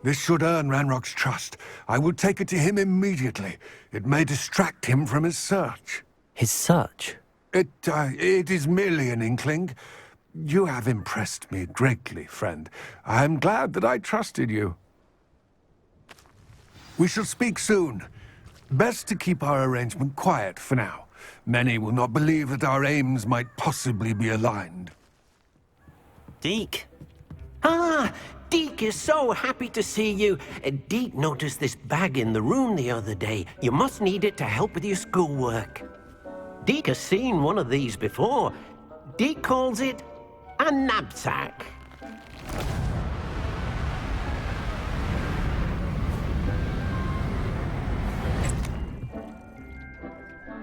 This should earn Ranrock's trust. I will take it to him immediately. It may distract him from his search. His search? It is merely an inkling. You have impressed me greatly, friend. I am glad that I trusted you. We shall speak soon. Best to keep our arrangement quiet for now. Many will not believe that our aims might possibly be aligned. Deke. Ah, Deke is so happy to see you. Deke noticed this bag in the room the other day. You must need it to help with your schoolwork. Deke has seen one of these before. Deke calls it a knapsack.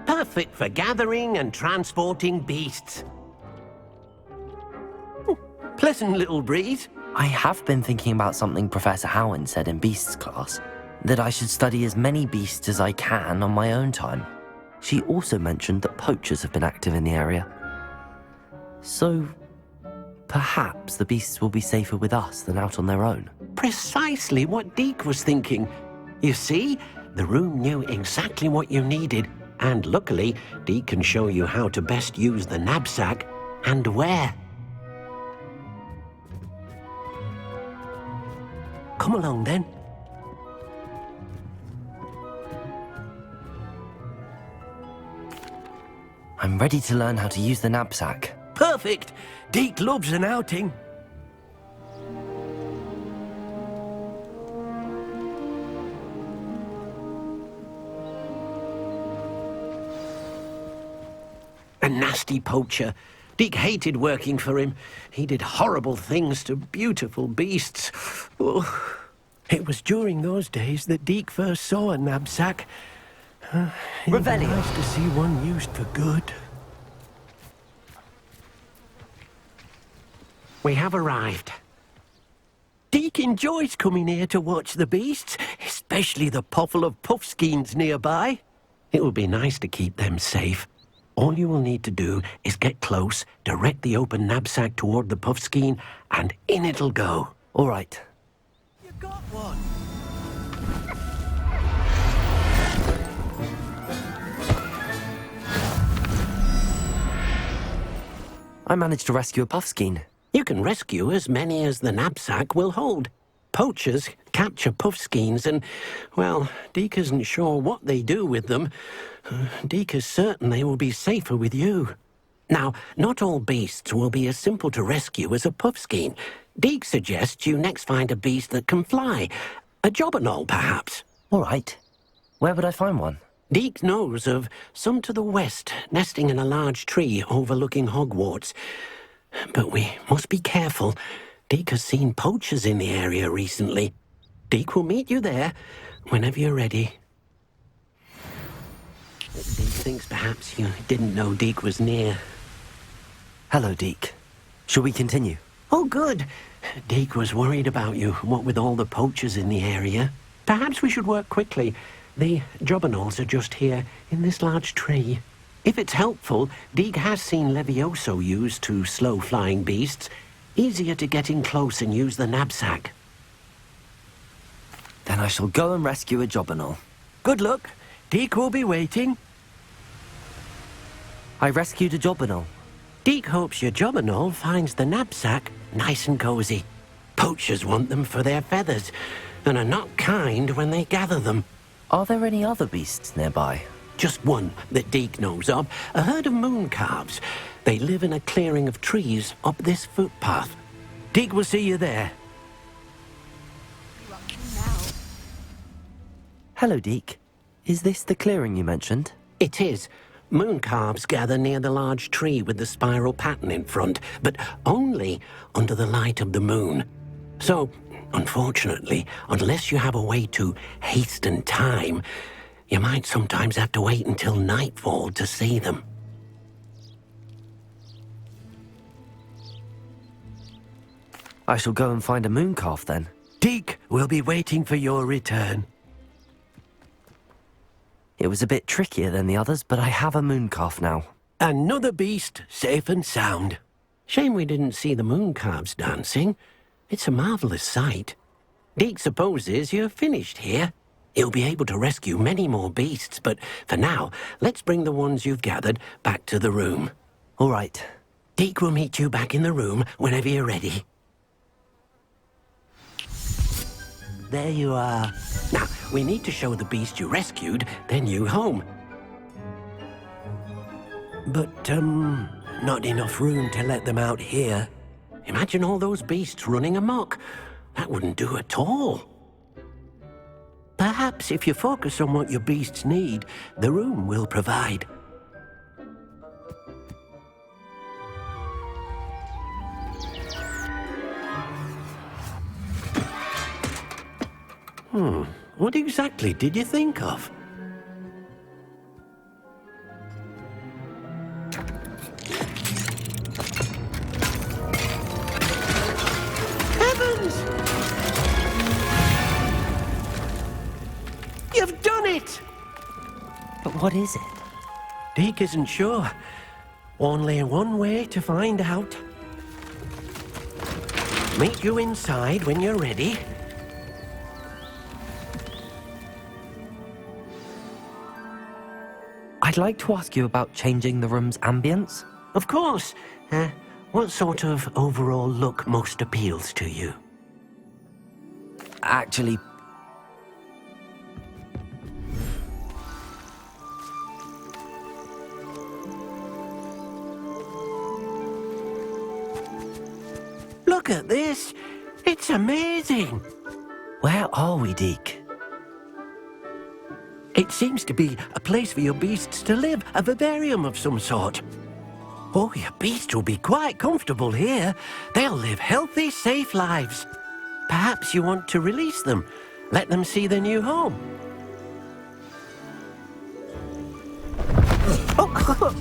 Perfect for gathering and transporting beasts. Pleasant little breeze. I have been thinking about something Professor Howin said in Beasts class, that I should study as many beasts as I can on my own time. She also mentioned that poachers have been active in the area. So, perhaps the beasts will be safer with us than out on their own. Precisely what Deke was thinking. You see, the room knew exactly what you needed, and luckily, Deke can show you how to best use the knapsack and where. Come along, then. I'm ready to learn how to use the knapsack. Perfect! Deke loves an outing. A nasty poacher. Deke hated working for him. He did horrible things to beautiful beasts. Oh. It was during those days that Deke first saw a knapsack. It was nice to see one used for good. We have arrived. Deke enjoys coming here to watch the beasts, especially the potful of puffskeins nearby. It will be nice to keep them safe. All you will need to do is get close, direct the open knapsack toward the puffskein, and in it'll go. All right. You got one. I managed to rescue a puffskein. You can rescue as many as the knapsack will hold. Poachers capture puffskeins and, well, Deke isn't sure what they do with them. Deke is certain they will be safer with you. Now, not all beasts will be as simple to rescue as a puffskein. Deke suggests you next find a beast that can fly. A jobberknoll, perhaps. All right. Where would I find one? Deke knows of some to the west, nesting in a large tree overlooking Hogwarts. But we must be careful. Deke has seen poachers in the area recently. Deke will meet you there whenever you're ready. Deke thinks perhaps you didn't know Deke was near. Hello, Deke. Shall we continue? Oh, good. Deke was worried about you, what with all the poachers in the area. Perhaps we should work quickly. The jobberknolls are just here, in this large tree. If it's helpful, Deke has seen Levioso used to slow flying beasts. Easier to get in close and use the knapsack. Then I shall go and rescue a jobberknoll. Good luck. Deke will be waiting. I rescued a jobberknoll. Deke hopes your jobberknoll finds the knapsack nice and cozy. Poachers want them for their feathers, and are not kind when they gather them. Are there any other beasts nearby? Just one that Deke knows of, a herd of moon calves. They live in a clearing of trees up this footpath. Deke will see you there. Hello, Deke. Is this the clearing you mentioned? It is. Moon calves gather near the large tree with the spiral pattern in front, but only under the light of the moon. So, unfortunately, unless you have a way to hasten time, You might sometimes have to wait until nightfall to see them. I shall go and find a moon calf then. Deke will be waiting for your return. It was a bit trickier than the others, but I have a moon calf now. Another beast, safe and sound. Shame we didn't see the moon calves dancing. It's a marvellous sight. Deke supposes you're finished here. He'll be able to rescue many more beasts, but for now, let's bring the ones you've gathered back to the room. All right. Deke will meet you back in the room whenever you're ready. There you are. Now, we need to show the beast you rescued their new home. But, not enough room to let them out here. Imagine all those beasts running amok. That wouldn't do at all. Perhaps if you focus on what your beasts need, the room will provide. What exactly did you think of? Heavens! You've done it! But what is it? Deke isn't sure. Only one way to find out. Meet you inside when you're ready. I'd like to ask you about changing the room's ambience. Of course. What sort of overall look most appeals to you? Actually, look at this. It's amazing. Where are we, Deke? It seems to be a place for your beasts to live, a vivarium of some sort. Oh, your beasts will be quite comfortable here. They'll live healthy, safe lives. Perhaps you want to release them, let them see their new home. Oh.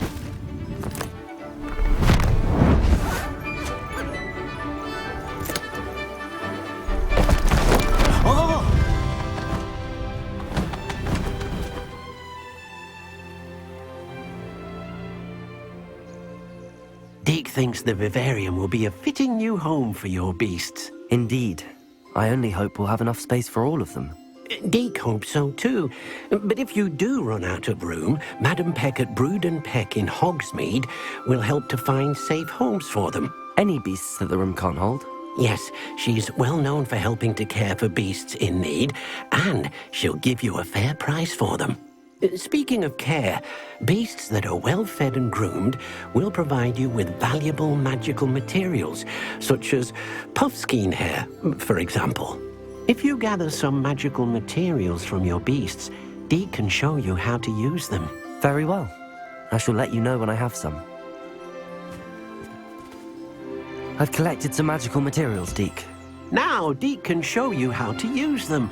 Deke thinks the vivarium will be a fitting new home for your beasts. Indeed. I only hope we'll have enough space for all of them. Deke hopes so too. But if you do run out of room, Madam Peck at Brood and Peck in Hogsmeade will help to find safe homes for them. Any beasts that the room can't hold? Yes, she's well known for helping to care for beasts in need, and she'll give you a fair price for them. Speaking of care, beasts that are well fed and groomed will provide you with valuable magical materials, such as puffskein hair, for example. If you gather some magical materials from your beasts, Deke can show you how to use them. Very well. I shall let you know when I have some. I've collected some magical materials, Deke. Now Deke can show you how to use them.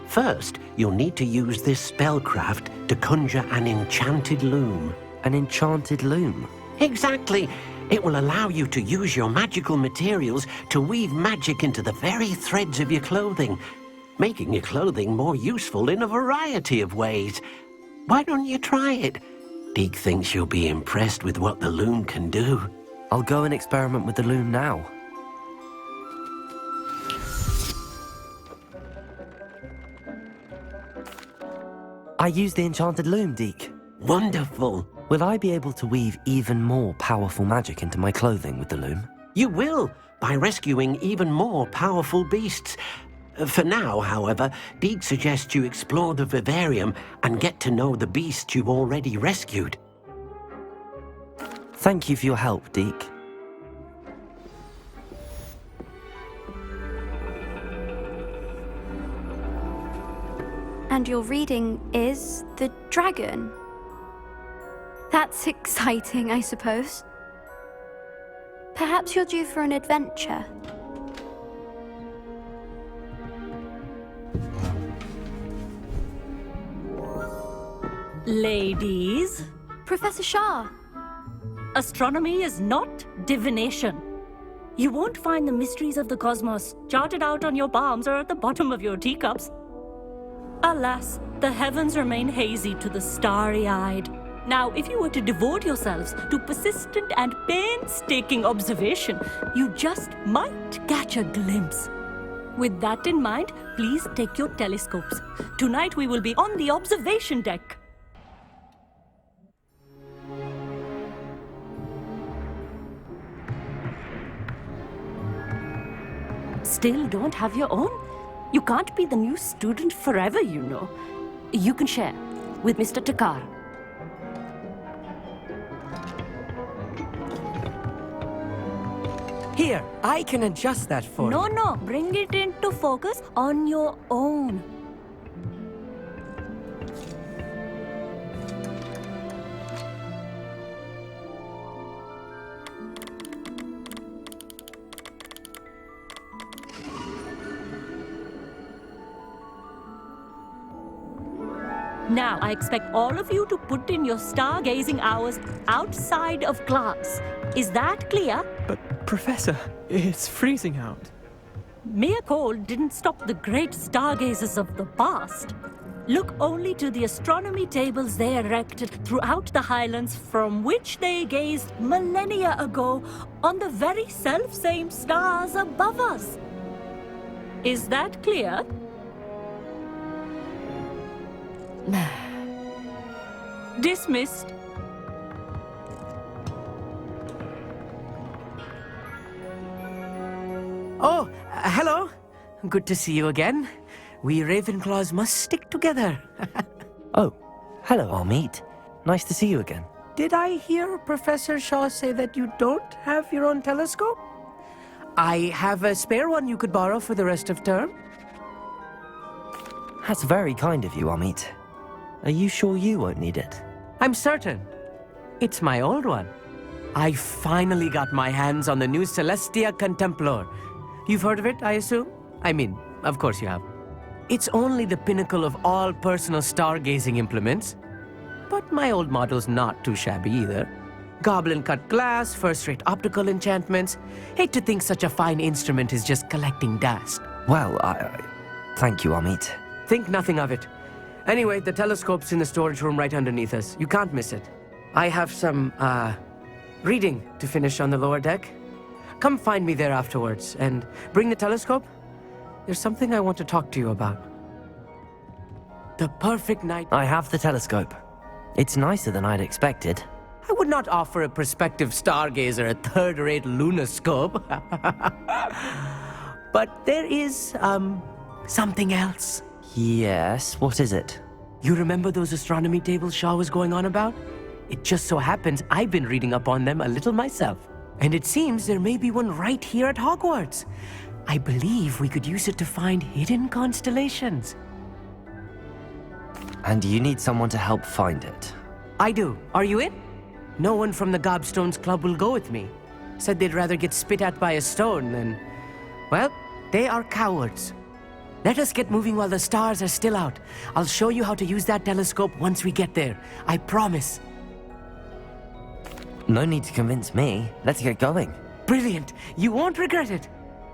First, you'll need to use this spellcraft to conjure an enchanted loom. An enchanted loom? Exactly. It will allow you to use your magical materials to weave magic into the very threads of your clothing, making your clothing more useful in a variety of ways. Why don't you try it? Deke thinks you'll be impressed with what the loom can do. I'll go and experiment with the loom now. I use the enchanted loom, Deke. Wonderful. Will I be able to weave even more powerful magic into my clothing with the loom? You will, by rescuing even more powerful beasts. For now, however, Deke suggests you explore the vivarium and get to know the beasts you've already rescued. Thank you for your help, Deke. And your reading is the dragon. That's exciting, I suppose. Perhaps you're due for an adventure. Ladies. Professor Shah. Astronomy is not divination. You won't find the mysteries of the cosmos charted out on your palms or at the bottom of your teacups. Alas, the heavens remain hazy to the starry-eyed. Now, if you were to devote yourselves to persistent and painstaking observation, you just might catch a glimpse. With that in mind, please take your telescopes. Tonight we will be on the observation deck. Still don't have your own? You can't be the new student forever, you know. You can share with Mr. Takar. Here, I can adjust that for you. No, bring it into focus on your own. Now, I expect all of you to put in your stargazing hours outside of class. Is that clear? But, Professor, it's freezing out. Mere cold didn't stop the great stargazers of the past. Look only to the astronomy tables they erected throughout the highlands from which they gazed millennia ago on the very self-same stars above us. Is that clear? Dismissed. Oh, hello. Good to see you again. We Ravenclaws must stick together. Oh, hello, Amit. Nice to see you again. Did I hear Professor Shaw say that you don't have your own telescope? I have a spare one you could borrow for the rest of term. That's very kind of you, Amit. Are you sure you won't need it? I'm certain. It's my old one. I finally got my hands on the new Celestia Contemplar. You've heard of it, I assume? I mean, of course you have. It's only the pinnacle of all personal stargazing implements. But my old model's not too shabby either. Goblin-cut glass, first-rate optical enchantments. Hate to think such a fine instrument is just collecting dust. Well, thank you, Amit. Think nothing of it. Anyway, the telescope's in the storage room right underneath us. You can't miss it. I have some, reading to finish on the lower deck. Come find me there afterwards, and bring the telescope. There's something I want to talk to you about. The perfect night... I have the telescope. It's nicer than I'd expected. I would not offer a prospective stargazer a third-rate lunoscope. But there is, something else. Yes, what is it? You remember those astronomy tables Shaw was going on about? It just so happens I've been reading up on them a little myself. And it seems there may be one right here at Hogwarts. I believe we could use it to find hidden constellations. And you need someone to help find it? I do. Are you in? No one from the Gobstones Club will go with me. Said they'd rather get spit at by a stone than... Well, they are cowards. Let us get moving while the stars are still out. I'll show you how to use that telescope once we get there. I promise. No need to convince me. Let's get going. Brilliant. You won't regret it.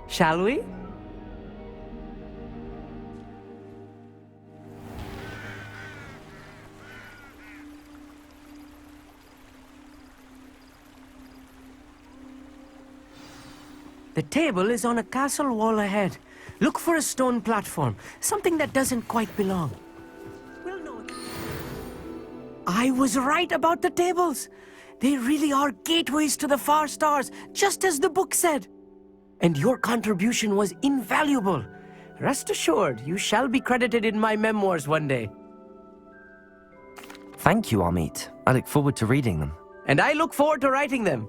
Shall we? The table is on a castle wall ahead. Look for a stone platform, something that doesn't quite belong. We'll know it. I was right about the tables. They really are gateways to the far stars, just as the book said. And your contribution was invaluable. Rest assured, you shall be credited in my memoirs one day. Thank you, Amit. I look forward to reading them. And I look forward to writing them.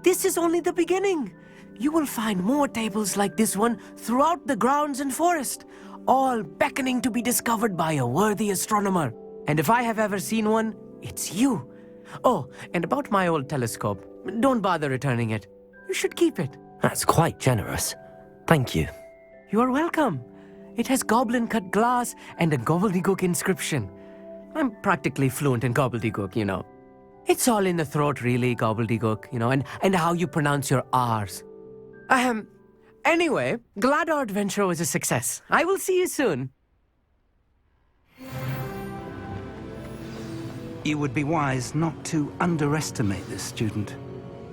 This is only the beginning. You will find more tables like this one throughout the grounds and forest, all beckoning to be discovered by a worthy astronomer. And if I have ever seen one, it's you. Oh, and about my old telescope, don't bother returning it. You should keep it. That's quite generous. Thank you. You are welcome. It has goblin-cut glass and a gobbledygook inscription. I'm practically fluent in gobbledygook, you know. It's all in the throat, really, gobbledygook, you know, and how you pronounce your R's. Anyway, glad our adventure was a success. I will see you soon. You would be wise not to underestimate this student.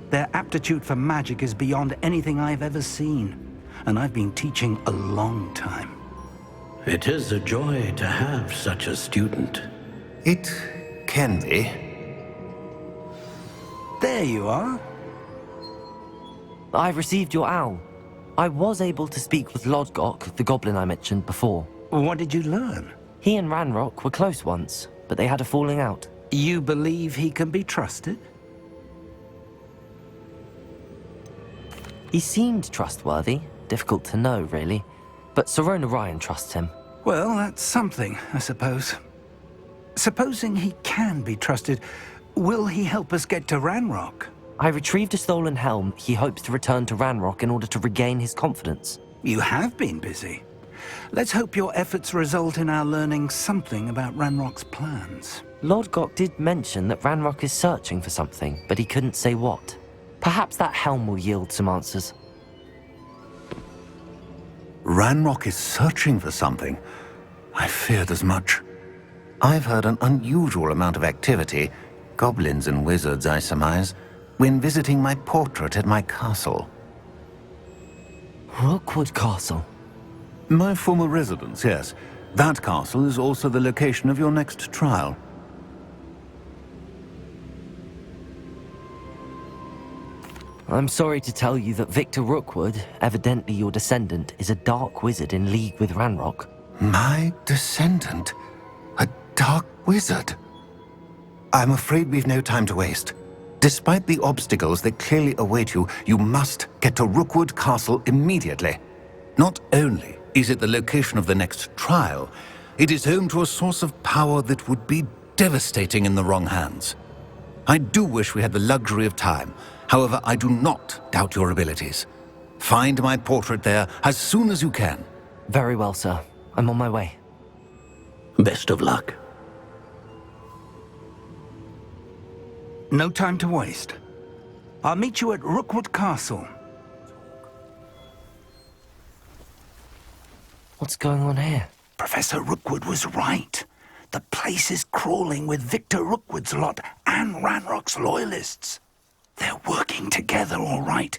Their aptitude for magic is beyond anything I've ever seen, and I've been teaching a long time. It is a joy to have such a student. It can be. There you are. I received your owl. I was able to speak with Lodgok, the goblin I mentioned before. What did you learn? He and Ranrock were close once, but they had a falling out. You believe he can be trusted? He seemed trustworthy. Difficult to know, really. But Sirona Ryan trusts him. Well, that's something, I suppose. Supposing he can be trusted, will he help us get to Ranrock? I retrieved a stolen helm. He hopes to return to Ranrock in order to regain his confidence. You have been busy. Let's hope your efforts result in our learning something about Ranrock's plans. Lodgok did mention that Ranrock is searching for something, but he couldn't say what. Perhaps that helm will yield some answers. Ranrock is searching for something. I feared as much. I've heard an unusual amount of activity, goblins and wizards, I surmise, when visiting my portrait at my castle. Rookwood Castle? My former residence, yes. That castle is also the location of your next trial. I'm sorry to tell you that Victor Rookwood, evidently your descendant, is a dark wizard in league with Ranrock. My descendant? A dark wizard? I'm afraid we've no time to waste. Despite the obstacles that clearly await you, you must get to Rookwood Castle immediately. Not only is it the location of the next trial, it is home to a source of power that would be devastating in the wrong hands. I do wish we had the luxury of time. However, I do not doubt your abilities. Find my portrait there as soon as you can. Very well, sir. I'm on my way. Best of luck. No time to waste. I'll meet you at Rookwood Castle. What's going on here? Professor Rookwood was right. The place is crawling with Victor Rookwood's lot and Ranrock's loyalists. They're working together, all right,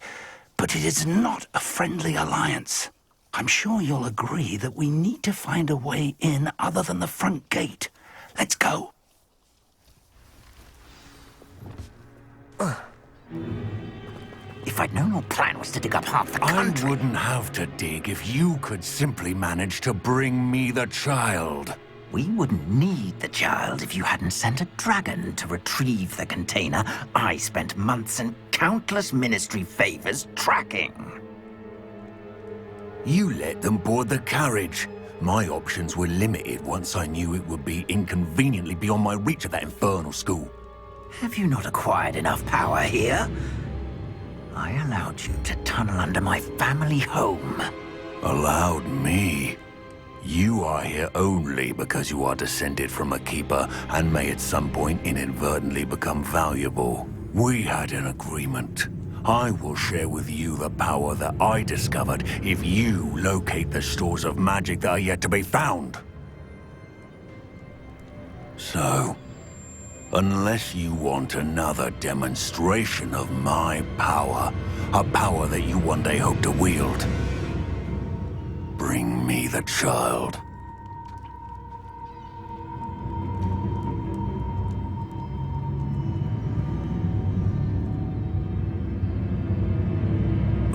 but it is not a friendly alliance. I'm sure you'll agree that we need to find a way in other than the front gate. Let's go. If I'd known your plan was to dig up half the country... I wouldn't have to dig if you could simply manage to bring me the child. We wouldn't need the child if you hadn't sent a dragon to retrieve the container I spent months and countless ministry favors tracking. You let them board the carriage. My options were limited once I knew it would be inconveniently beyond my reach at that infernal school. Have you not acquired enough power here? I allowed you to tunnel under my family home. Allowed me? You are here only because you are descended from a keeper and may at some point inadvertently become valuable. We had an agreement. I will share with you the power that I discovered if you locate the stores of magic that are yet to be found. So, unless you want another demonstration of my power, a power that you one day hope to wield, bring me the child.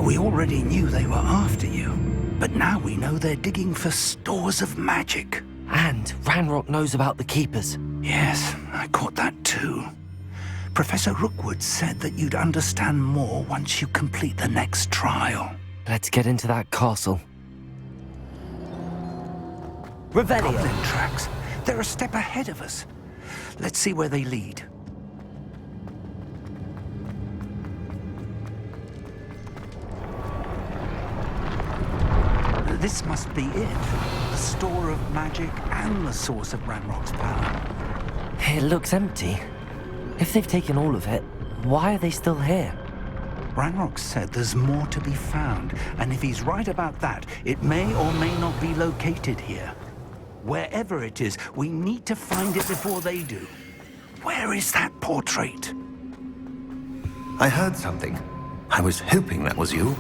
We already knew they were after you, but now we know they're digging for stores of magic. And Ranrock knows about the Keepers. Yes, I caught that too. Professor Rookwood said that you'd understand more once you complete the next trial. Let's get into that castle. Revelio. Goblin tracks. They're a step ahead of us. Let's see where they lead. This must be it. The store of magic and the source of Ranrock's power. It looks empty. If they've taken all of it, why are they still here? Ranrock said there's more to be found, and if he's right about that, it may or may not be located here. Wherever it is, we need to find it before they do. Where is that portrait? I heard something. I was hoping that was you.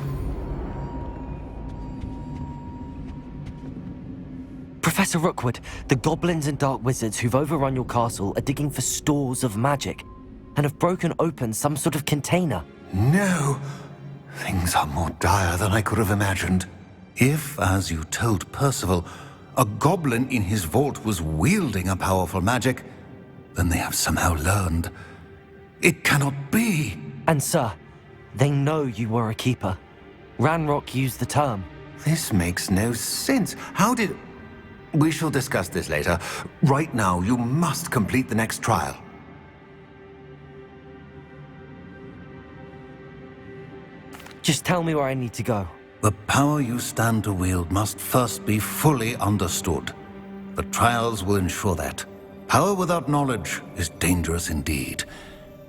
Professor Rookwood, the goblins and dark wizards who've overrun your castle are digging for stores of magic and have broken open some sort of container. No. Things are more dire than I could have imagined. If, as you told Percival, a goblin in his vault was wielding a powerful magic, then they have somehow learned. It cannot be. And sir, they know you were a keeper. Ranrock used the term. This makes no sense. How did... We shall discuss this later. Right now, you must complete the next trial. Just tell me where I need to go. The power you stand to wield must first be fully understood. The trials will ensure that. Power without knowledge is dangerous indeed.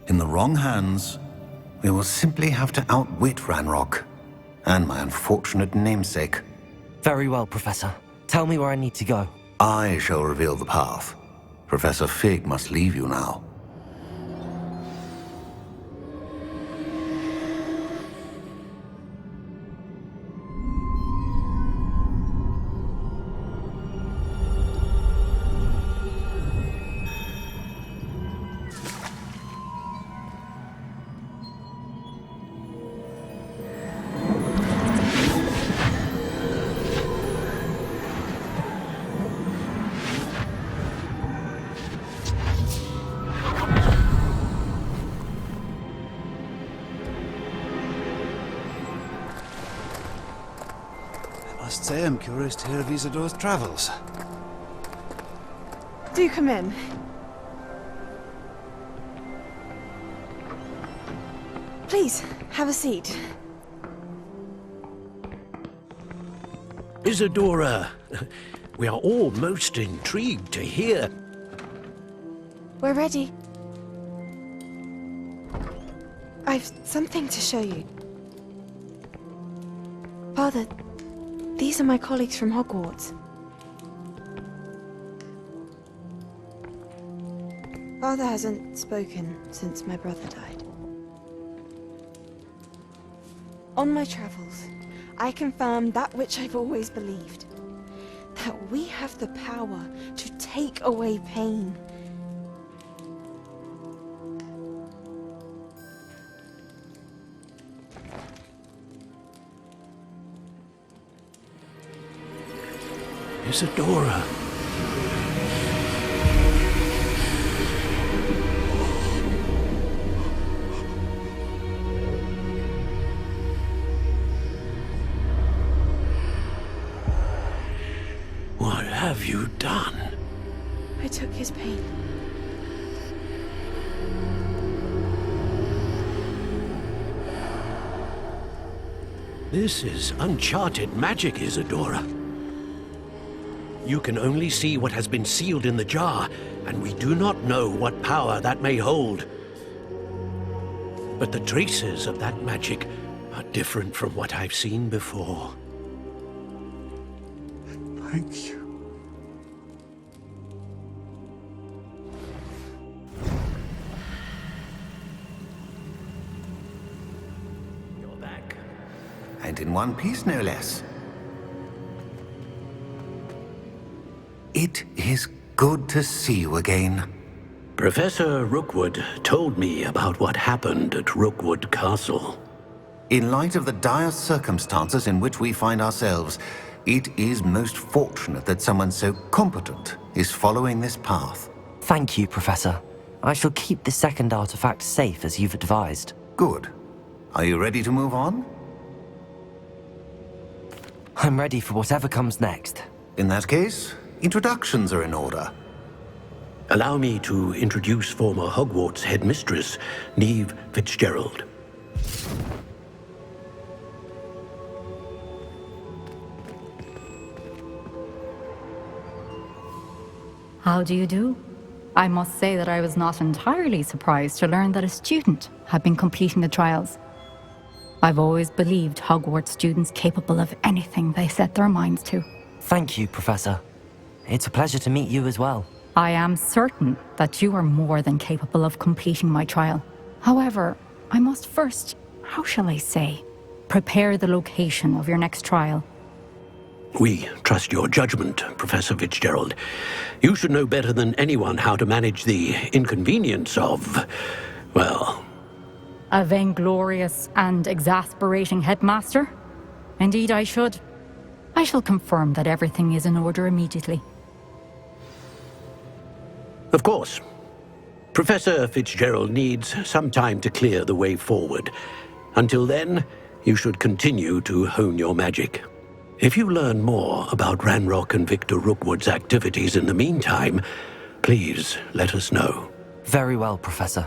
In the wrong hands, we will simply have to outwit Ranrock and my unfortunate namesake. Very well, Professor. Tell me where I need to go. I shall reveal the path. Professor Fig must leave you now. I must say I'm curious to hear of Isadore's travels. Do come in. Please, have a seat. Isadora, we are all most intrigued to hear. We're ready. I've something to show you. Father, these are my colleagues from Hogwarts. Father hasn't spoken since my brother died. On my travels, I confirmed that which I've always believed. That we have the power to take away pain. Isadora. What have you done? I took his pain. This is uncharted magic, Isadora. You can only see what has been sealed in the jar, and we do not know what power that may hold. But the traces of that magic are different from what I've seen before. Thank you. You're back. And in one piece, no less. It is good to see you again. Professor Rookwood told me about what happened at Rookwood Castle. In light of the dire circumstances in which we find ourselves, it is most fortunate that someone so competent is following this path. Thank you, Professor. I shall keep the second artifact safe as you've advised. Good. Are you ready to move on? I'm ready for whatever comes next. In that case, introductions are in order. Allow me to introduce former Hogwarts headmistress, Neve Fitzgerald. How do you do? I must say that I was not entirely surprised to learn that a student had been completing the trials. I've always believed Hogwarts students capable of anything they set their minds to. Thank you, Professor. It's a pleasure to meet you as well. I am certain that you are more than capable of completing my trial. However, I must first, how shall I say, prepare the location of your next trial. We trust your judgment, Professor Fitzgerald. You should know better than anyone how to manage the inconvenience of, well... A vainglorious and exasperating headmaster? Indeed I should. I shall confirm that everything is in order immediately. Of course. Professor Fitzgerald needs some time to clear the way forward. Until then, you should continue to hone your magic. If you learn more about Ranrock and Victor Rookwood's activities in the meantime, please let us know. Very well, Professor.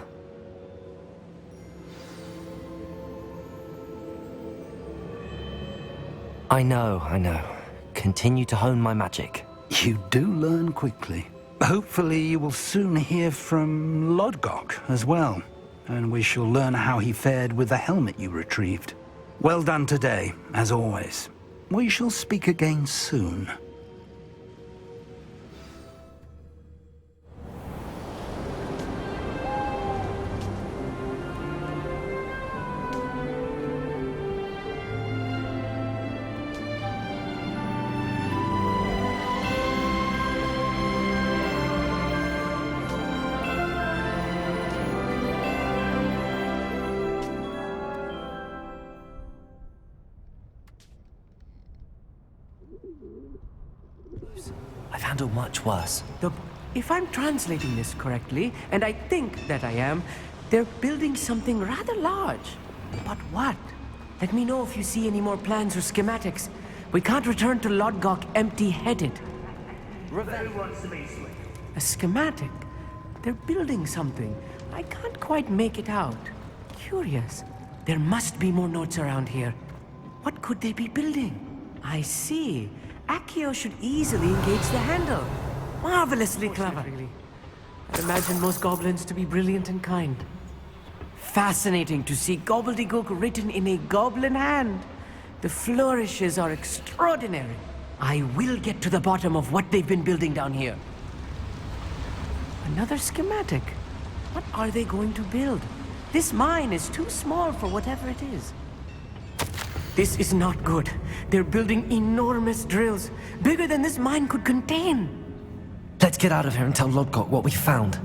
I know. Continue to hone my magic. You do learn quickly. Hopefully you will soon hear from Lodgok as well, and we shall learn how he fared with the helmet you retrieved. Well done today, as always. We shall speak again soon. I've handled much worse. Look, if I'm translating this correctly, and I think that I am, they're building something rather large. But what? Let me know if you see any more plans or schematics. We can't return to Lodgok empty-headed. A schematic? They're building something. I can't quite make it out. Curious. There must be more notes around here. What could they be building? I see. Accio should easily engage the handle. Marvelously clever. I'd imagine most goblins to be brilliant and kind. Fascinating to see gobbledygook written in a goblin hand. The flourishes are extraordinary. I will get to the bottom of what they've been building down here. Another schematic. What are they going to build? This mine is too small for whatever it is. This is not good. They're building enormous drills, bigger than this mine could contain. Let's get out of here and tell Lodgok what we found.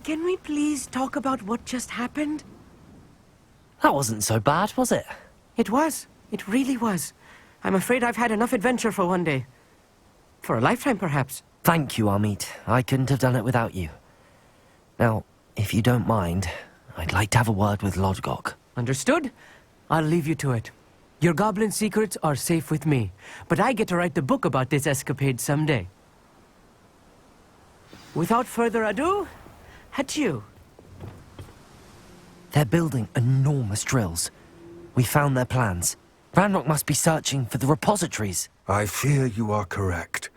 Can we please talk about what just happened? That wasn't so bad, was it? It was. It really was. I'm afraid I've had enough adventure for one day. For a lifetime, perhaps. Thank you, Amit. I couldn't have done it without you. Now, if you don't mind, I'd like to have a word with Lodgok. Understood? I'll leave you to it. Your goblin secrets are safe with me, but I get to write the book about this escapade someday. Without further ado, adieu. They're building enormous drills. We found their plans. Ranrock must be searching for the repositories. I fear you are correct.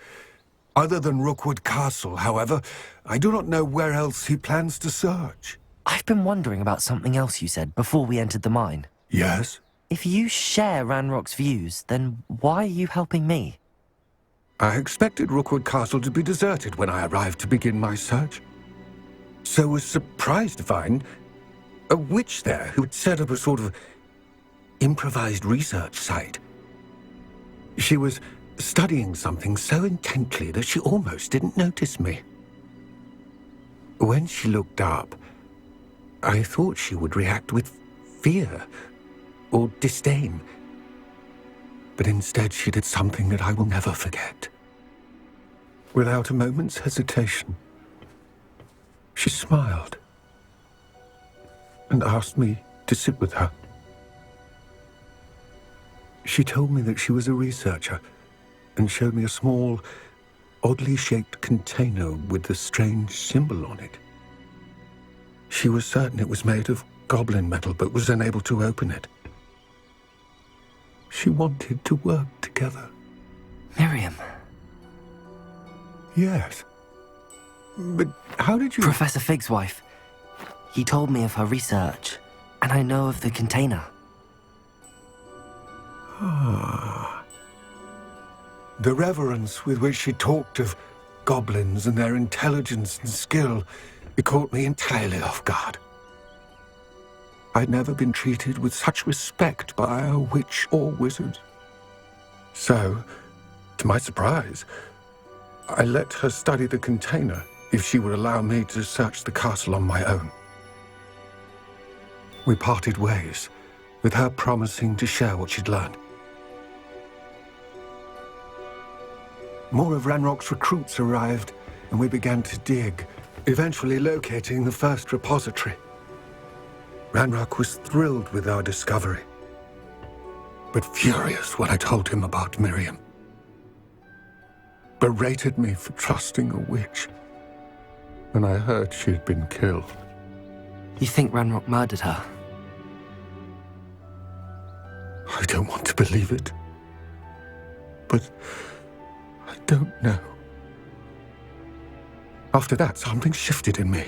Other than Rookwood Castle, however, I do not know where else he plans to search. I've been wondering about something else you said before we entered the mine. Yes? If you share Ranrock's views, then why are you helping me? I expected Rookwood Castle to be deserted when I arrived to begin my search. So was surprised to find a witch there who had set up a sort of improvised research site. She was studying something so intently that she almost didn't notice me. When she looked up, I thought she would react with fear or disdain. But instead she did something that I will never forget. Without a moment's hesitation, she smiled and asked me to sit with her. She told me that she was a researcher and showed me a small, oddly shaped container with a strange symbol on it. She was certain it was made of goblin metal, but was unable to open it. She wanted to work together. Miriam, Yes. But how did you... Professor Fig's wife. He told me of her research, and I know of the container. Ah. The reverence with which she talked of goblins and their intelligence and skill, it caught me entirely off guard. I'd never been treated with such respect by a witch or wizard. So, to my surprise, I let her study the container if she would allow me to search the castle on my own. We parted ways, with her promising to share what she'd learned. More of Ranrock's recruits arrived, and we began to dig, eventually locating the first repository. Ranrock was thrilled with our discovery, but furious when I told him about Miriam. Berated me for trusting a witch, and I heard she had been killed. You think Ranrock murdered her? I don't want to believe it, but I don't know. After that, something shifted in me.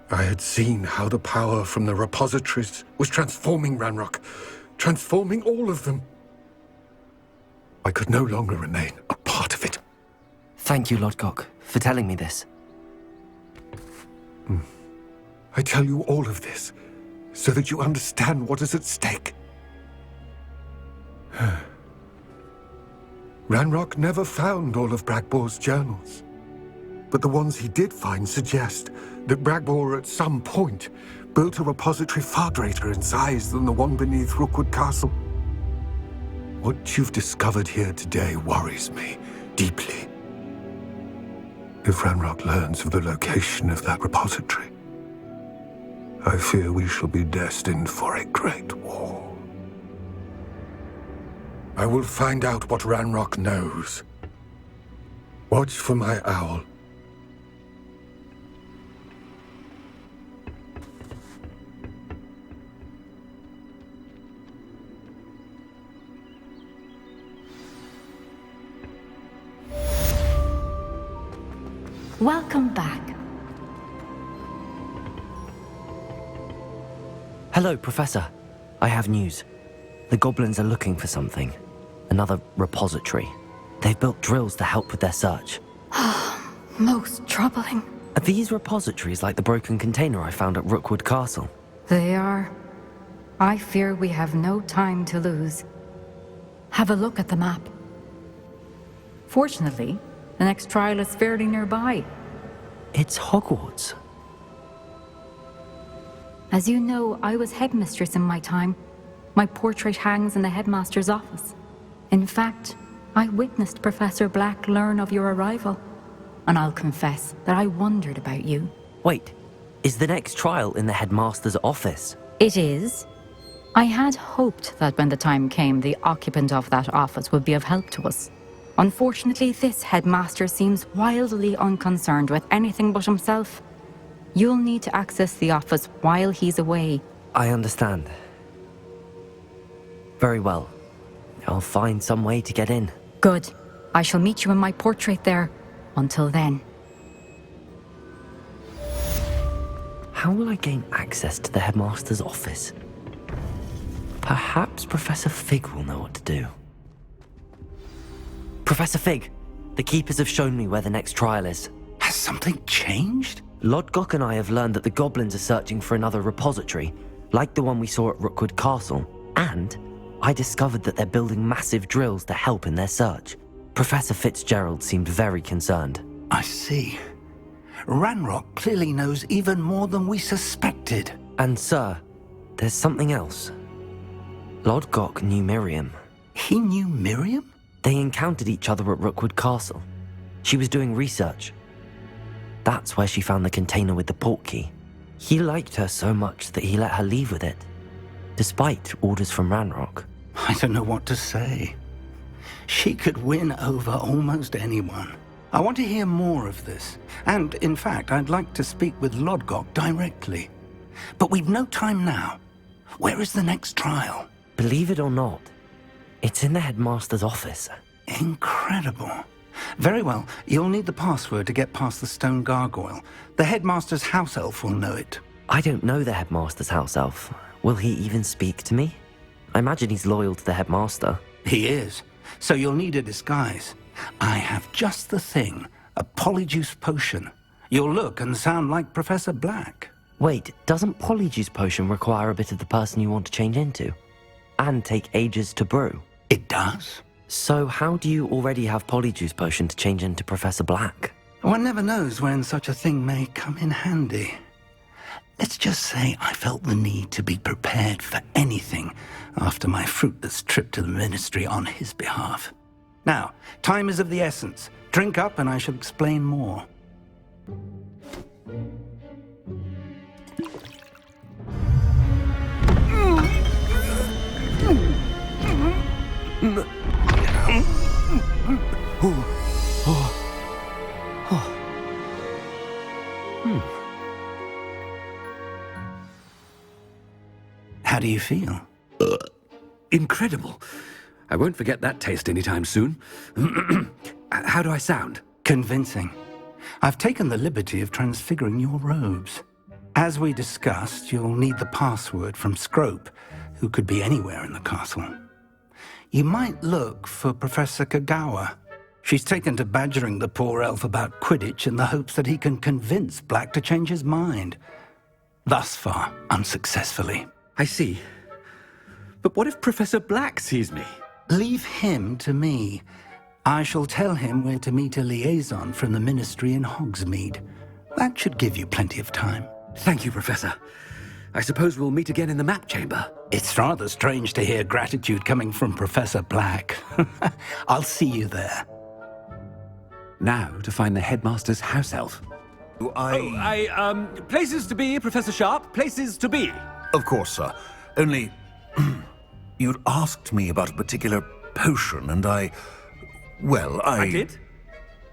I had seen how the power from the repositories was transforming Ranrock, transforming all of them. I could no longer remain a part of it. Thank you, Lodgok, for telling me this. I tell you all of this so that you understand what is at stake. Ranrock never found all of Bragbor's journals, but the ones he did find suggest that Bragbor at some point built a repository far greater in size than the one beneath Rookwood Castle. What you've discovered here today worries me deeply. If Ranrock learns of the location of that repository, I fear we shall be destined for a great war. I will find out what Ranrock knows. Watch for my owl. Welcome back. Hello, Professor. I have news. The goblins are looking for something. Another repository. They've built drills to help with their search. Most troubling. Are these repositories like the broken container I found at Rookwood Castle? They are. I fear we have no time to lose. Have a look at the map. Fortunately, the next trial is fairly nearby. It's Hogwarts. As you know, I was headmistress in my time. My portrait hangs in the headmaster's office. In fact, I witnessed Professor Black learn of your arrival. And I'll confess that I wondered about you. Wait, is the next trial in the headmaster's office? It is. I had hoped that when the time came, the occupant of that office would be of help to us. Unfortunately, this headmaster seems wildly unconcerned with anything but himself. You'll need to access the office while he's away. I understand. Very well. I'll find some way to get in. Good. I shall meet you in my portrait there. Until then. How will I gain access to the headmaster's office? Perhaps Professor Fig will know what to do. Professor Fig, the keepers have shown me where the next trial is. Has something changed? Lodgok and I have learned that the goblins are searching for another repository, like the one we saw at Rookwood Castle. And I discovered that they're building massive drills to help in their search. Professor Fitzgerald seemed very concerned. I see. Ranrock clearly knows even more than we suspected. And sir, there's something else. Lodgok knew Miriam. He knew Miriam? They encountered each other at Rookwood Castle. She was doing research. That's where she found the container with the portkey. He liked her so much that he let her leave with it, despite orders from Ranrock. I don't know what to say. She could win over almost anyone. I want to hear more of this. And, in fact, I'd like to speak with Lodgok directly. But we've no time now. Where is the next trial? Believe it or not, it's in the headmaster's office. Incredible. Very well. You'll need the password to get past the stone gargoyle. The headmaster's house elf will know it. I don't know the headmaster's house elf. Will he even speak to me? I imagine he's loyal to the headmaster. He is. So you'll need a disguise. I have just the thing. A polyjuice potion. You'll look and sound like Professor Black. Wait, doesn't Polyjuice Potion require a bit of the person you want to change into? And take ages to brew? It does. So how do you already have Polyjuice Potion to change into Professor Black? One never knows when such a thing may come in handy. Let's just say I felt the need to be prepared for anything after my fruitless trip to the Ministry on his behalf. Now, time is of the essence. Drink up and I shall explain more. How do you feel? Incredible. I won't forget that taste anytime soon. How do I sound? Convincing. I've taken the liberty of transfiguring your robes. As we discussed, you'll need the password from Scrope, who could be anywhere in the castle. You might look for Professor Kagawa. She's taken to badgering the poor elf about Quidditch in the hopes that he can convince Black to change his mind. Thus far, unsuccessfully. I see. But what if Professor Black sees me? Leave him to me. I shall tell him where to meet a liaison from the Ministry in Hogsmeade. That should give you plenty of time. Thank you, Professor. I suppose we'll meet again in the map chamber. It's rather strange to hear gratitude coming from Professor Black. I'll see you there. Now to find the headmaster's house elf. Places to be, Professor Sharp. Places to be. Of course, sir. Only, you'd asked me about a particular potion, and I did?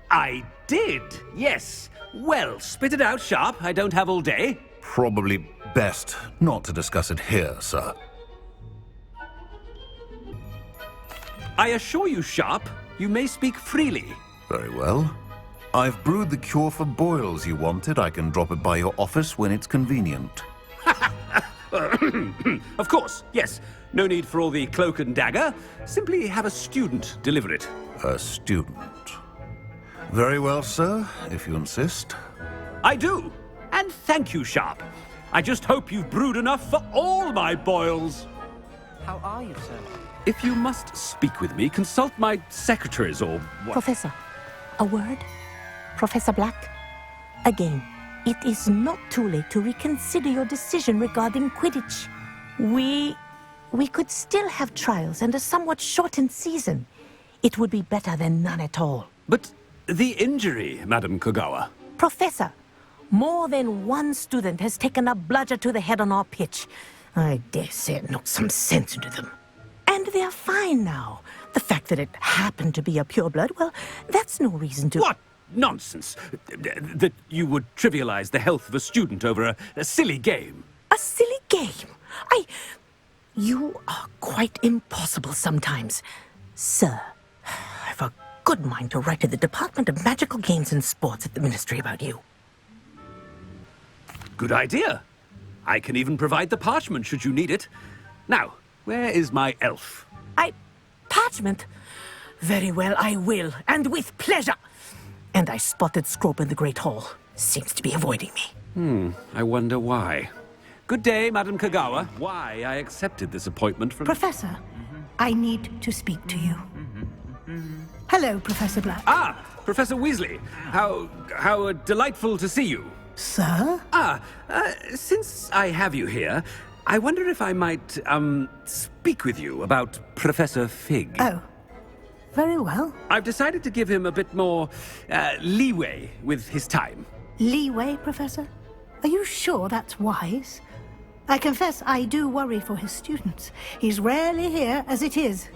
I did, yes. Well, spit it out, Sharp. I don't have all day. Probably best not to discuss it here, sir. I assure you, Sharp, you may speak freely. Very well. I've brewed the cure for boils you wanted. I can drop it by your office when it's convenient. Of course, yes. No need for all the cloak and dagger. Simply have a student deliver it. A student. Very well, sir, if you insist. I do. And thank you, Sharp. I just hope you've brewed enough for all my boils. How are you, sir? If you must speak with me, consult my secretaries or what? Professor, a word? Professor Black? Again, it is not too late to reconsider your decision regarding Quidditch. We could still have trials and a somewhat shortened season. It would be better than none at all. But the injury, Madam Kagawa. Professor, more than one student has taken a bludger to the head on our pitch. I dare say it knocked some sense into them. And they're fine now. The fact that it happened to be a pureblood, well, that's no reason to... What nonsense! That you would trivialize the health of a student over a silly game. A silly game? You are quite impossible sometimes. Sir, I've a good mind to write to the Department of Magical Games and Sports at the Ministry about you. Good idea. I can even provide the parchment should you need it. Now, where is my elf? Parchment? Very well, I will, and with pleasure. And I spotted Scrope in the Great Hall. Seems to be avoiding me. I wonder why. Good day, Madam Kagawa. Why I accepted this appointment from... Professor, I need to speak to you. Hello, Professor Black. Ah, Professor Weasley. How delightful to see you. Sir? Since I have you here, I wonder if I might, speak with you about Professor Fig. Oh, very well. I've decided to give him a bit more, leeway with his time. Leeway, Professor? Are you sure that's wise? I confess I do worry for his students. He's rarely here as it is.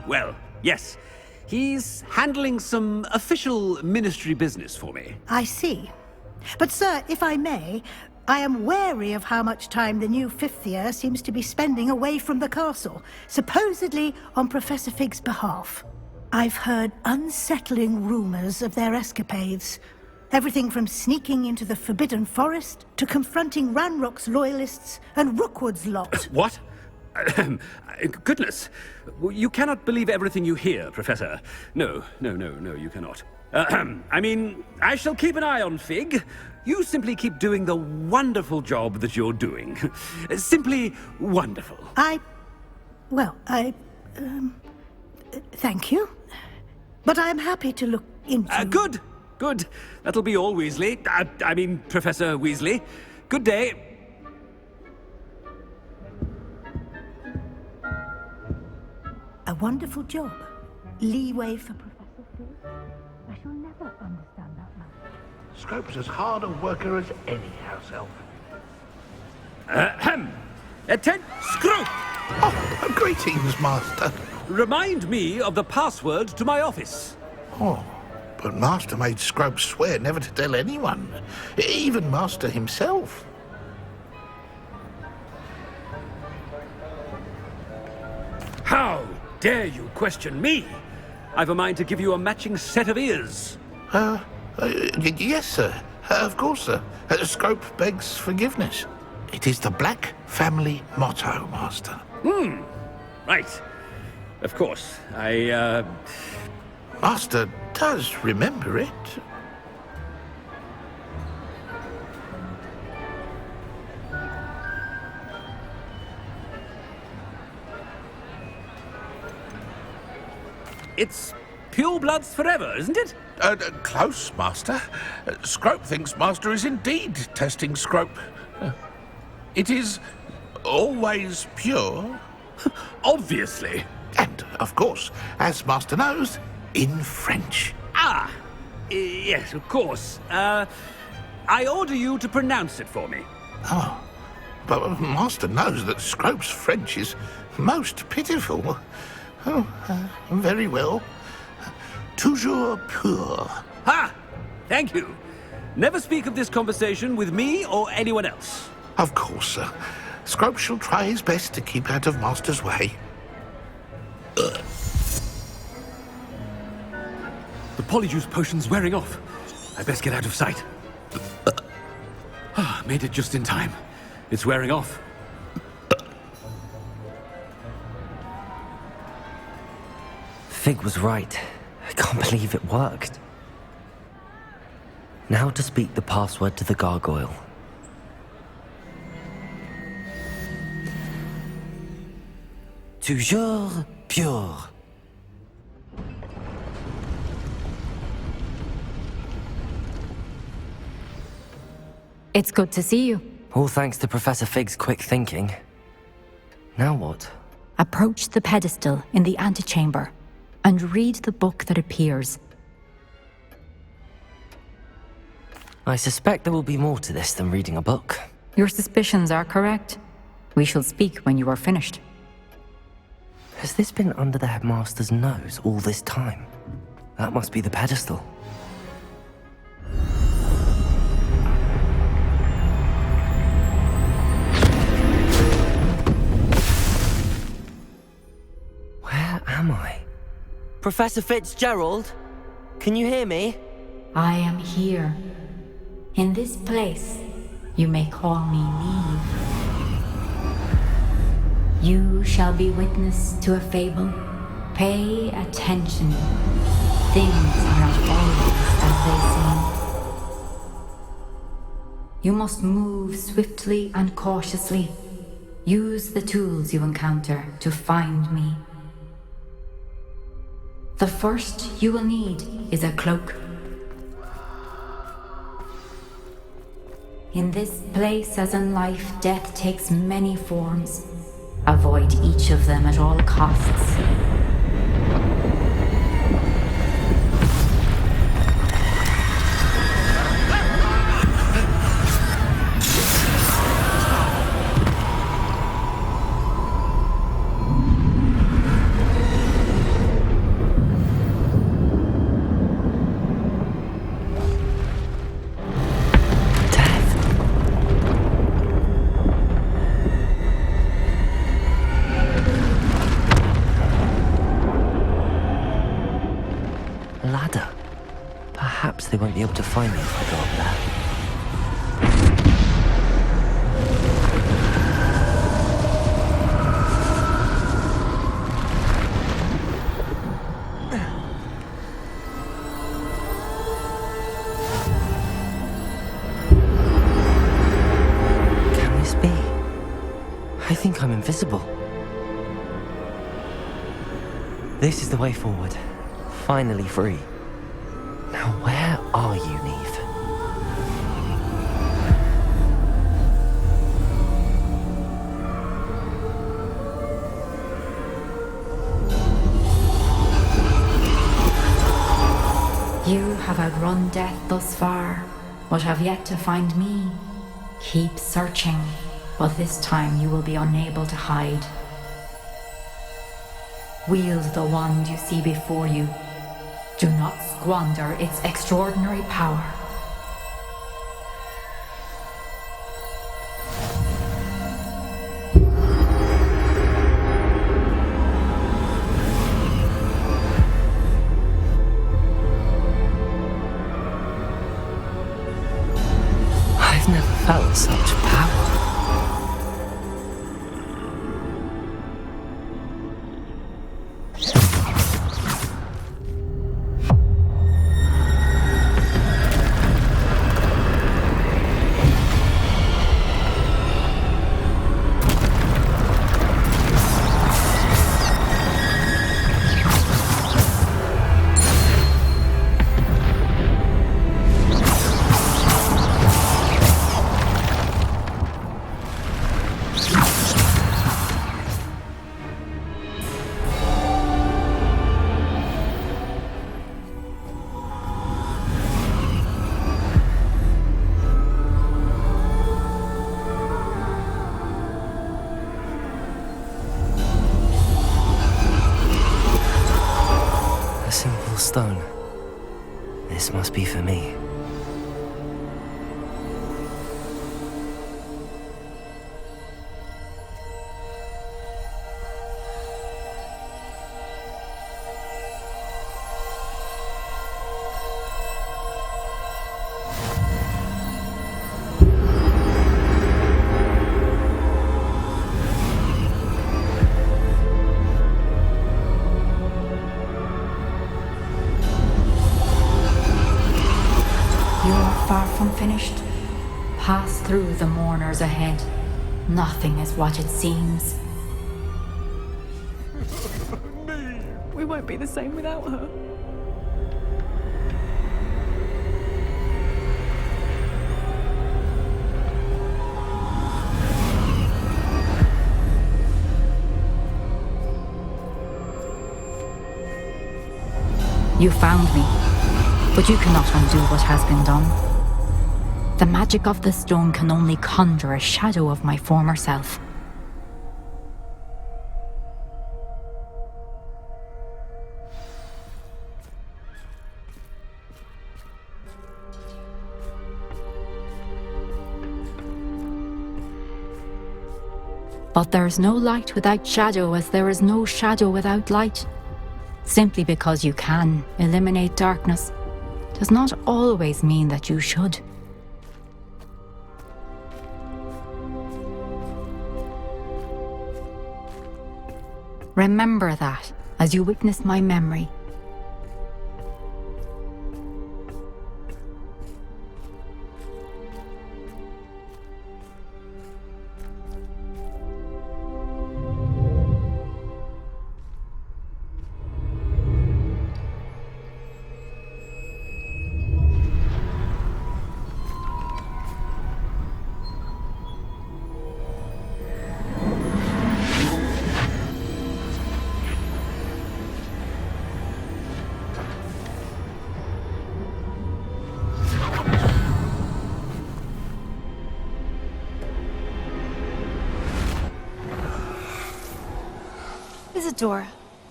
Well, yes. He's handling some official ministry business for me. I see. But, sir, if I may, I am wary of how much time the new fifth year seems to be spending away from the castle, supposedly on Professor Fig's behalf. I've heard unsettling rumors of their escapades. Everything from sneaking into the Forbidden Forest to confronting Ranrock's loyalists and Rookwood's lot. What? Goodness. You cannot believe everything you hear, Professor. No, you cannot. I mean, I shall keep an eye on Fig. You simply keep doing the wonderful job that you're doing. Simply wonderful. Thank you. But I'm happy to look into... Good. That'll be all, Weasley. I mean, Professor Weasley. Good day. A wonderful job. Leeway for Professor Fig. I shall never understand that man. Scrope's as hard a worker as any house elf. Attend, Scrope! Oh, greetings, Master. Remind me of the password to my office. Oh, but Master made Scrope swear never to tell anyone, even Master himself. How dare you question me? I've a mind to give you a matching set of ears. Yes, sir. Of course, sir. Scrope begs forgiveness. It is the Black family motto, Master. Right. Of course. Master does remember it. It's purebloods forever, isn't it? Close, Master. Scrope thinks Master is indeed testing Scrope. It is always pure. Obviously. And, of course, as Master knows, in French. Yes, of course. I order you to pronounce it for me. Oh, but Master knows that Scrope's French is most pitiful. Oh, very well. Toujours pur. Ha! Thank you. Never speak of this conversation with me or anyone else. Of course, sir. Scrope shall try his best to keep out of Master's way. The polyjuice potion's wearing off. I best get out of sight. Made it just in time. It's wearing off. Fig was right. I can't believe it worked. Now to speak the password to the gargoyle. Toujours pure. It's good to see you. All thanks to Professor Fig's quick thinking. Now what? Approach the pedestal in the antechamber and read the book that appears. I suspect there will be more to this than reading a book. Your suspicions are correct. We shall speak when you are finished. Has this been under the headmaster's nose all this time? That must be the pedestal. Where am I? Professor Fitzgerald? Can you hear me? I am here. In this place, you may call me Neve. You shall be witness to a fable. Pay attention. Things are not always as they seem. You must move swiftly and cautiously. Use the tools you encounter to find me. The first you will need is a cloak. In this place, as in life, death takes many forms. Avoid each of them at all costs. won't be able to find me if I go up there. Can this be? I think I'm invisible. This is the way forward. Finally free. Now where are you, Neve? You have outrun death thus far, but have yet to find me. Keep searching, but this time you will be unable to hide. Wield the wand you see before you. Do not squander its extraordinary power. I've never felt such power. Stone. This must be for me. Far from finished. Pass through the mourners ahead. Nothing is what it seems. We won't be the same without her. You found me, but you cannot undo what has been done. The magic of the stone can only conjure a shadow of my former self. But there is no light without shadow, as there is no shadow without light. Simply because you can eliminate darkness does not always mean that you should. Remember that as you witness my memory. Isadora,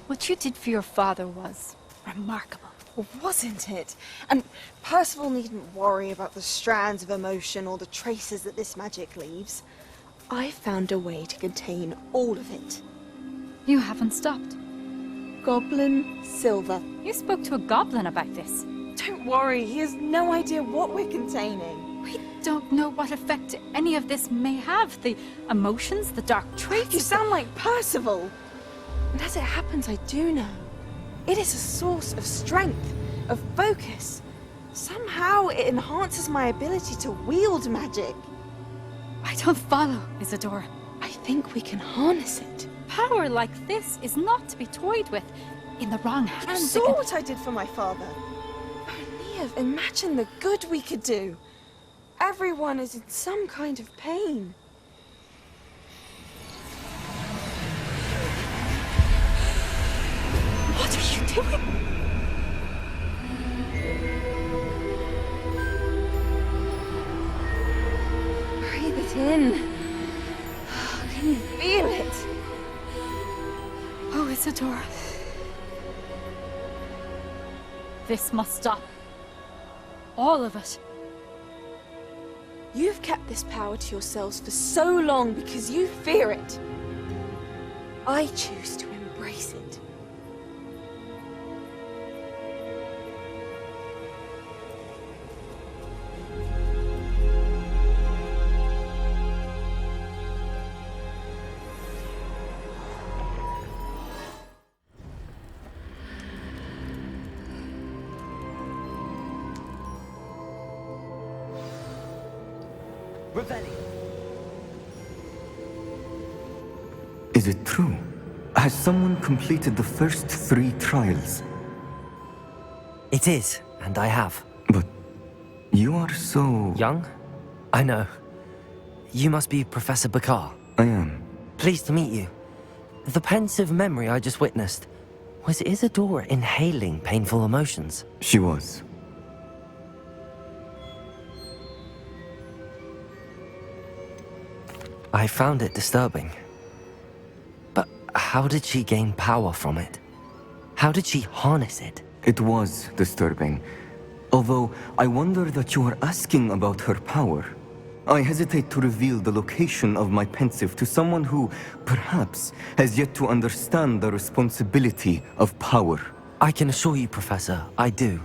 what you did for your father was remarkable. Well, wasn't it? And Percival needn't worry about the strands of emotion or the traces that this magic leaves. I found a way to contain all of it. You haven't stopped. Goblin silver. You spoke to a goblin about this. Don't worry, he has no idea what we're containing. We don't know what effect any of this may have. The emotions, the dark traits. You sound like Percival. And as it happens, I do know. It is a source of strength, of focus. Somehow it enhances my ability to wield magic. I don't follow, Isadora. I think we can harness it. Power like this is not to be toyed with. In the wrong You hands, saw what I did for my father. Neve, imagine the good we could do. Everyone is in some kind of pain. What are you doing? Breathe it in. Can you feel it? Oh, Isadora. This must stop. All of it. You've kept this power to yourselves for so long because you fear it. I choose to embrace it. Is it true? Has someone completed the first 3 trials? It is, and I have. But you are so... Young? I know. You must be Professor Bakar. I am. Pleased to meet you. The pensive memory I just witnessed, was Isadora inhaling painful emotions? She was. I found it disturbing. But how did she gain power from it? How did she harness it? It was disturbing. Although, I wonder that you are asking about her power. I hesitate to reveal the location of my pensive to someone who, perhaps, has yet to understand the responsibility of power. I can assure you, Professor, I do.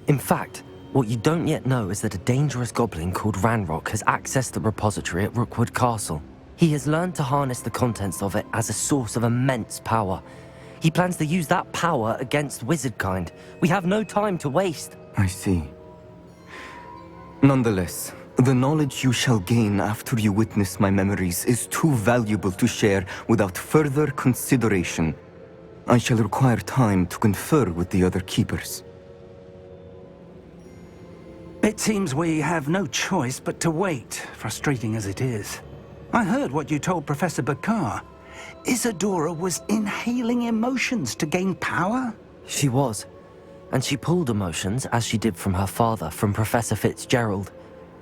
In fact, what you don't yet know is that a dangerous goblin called Ranrock has accessed the repository at Rookwood Castle. He has learned to harness the contents of it as a source of immense power. He plans to use that power against wizardkind. We have no time to waste. I see. Nonetheless, the knowledge you shall gain after you witness my memories is too valuable to share without further consideration. I shall require time to confer with the other keepers. It seems we have no choice but to wait, frustrating as it is. I heard what you told Professor Bakar. Isadora was inhaling emotions to gain power? She was. And she pulled emotions, as she did from her father, from Professor Fitzgerald,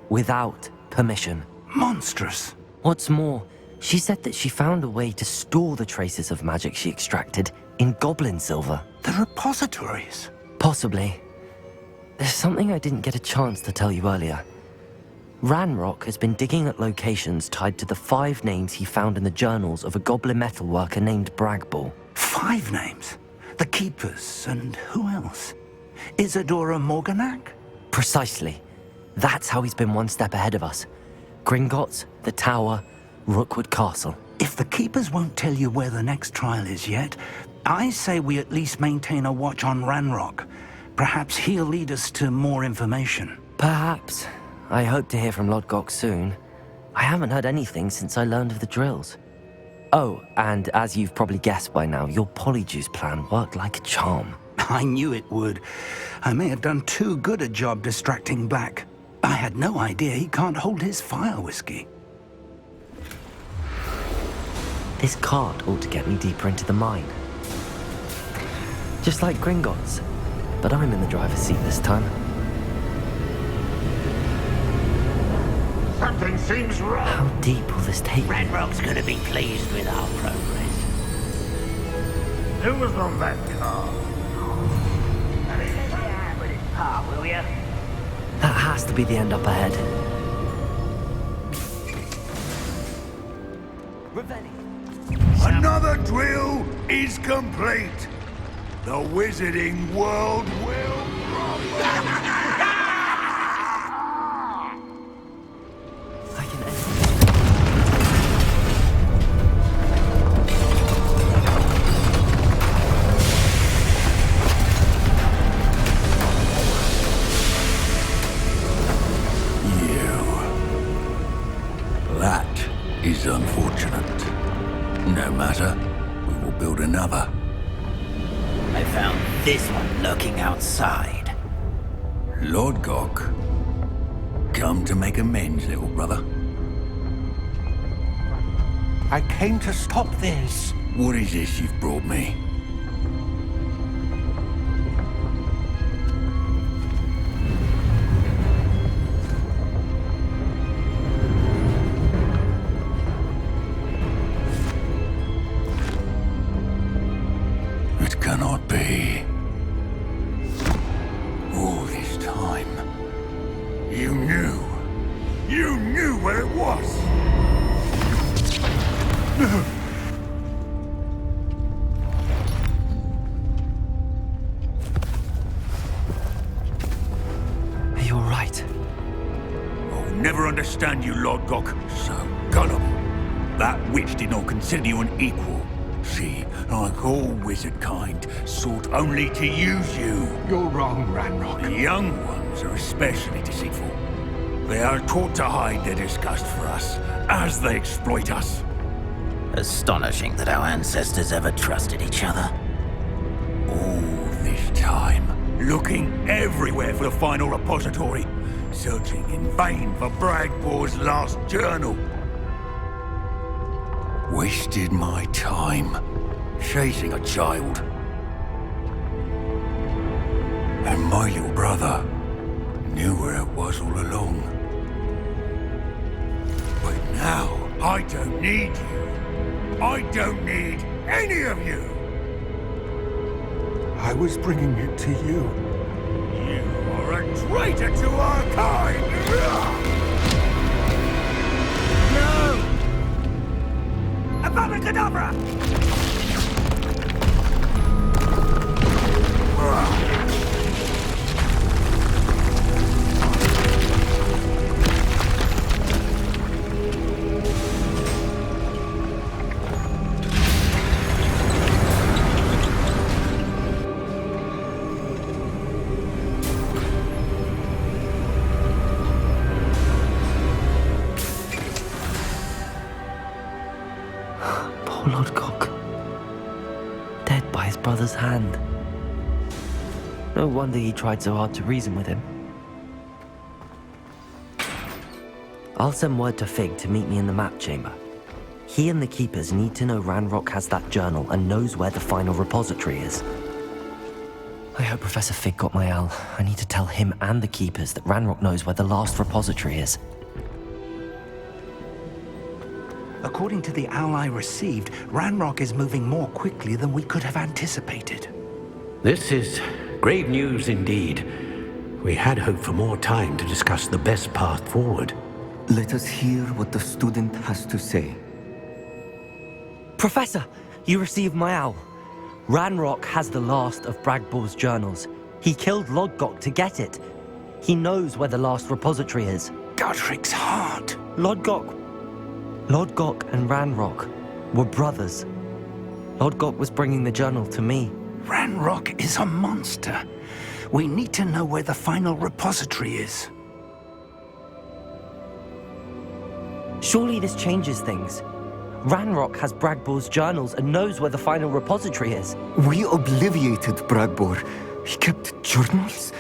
without permission. Monstrous. What's more, she said that she found a way to store the traces of magic she extracted in goblin silver. The repositories? Possibly. There's something I didn't get a chance to tell you earlier. Ranrock has been digging at locations tied to the 5 names he found in the journals of a goblin metalworker named Bragball. 5 names? The Keepers, and who else? Isadora Morganac? Precisely. That's how he's been one step ahead of us. Gringotts, the Tower, Rookwood Castle. If the Keepers won't tell you where the next trial is yet, I say we at least maintain a watch on Ranrock. Perhaps he'll lead us to more information. Perhaps. I hope to hear from Lodgok soon. I haven't heard anything since I learned of the drills. Oh, and as you've probably guessed by now, your Polyjuice plan worked like a charm. I knew it would. I may have done too good a job distracting Black. I had no idea he can't hold his fire whiskey. This cart ought to get me deeper into the mine. Just like Gringotts, but I'm in the driver's seat this time. Something seems wrong. How deep will this take me? Ranrock's gonna be pleased with our progress. Who was on that car? Let me take your hand with his paw, will you? That has to be the end up ahead. Another drill is complete. The wizarding world will grow. That is unfortunate. No matter, we will build another. I found this one lurking outside. Lord Gok, come to make amends, little brother. I came to stop this. What is this you've brought me? It cannot be. All this time, you knew. You knew where it was. Are you alright? I'll never understand you, Lord Gok. So gullible. That witch did not consider you an equal. She, like all wizard kind, sought only to use you. You're wrong, Ranrock. The young ones are especially deceitful. They are taught to hide their disgust for us, as they exploit us. Astonishing that our ancestors ever trusted each other. All this time, looking everywhere for the final repository, searching in vain for Bragbor's last journal. Wasted my time, chasing a child. And my little brother knew where it was all along. But now, I don't need you. I don't need any of you. I was bringing it to you. You are a traitor to our kind! No! Abracadabra! Poor Lord Gok. Dead by his brother's hand. No wonder he tried so hard to reason with him. I'll send word to Fig to meet me in the map chamber. He and the Keepers need to know Ranrock has that journal and knows where the final repository is. I hope Professor Fig got my owl. I need to tell him and the Keepers that Ranrock knows where the last repository is. According to the owl I received, Ranrock is moving more quickly than we could have anticipated. This is grave news indeed. We had hoped for more time to discuss the best path forward. Let us hear what the student has to say. Professor, you received my owl. Ranrock has the last of Bragbor's journals. He killed Lord Gok to get it. He knows where the last repository is. Godric's heart. Lord Gok and Ranrock were brothers. Lord Gok was bringing the journal to me. Ranrock is a monster. We need to know where the final repository is. Surely this changes things. Ranrock has Bragbor's journals and knows where the final repository is. We obliviated Bragbor. He kept journals?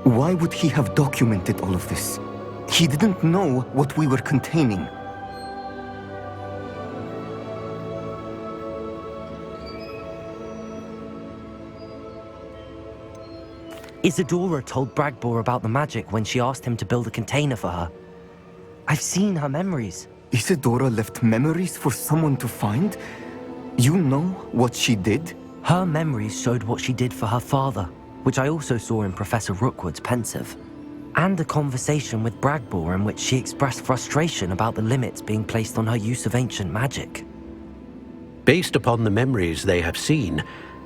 Why would he have documented all of this? He didn't know what we were containing. Isadora told Bragbor about the magic when she asked him to build a container for her. I've seen her memories. Isadora left memories for someone to find? You know what she did? Her memories showed what she did for her father, which I also saw in Professor Rookwood's pensive. And a conversation with Bragbor in which she expressed frustration about the limits being placed on her use of ancient magic. Based upon the memories they have seen,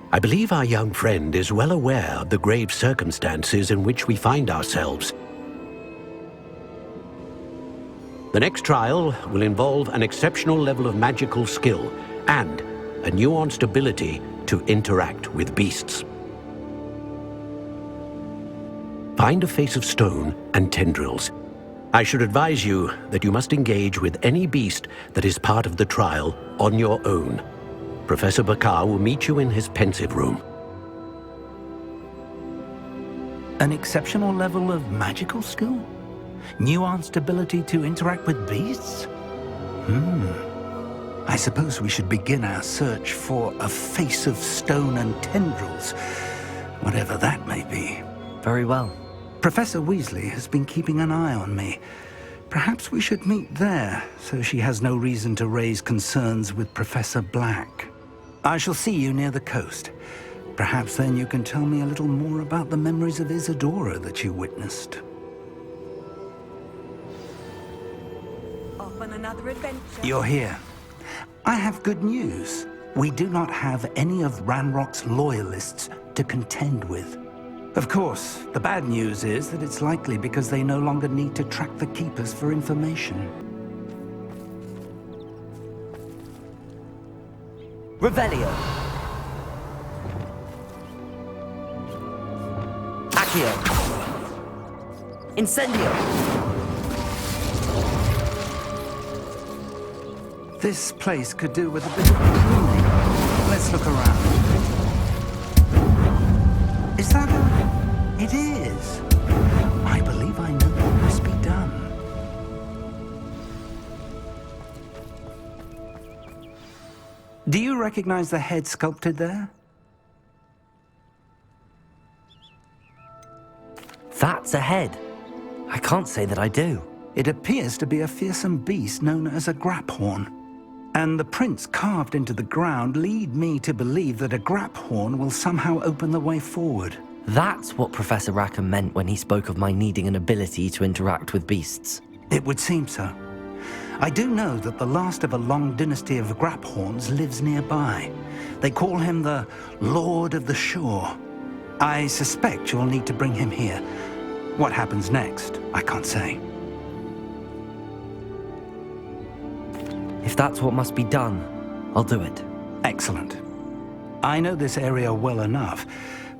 I believe our young friend is well aware of the grave circumstances in which we find ourselves. The next trial will involve an exceptional level of magical skill and a nuanced ability to interact with beasts. Find a face of stone and tendrils. I should advise you that you must engage with any beast that is part of the trial on your own. Professor Bakar will meet you in his pensive room. An exceptional level of magical skill? Nuanced ability to interact with beasts? I suppose we should begin our search for a face of stone and tendrils, whatever that may be. Very well. Professor Weasley has been keeping an eye on me. Perhaps we should meet there, so she has no reason to raise concerns with Professor Black. I shall see you near the coast. Perhaps then you can tell me a little more about the memories of Isadora that you witnessed. Off on another adventure. You're here. I have good news. We do not have any of Ranrock's loyalists to contend with. Of course, the bad news is that it's likely because they no longer need to track the Keepers for information. Revelio. Accio. Incendio. This place could do with a bit of pruning. Let's look around. Is that a... It is. I believe I know what must be done. Do you recognize the head sculpted there? That's a head. I can't say that I do. It appears to be a fearsome beast known as a graphorn. And the prints carved into the ground lead me to believe that a graphorn will somehow open the way forward. That's what Professor Rackham meant when he spoke of my needing an ability to interact with beasts. It would seem so. I do know that the last of a long dynasty of graphorns lives nearby. They call him the Lord of the Shore. I suspect you'll need to bring him here. What happens next, I can't say. If that's what must be done, I'll do it. Excellent. I know this area well enough.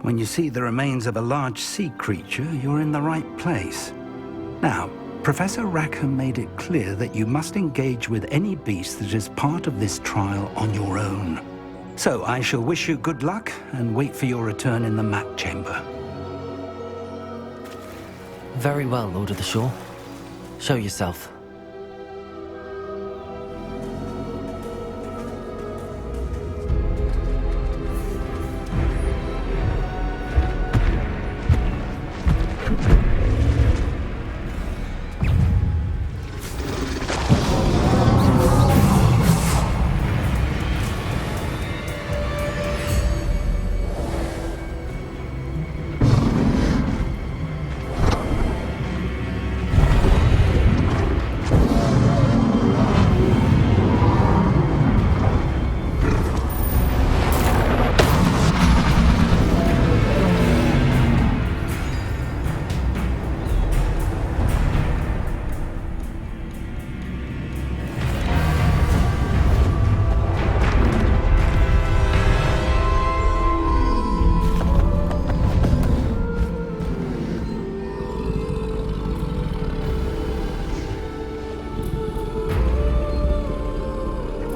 When you see the remains of a large sea creature, you're in the right place. Now, Professor Rackham made it clear that you must engage with any beast that is part of this trial on your own. So I shall wish you good luck and wait for your return in the map chamber. Very well, Lord of the Shore. Show yourself.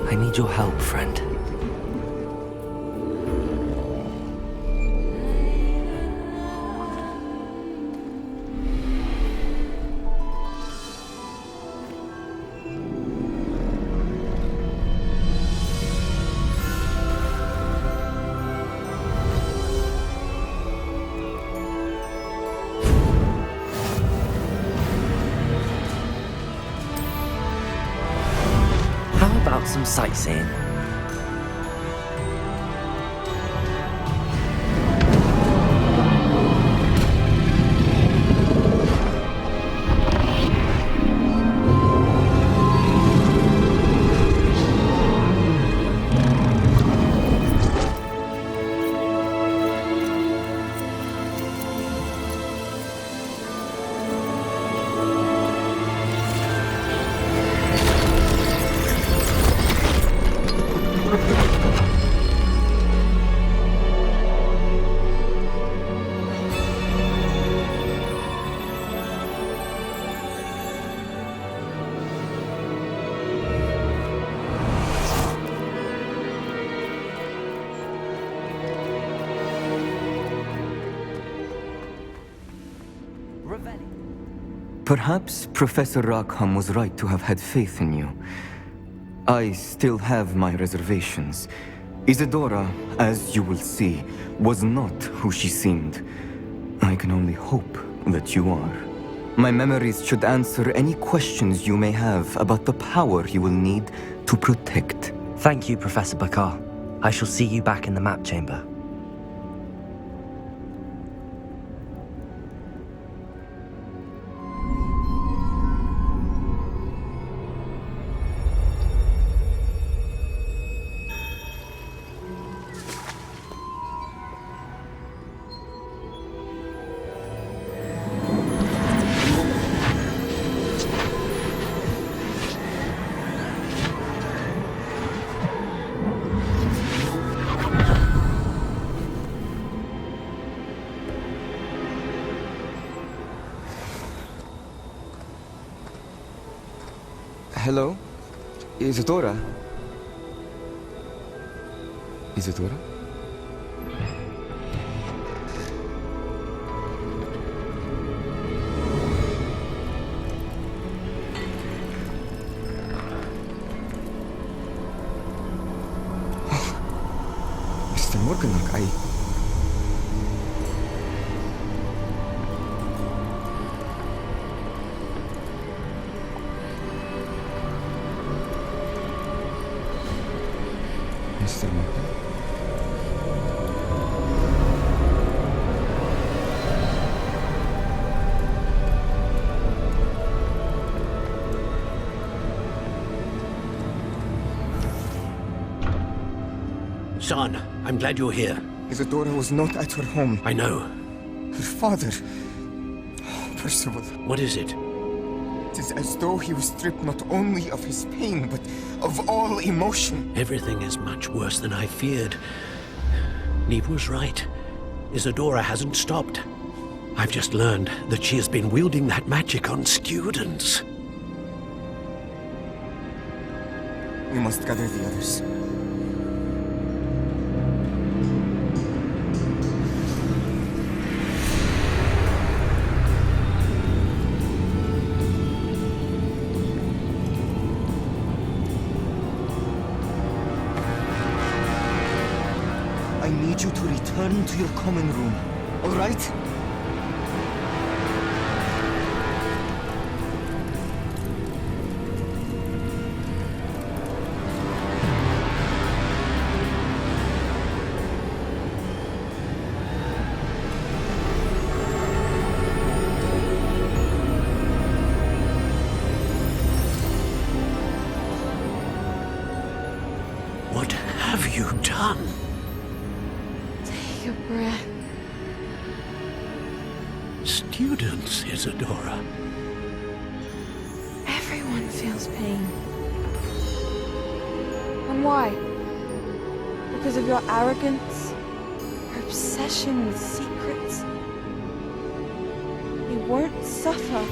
I need your help, friend. How about some sightseeing? Perhaps Professor Rackham was right to have had faith in you. I still have my reservations. Isadora, as you will see, was not who she seemed. I can only hope that you are. My memories should answer any questions you may have about the power you will need to protect. Thank you, Professor Bakar. I shall see you back in the map chamber. Hello? Isadora? Isadora? Mr. Morganlock, Mr. Morgan? Son, I'm glad you're here. Isadora was not at her home. I know. Her father... Percival. What is it? It is as though he was stripped not only of his pain, but of all emotion. Everything is much worse than I feared. Neve was right. Isadora hasn't stopped. I've just learned that she has been wielding that magic on students. We must gather the others. I need you to return to your common room, all right? What have you done? Take a breath. Students, Isadora. Everyone feels pain. And why? Because of your arrogance? Your obsession with secrets? You won't suffer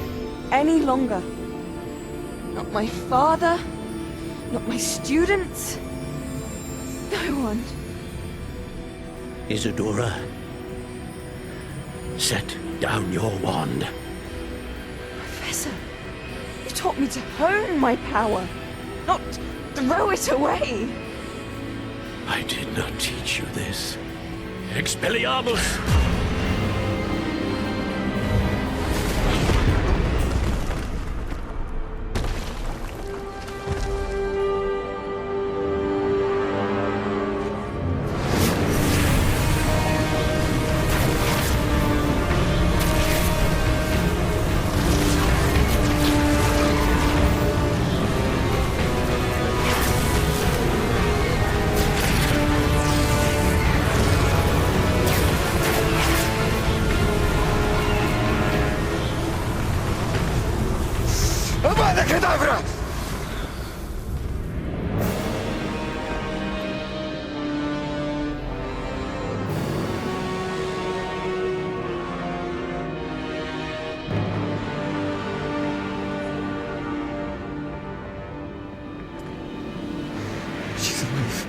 any longer. Not my father, not my students, no one. Isadora, set down your wand. Professor, you taught me to hone my power, not throw it away. I did not teach you this. Expelliarmus! Avada Kedavra! She's alive.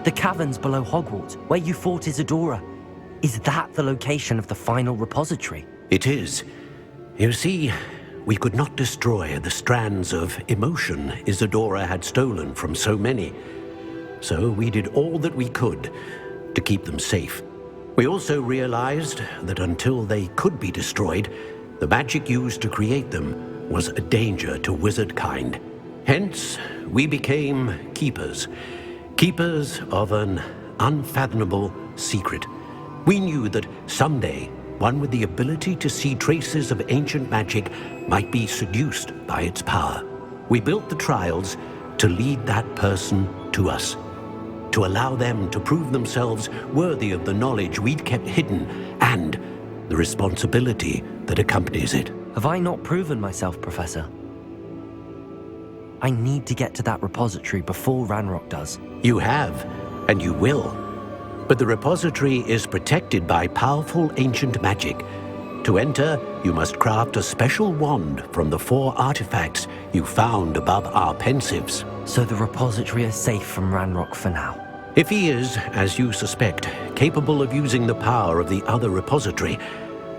The caverns below Hogwarts, where you fought Isadora. Is that the location of the final repository? It is. You see, we could not destroy the strands of emotion Isadora had stolen from so many. So we did all that we could to keep them safe. We also realized that until they could be destroyed, the magic used to create them was a danger to wizard kind. Hence, we became keepers. Keepers of an unfathomable secret. We knew that someday, one with the ability to see traces of ancient magic might be seduced by its power. We built the trials to lead that person to us, to allow them to prove themselves worthy of the knowledge we'd kept hidden and the responsibility that accompanies it. Have I not proven myself, Professor? I need to get to that repository before Ranrock does. You have, and you will. But the repository is protected by powerful ancient magic. To enter, you must craft a special wand from the 4 artifacts you found above our pensives. So the repository is safe from Ranrock for now? If he is, as you suspect, capable of using the power of the other repository,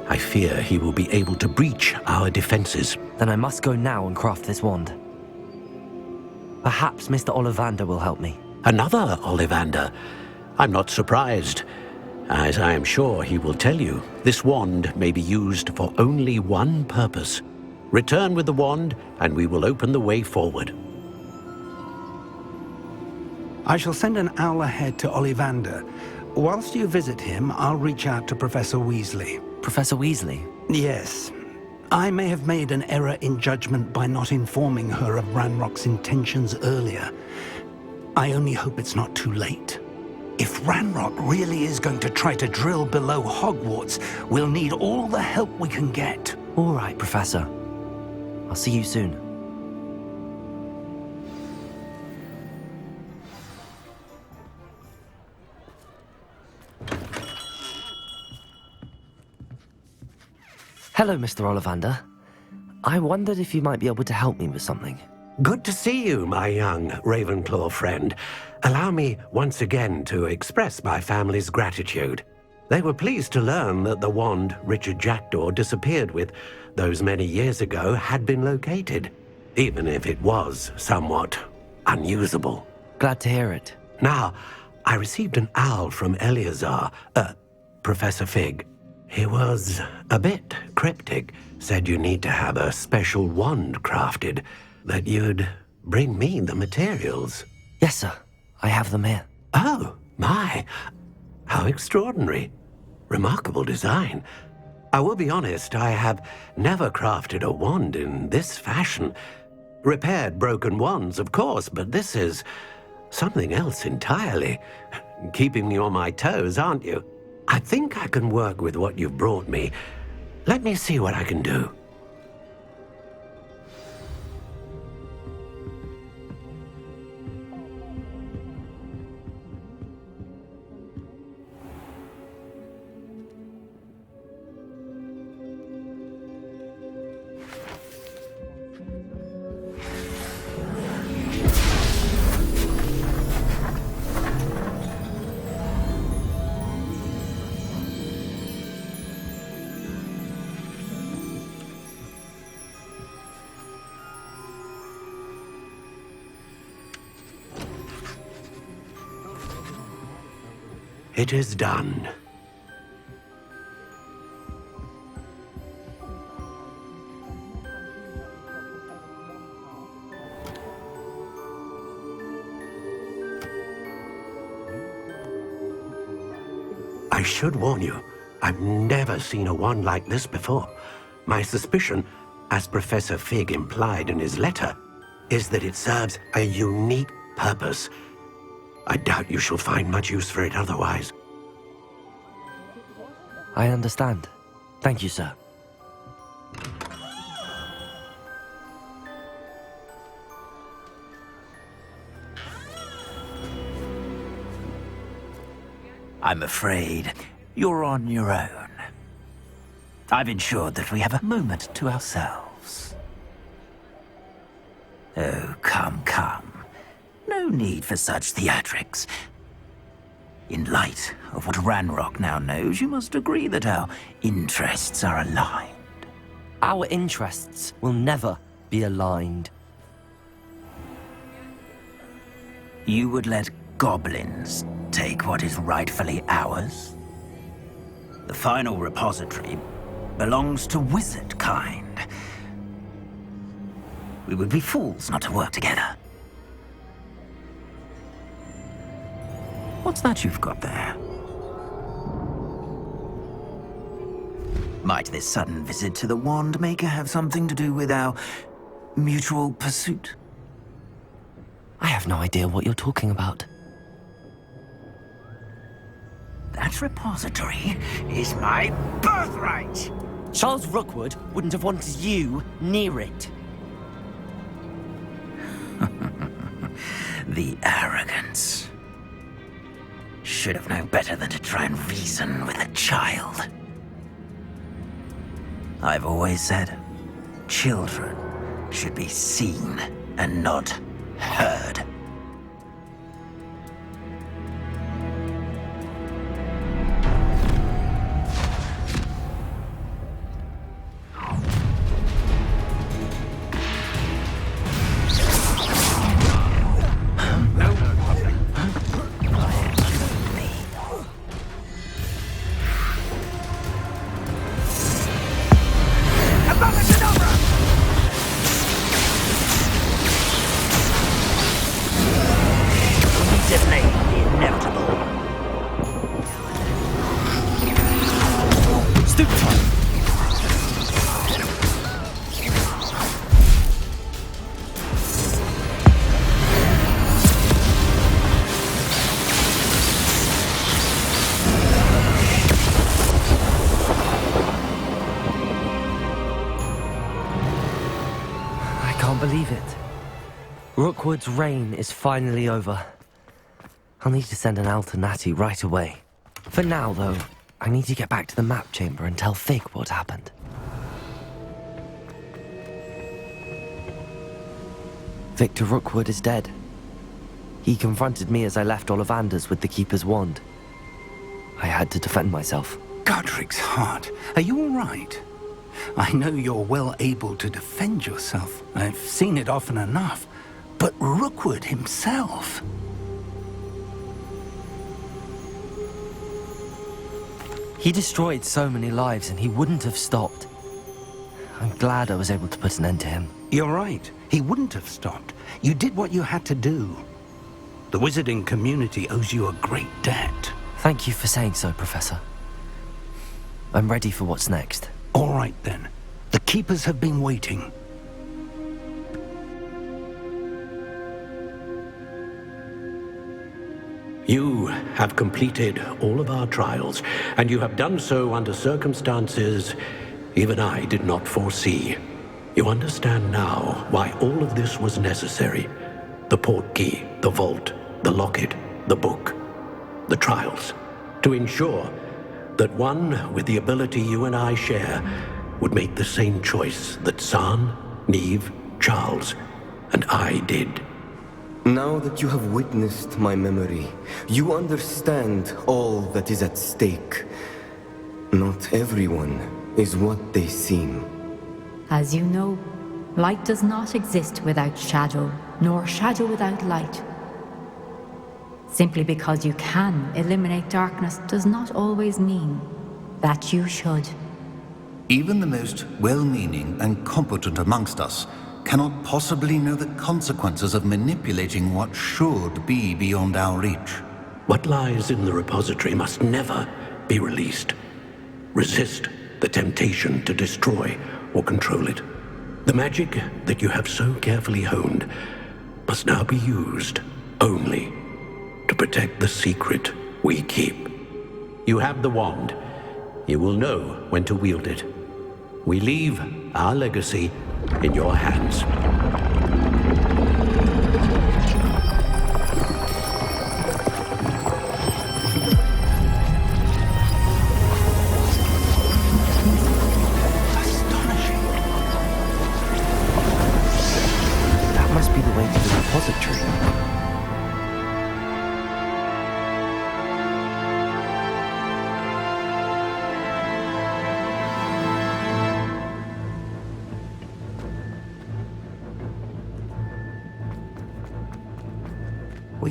I fear he will be able to breach our defenses. Then I must go now and craft this wand. Perhaps Mr. Ollivander will help me. Another Ollivander? I'm not surprised. As I am sure he will tell you, this wand may be used for only one purpose. Return with the wand, and we will open the way forward. I shall send an owl ahead to Ollivander. Whilst you visit him, I'll reach out to Professor Weasley. Professor Weasley? Yes. I may have made an error in judgment by not informing her of Ranrock's intentions earlier. I only hope it's not too late. If Ranrock really is going to try to drill below Hogwarts, we'll need all the help we can get. All right, Professor. I'll see you soon. Hello, Mr. Ollivander. I wondered if you might be able to help me with something. Good to see you, my young Ravenclaw friend. Allow me once again to express my family's gratitude. They were pleased to learn that the wand Richard Jackdaw disappeared with those many years ago had been located, even if it was somewhat unusable. Glad to hear it. Now, I received an owl from Eleazar, Professor Fig. He was a bit cryptic, said you need to have a special wand crafted, that you'd bring me the materials. Yes, sir. I have them here. Oh, my. How extraordinary. Remarkable design. I will be honest, I have never crafted a wand in this fashion. Repaired broken wands, of course, but this is something else entirely. Keeping me on my toes, aren't you? I think I can work with what you've brought me. Let me see what I can do. It is done. I should warn you, I've never seen a wand like this before. My suspicion, as Professor Fig implied in his letter, is that it serves a unique purpose. I doubt you shall find much use for it otherwise. I understand. Thank you, sir. I'm afraid you're on your own. I've ensured that we have a moment to ourselves. Oh, come, come. No need for such theatrics. In light of what Ranrock now knows, you must agree that our interests are aligned. Our interests will never be aligned. You would let goblins take what is rightfully ours? The final repository belongs to wizard kind. We would be fools not to work together. What's that you've got there? Might this sudden visit to the Wand Maker have something to do with our mutual pursuit? I have no idea what you're talking about. That repository is my birthright! Charles Rookwood wouldn't have wanted you near it. The arrogance. Should have known better than to try and reason with a child. I've always said, children should be seen and not heard. Believe it. Rookwood's reign is finally over. I'll need to send an Al to Natty right away. For now, though, I need to get back to the map chamber and tell Fig what happened. Victor Rookwood is dead. He confronted me as I left Ollivander's with the Keeper's wand. I had to defend myself. Godric's heart, are you all right? I know you're well able to defend yourself. I've seen it often enough. But Rookwood himself... He destroyed so many lives and he wouldn't have stopped. I'm glad I was able to put an end to him. You're right. He wouldn't have stopped. You did what you had to do. The wizarding community owes you a great debt. Thank you for saying so, Professor. I'm ready for what's next. All right, then. The Keepers have been waiting. You have completed all of our trials, and you have done so under circumstances even I did not foresee. You understand now why all of this was necessary. The portkey, the vault, the locket, the book, the trials. To ensure that one with the ability you and I share would make the same choice that San, Neve, Charles, and I did. Now that you have witnessed my memory, you understand all that is at stake. Not everyone is what they seem. As you know, light does not exist without shadow, nor shadow without light. Simply because you can eliminate darkness does not always mean that you should. Even the most well-meaning and competent amongst us cannot possibly know the consequences of manipulating what should be beyond our reach. What lies in the repository must never be released. Resist the temptation to destroy or control it. The magic that you have so carefully honed must now be used only to protect the secret we keep. You have the wand. You will know when to wield it. We leave our legacy in your hands. That must be the way to the repository.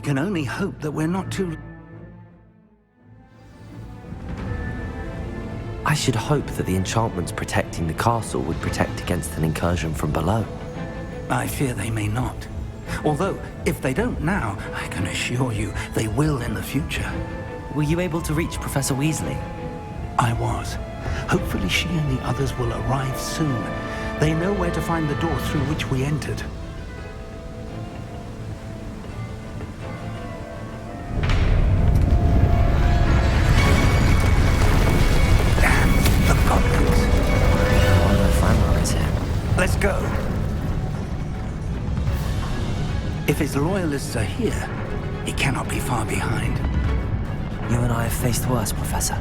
can only hope that we're not too... I should hope that the enchantments protecting the castle would protect against an incursion from below. I fear they may not. Although, if they don't now, I can assure you they will in the future. Were you able to reach Professor Weasley? I was. Hopefully she and the others will arrive soon. They know where to find the door through which we entered. Damn, the goblins. I wonder if Fanmar is here. Let's go. If his loyalists are here, he cannot be far behind. You and I have faced worse, Professor.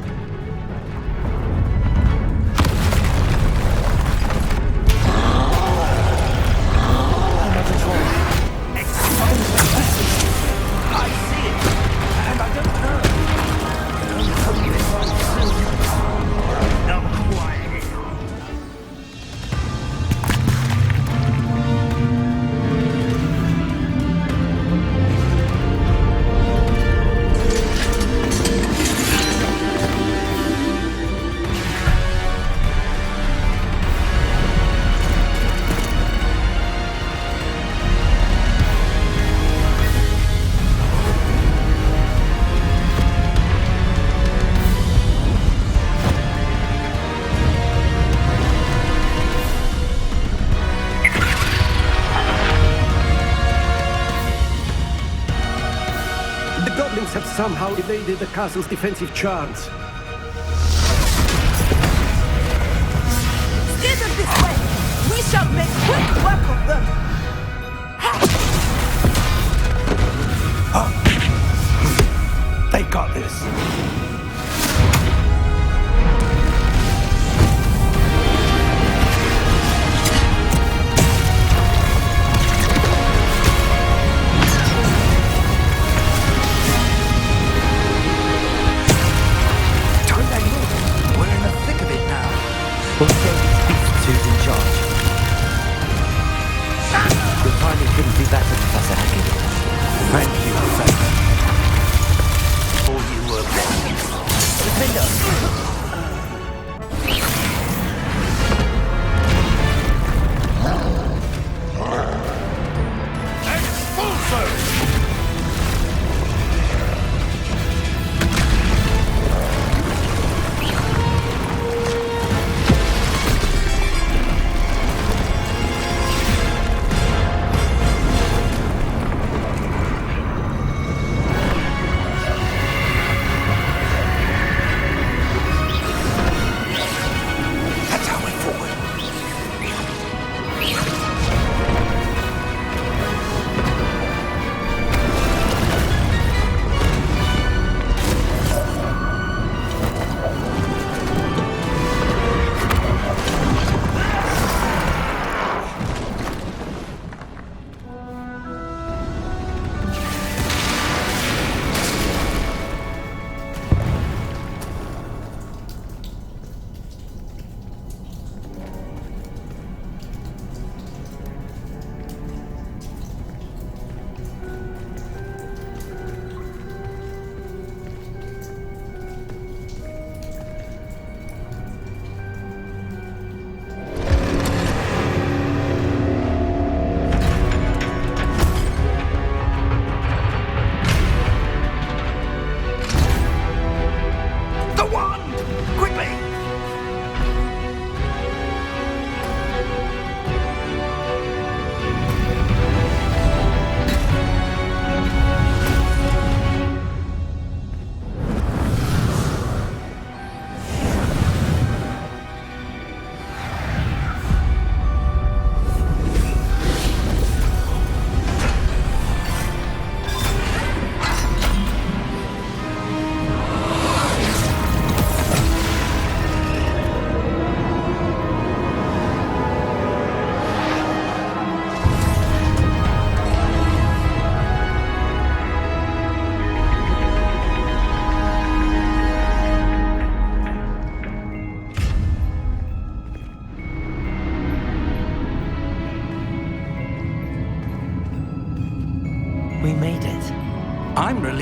I see it, and I don't know. I can only hope they find soon. Now quiet. Have somehow evaded the castle's defensive charms. Steer them this way! We shall make quick work of them! They got this. We'll show these beasts who's in charge. Your timing couldn't be better, Professor Hagrid. Thank you, Professor. All you were born.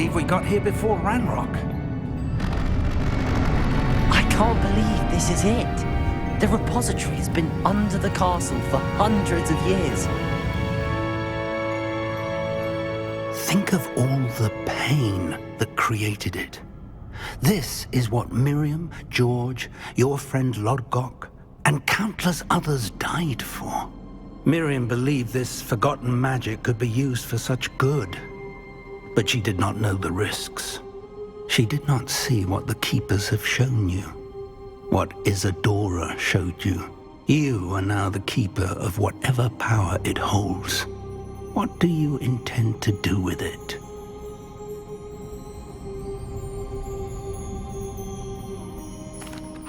believe we got here before Ranrock. I can't believe this is it. The repository has been under the castle for hundreds of years. Think of all the pain that created it. This is what Miriam, George, your friend Lodgok, and countless others died for. Miriam believed this forgotten magic could be used for such good. But she did not know the risks. She did not see what the Keepers have shown you. What Isadora showed you. You are now the Keeper of whatever power it holds. What do you intend to do with it?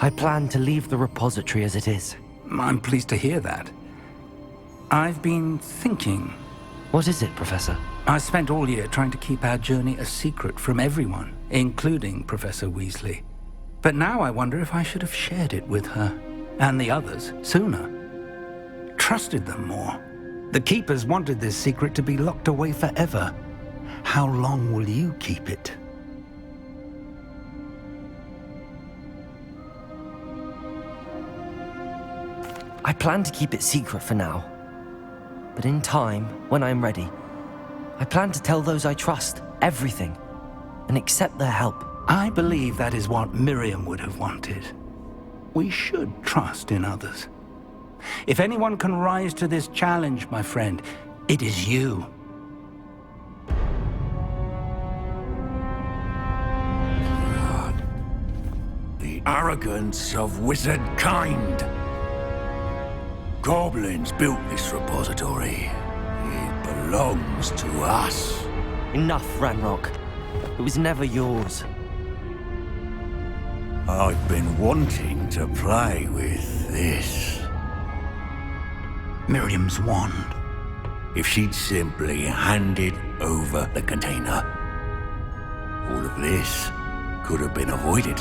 I plan to leave the repository as it is. I'm pleased to hear that. I've been thinking. What is it, Professor? I spent all year trying to keep our journey a secret from everyone, including Professor Weasley. But now I wonder if I should have shared it with her, and the others, sooner. Trusted them more. The Keepers wanted this secret to be locked away forever. How long will you keep it? I plan to keep it secret for now. But in time, when I'm ready, I plan to tell those I trust everything and accept their help. I believe that is what Miriam would have wanted. We should trust in others. If anyone can rise to this challenge, my friend, it is you. The arrogance of wizard kind. Goblins built this repository. It belongs to us. Enough, Ranrock. It was never yours. I've been wanting to play with this. Miriam's wand. If she'd simply handed over the container, all of this could have been avoided.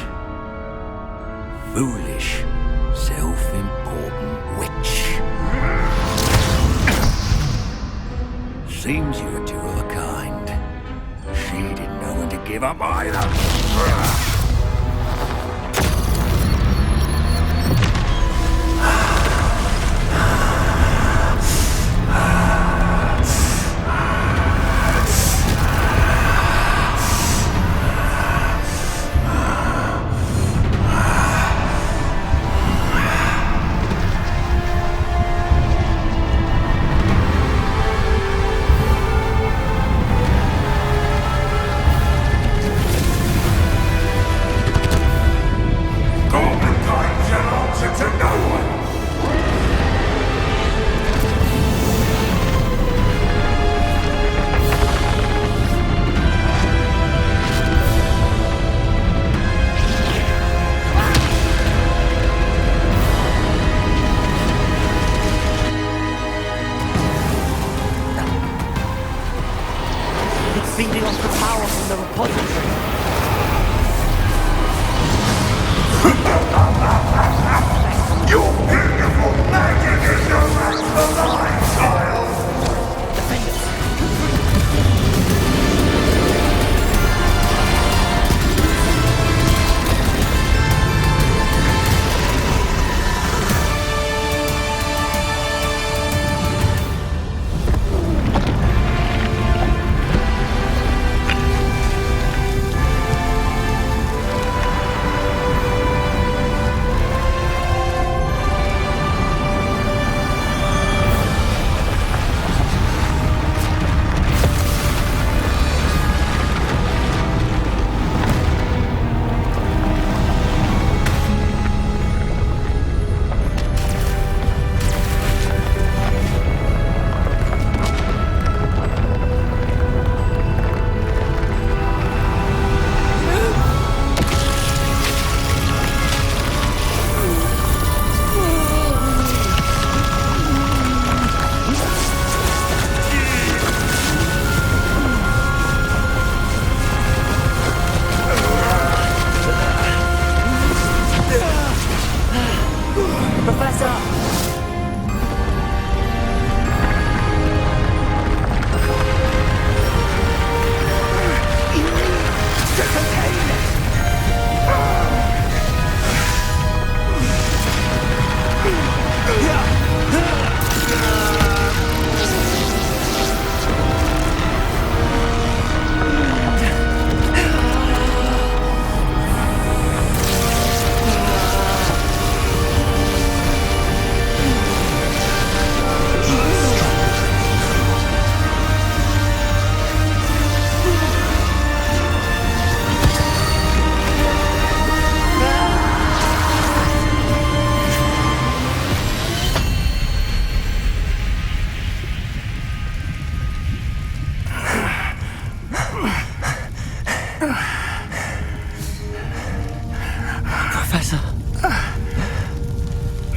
Foolish, self-important witch. Seems you were two of a kind. She didn't know when to give up either. Feeding off the power from the repository. Your beautiful magic is no match for mine, child! Professor!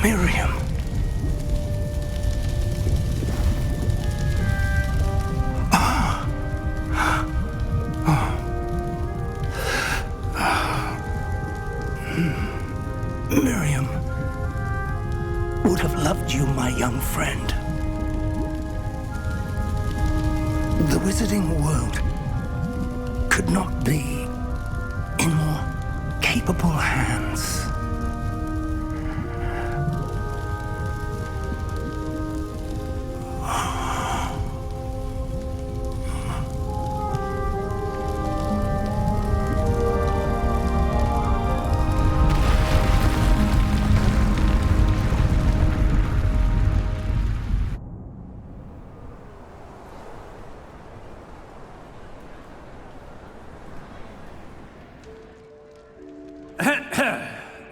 Miriam. Miriam would have loved you, my young friend. The wizarding world could not be in more capable hands.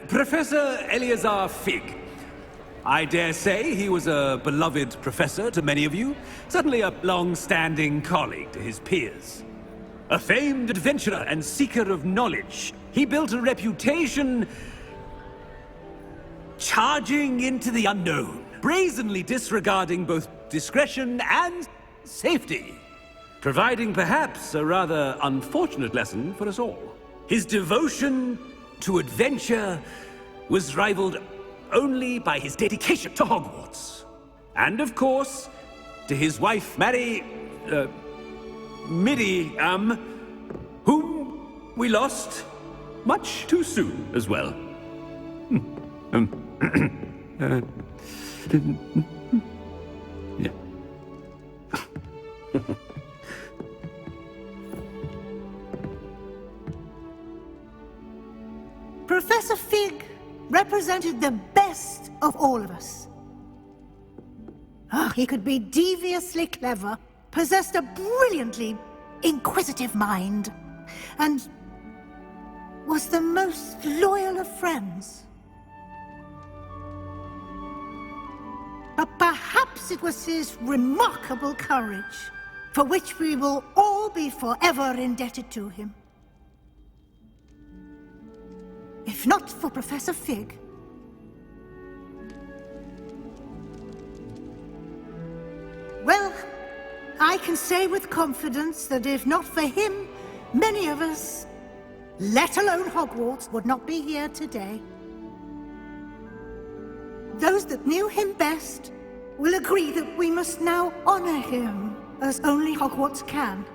Professor Eleazar Fig. I dare say he was a beloved professor to many of you, certainly a long-standing colleague to his peers. A famed adventurer and seeker of knowledge, he built a reputation charging into the unknown, brazenly disregarding both discretion and safety, providing perhaps a rather unfortunate lesson for us all. His devotion to adventure was rivaled only by his dedication to Hogwarts. And of course, to his wife, Midi, whom we lost much too soon as well. Yeah. Professor Fig represented the best of all of us. He could be deviously clever, possessed a brilliantly inquisitive mind, and was the most loyal of friends. But perhaps it was his remarkable courage, for which we will all be forever indebted to him. If not for Professor Fig, well, I can say with confidence that if not for him, many of us, let alone Hogwarts, would not be here today. Those that knew him best will agree that we must now honor him as only Hogwarts can,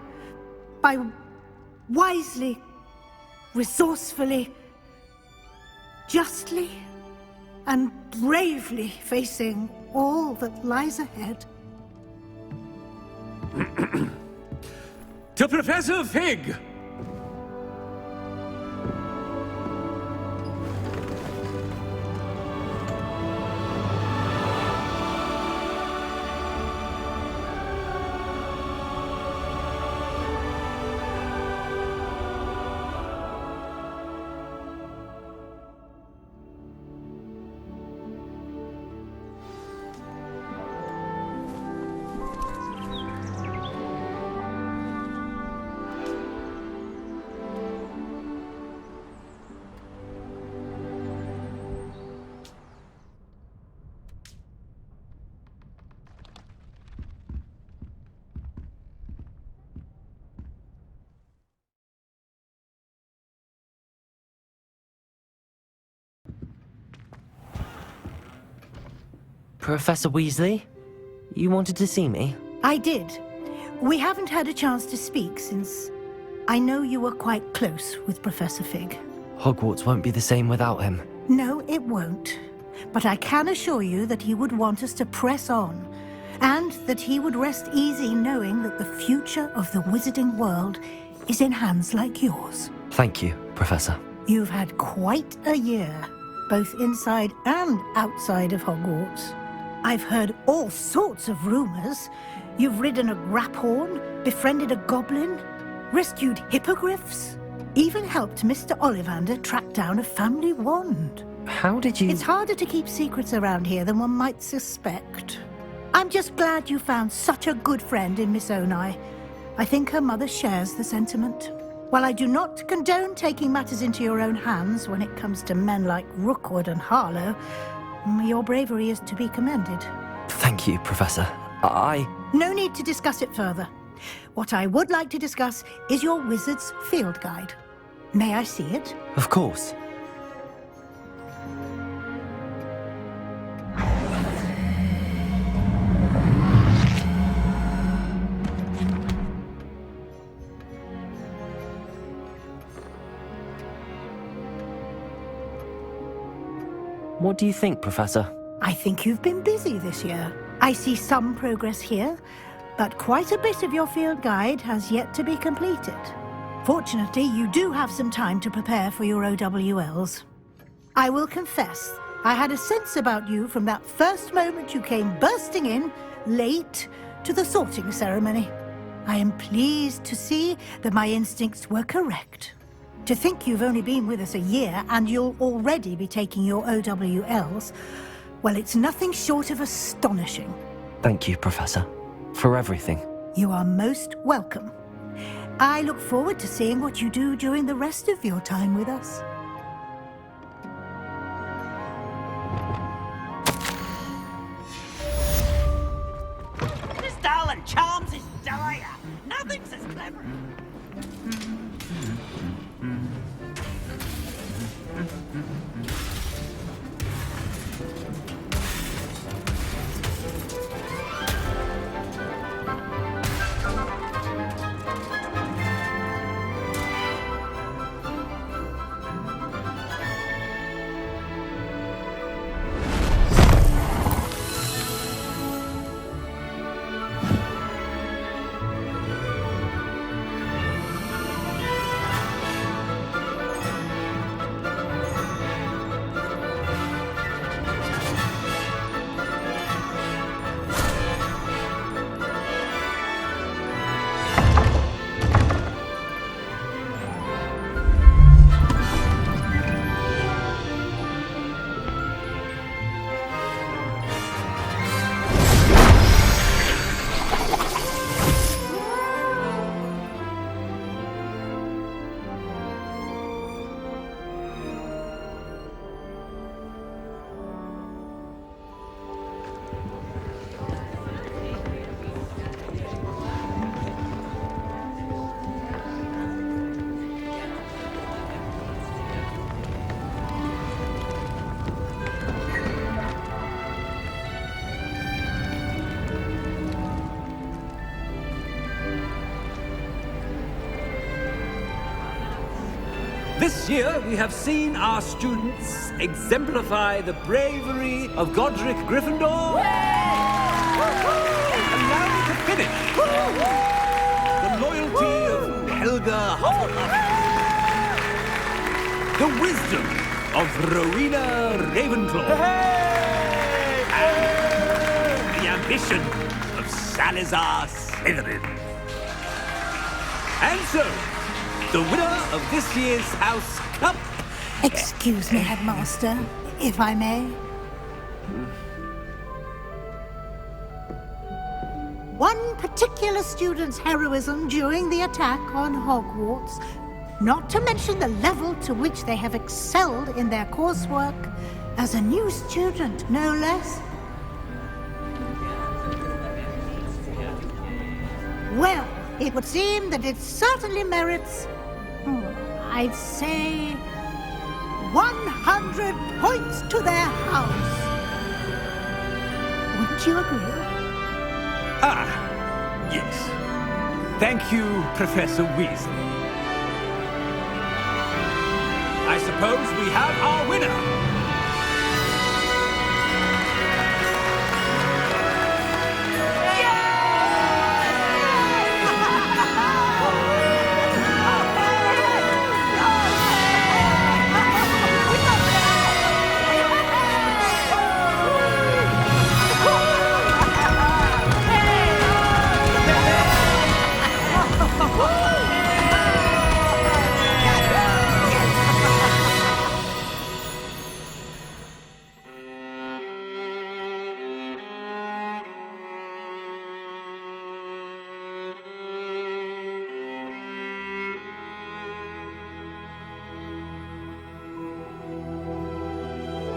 by wisely, resourcefully, justly and bravely facing all that lies ahead. To Professor Fig! Professor Weasley? You wanted to see me? I did. We haven't had a chance to speak since I know you were quite close with Professor Fig. Hogwarts won't be the same without him. No, it won't. But I can assure you that he would want us to press on, and that he would rest easy knowing that the future of the wizarding world is in hands like yours. Thank you, Professor. You've had quite a year, both inside and outside of Hogwarts. I've heard all sorts of rumors. You've ridden a graphorn, befriended a goblin, rescued hippogriffs, even helped Mr. Ollivander track down a family wand. How did you... It's harder to keep secrets around here than one might suspect. I'm just glad you found such a good friend in Miss Onai. I think her mother shares the sentiment. While I do not condone taking matters into your own hands when it comes to men like Rookwood and Harlow, Your bravery is to be commended. Thank you, Professor. No need to discuss it further. What I would like to discuss is your wizard's field guide. May I see it? Of course. What do you think, Professor? I think you've been busy this year. I see some progress here, but quite a bit of your field guide has yet to be completed. Fortunately, you do have some time to prepare for your OWLs. I will confess, I had a sense about you from that first moment you came bursting in, late, to the sorting ceremony. I am pleased to see that my instincts were correct. To think you've only been with us a year and you'll already be taking your OWLs, well, it's nothing short of astonishing. Thank you, Professor, for everything. You are most welcome. I look forward to seeing what you do during the rest of your time with us. This darling charms is dire. Nothing's as clever. This year, we have seen our students exemplify the bravery of Godric Gryffindor. And now to finish, the loyalty of Helga Hufflepuff. The wisdom of Rowena Ravenclaw. And the ambition of Salazar Slytherin. And so, the winner of this year's House Cup... Excuse me, Headmaster, if I may. One particular student's heroism during the attack on Hogwarts, not to mention the level to which they have excelled in their coursework, as a new student, no less. Well, it would seem that it certainly merits... I'd say 100 points to their house. Wouldn't you agree? Ah, yes. Thank you, Professor Weasley. I suppose we have our winner.